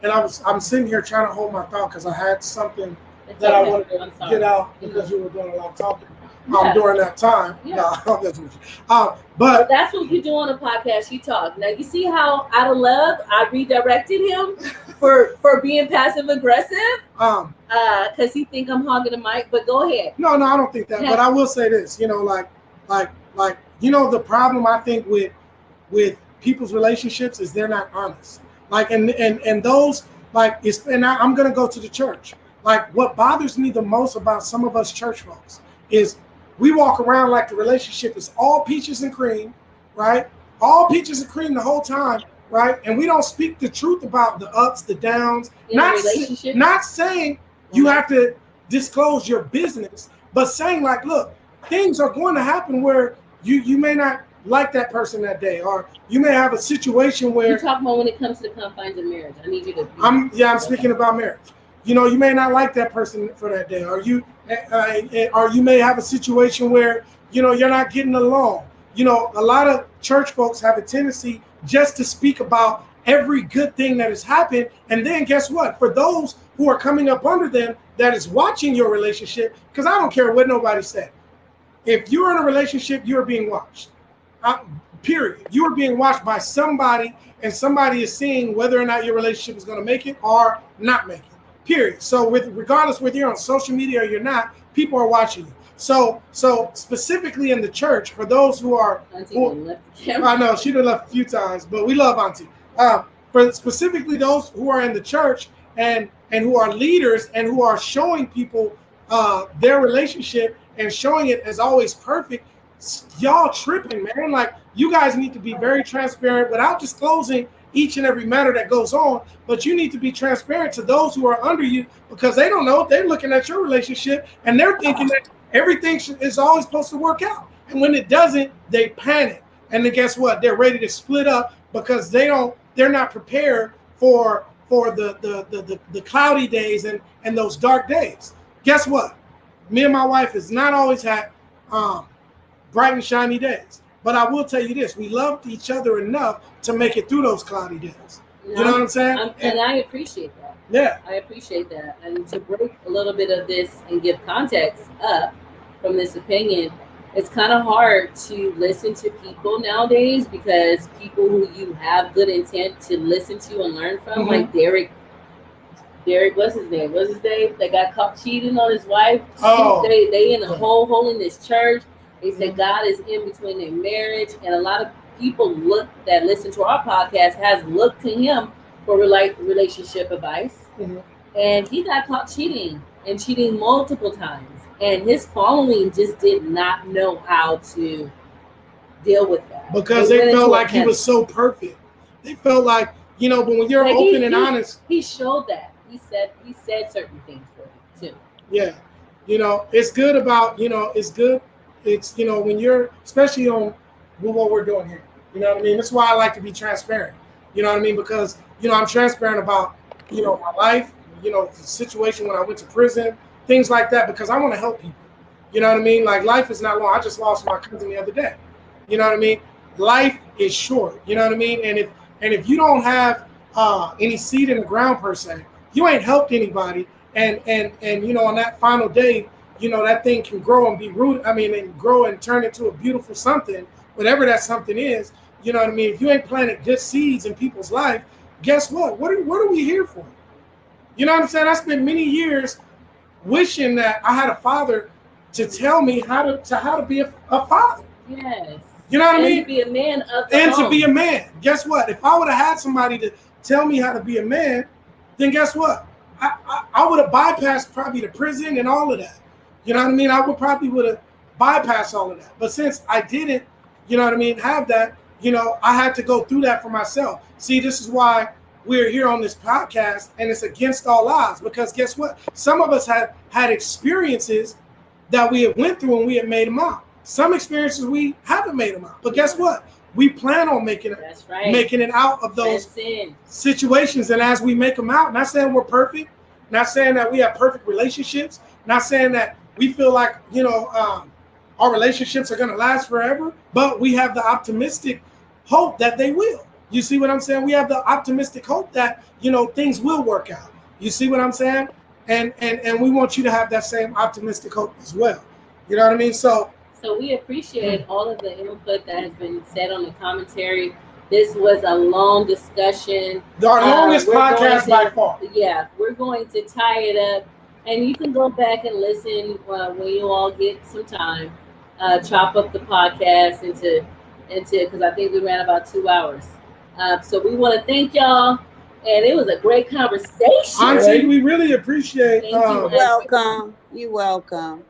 and I'm sitting here trying to hold my thought because I had something It's that I okay. wanted I'm to sorry. get out because you were doing a lot of talking Yeah. during that time. Yeah. No, I'm messing with you. But But that's what you do on a podcast. You talk. Now you see how out of love I redirected him for being passive aggressive because he think I'm hogging the mic. But go ahead. no, I don't think that. Yeah. But I will say this, like the problem I think with people's relationships is they're not honest. Like and those I'm gonna go to the church. Like what bothers me the most about some of us church folks is we walk around like the relationship is all peaches and cream, right? All peaches and cream the whole time, right? And we don't speak the truth about the ups, the downs. In a relationship? Not saying you have to disclose your business, but saying like, look, things are going to happen where you may not like that person that day, or you may have a situation where You talk about when it comes to the confines of marriage. I need you to. I'm speaking about marriage. You may not like that person for that day, or you may have a situation where you're not getting along. A lot of church folks have a tendency just to speak about every good thing that has happened, and then guess what? For those who are coming up under them that is watching your relationship, because I don't care what nobody said. If you're in a relationship, you're being watched. Period. You are being watched by somebody, and somebody is seeing whether or not your relationship is going to make it or not make it. Period. So regardless whether you're on social media or you're not, people are watching you. So specifically in the church, for those who are, Left the camera. I know she done left a few times, but we love Auntie. For specifically those who are in the church and who are leaders and who are showing people their relationship and showing it as always perfect, y'all tripping, man. Like, you guys need to be very transparent without disclosing each and every matter that goes on, but you need to be transparent to those who are under you, because they don't know. They're looking at your relationship and they're thinking that everything is always supposed to work out, and when it doesn't, they panic, and then guess what? They're ready to split up because they're not prepared for the cloudy days and those dark days. Guess what? Me and my wife has not always had bright and shiny days. But I will tell you this, we loved each other enough to make it through those cloudy days. You know what I'm saying? And I appreciate that. Yeah. I appreciate that. And to break a little bit of this and give context up from this opinion, it's kind of hard to listen to people nowadays, because people who you have good intent to listen to and learn from, like Derek, what's his name? That got caught cheating on his wife. Oh. They in a whole hole in this church. They said God is in between their marriage, and a lot of people that listen to our podcast has looked to him for relationship advice. And he got caught cheating multiple times, and his following just did not know how to deal with that, because they felt like he was so perfect. They felt like, but when you're open and honest, he showed that. He said certain things for him too. Yeah. It's good about, it's good. It's, when you're, especially on what we're doing here, you know what I mean? That's why I like to be transparent, you know what I mean? Because, I'm transparent about, my life, the situation when I went to prison, things like that, because I want to help people. You know what I mean? Like, life is not long. I just lost my cousin the other day. You know what I mean? Life is short. You know what I mean? And if you don't have any seed in the ground per se, you ain't helped anybody. And on that final day, that thing can grow and be rooted. And grow and turn into a beautiful something, whatever that something is. You know what I mean? If you ain't planted good seeds in people's life, guess what? What are we here for? You know what I'm saying? I spent many years wishing that I had a father to tell me how to be a father. Yes. You know what I mean? To be a man of the and home. to be a man. Guess what? If I would have had somebody to tell me how to be a man, then guess what? I would have bypassed probably the prison and all of that. You know what I mean? I would have bypassed all of that. But since I didn't, have that, I had to go through that for myself. See, this is why we're here on this podcast, and it's against all odds, because guess what? Some of us had experiences that we have went through and we have made them out. Some experiences we haven't made them out. But guess what? We plan on making it out of those situations. And as we make them out, not saying we're perfect, not saying that we have perfect relationships, not saying that we feel like, our relationships are going to last forever, but we have the optimistic hope that they will. You see what I'm saying? We have the optimistic hope that, things will work out. You see what I'm saying? and we want you to have that same optimistic hope as well. You know what I mean? So we appreciate all of the input that has been said on the commentary. This was a long discussion. Our longest we're podcast going by far. Yeah, we're going to tie it up, and you can go back and listen when you all get some time. Chop up the podcast into because I think we ran about 2 hours. So we want to thank y'all, and it was a great conversation. Auntie, we really appreciate. Thank you. Welcome. You're welcome.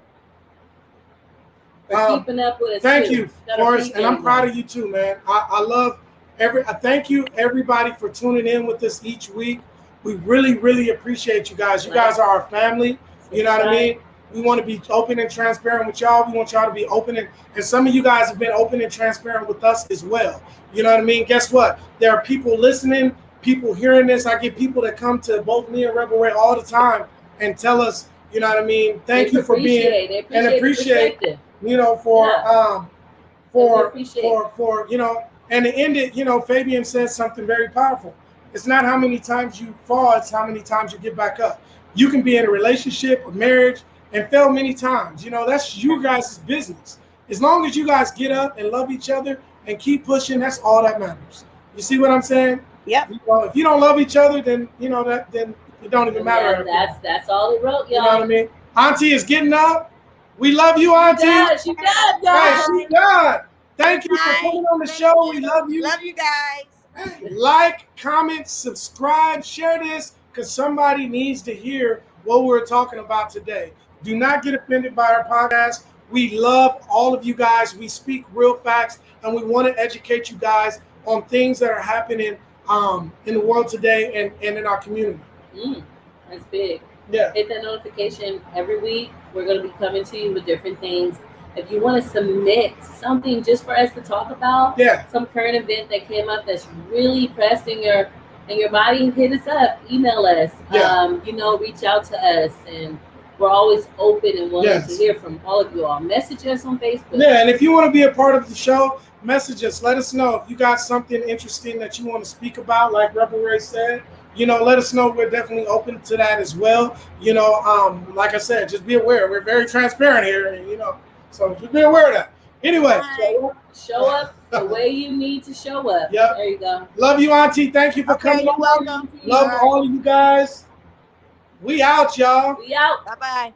For keeping up with us. Thank too. you, Forrest, and I'm proud of you too, man. I love I thank you everybody for tuning in with us each week. We really, really appreciate you guys. You guys are our family. You know what I mean? We want to be open and transparent with y'all. We want y'all to be open, and some of you guys have been open and transparent with us as well. You know what I mean? Guess what? There are people listening, people hearing this. I get people that come to both me and Rebel Ray all the time and tell us, you know what I mean? Thank you for being and appreciate you know, for you know, and to end it, you know, Fabian says something very powerful. It's not how many times you fall, it's how many times you get back up. You can be in a relationship or marriage and fail many times. You know, that's you guys' business. As long as you guys get up and love each other and keep pushing, that's all that matters. You see what I'm saying? Yep. You know, if you don't love each other, then you know then it don't even matter. That's all it wrote, y'all. You know what I mean? Auntie is getting up. We love you, Auntie. She does, Hey, she done. Thank you for coming on the show. We love you. Love you guys. Like, comment, subscribe, share this, because somebody needs to hear what we're talking about today. Do not get offended by our podcast. We love all of you guys. We speak real facts, and we want to educate you guys on things that are happening in the world today and in our community. That's big. Yeah. Hit that notification every week. We're going to be coming to you with different things. If you want to submit something just for us to talk about, some current event that came up that's really pressed in your body, hit us up, email us, you know, reach out to us, and we're always open and willing to hear from all of you all. Message us on Facebook. Yeah, and if you want to be a part of the show, message us. Let us know if you got something interesting that you want to speak about, like Rebel Ray said. You know, let us know. We're definitely open to that as well. You know, like I said, just be aware. We're very transparent here, and, you know, so just be aware of that. Anyway. Show up the way you need to show up. Yep. There you go. Love you, Auntie. Thank you for coming. You're welcome. Love all of you guys. We out, y'all. We out. Bye-bye.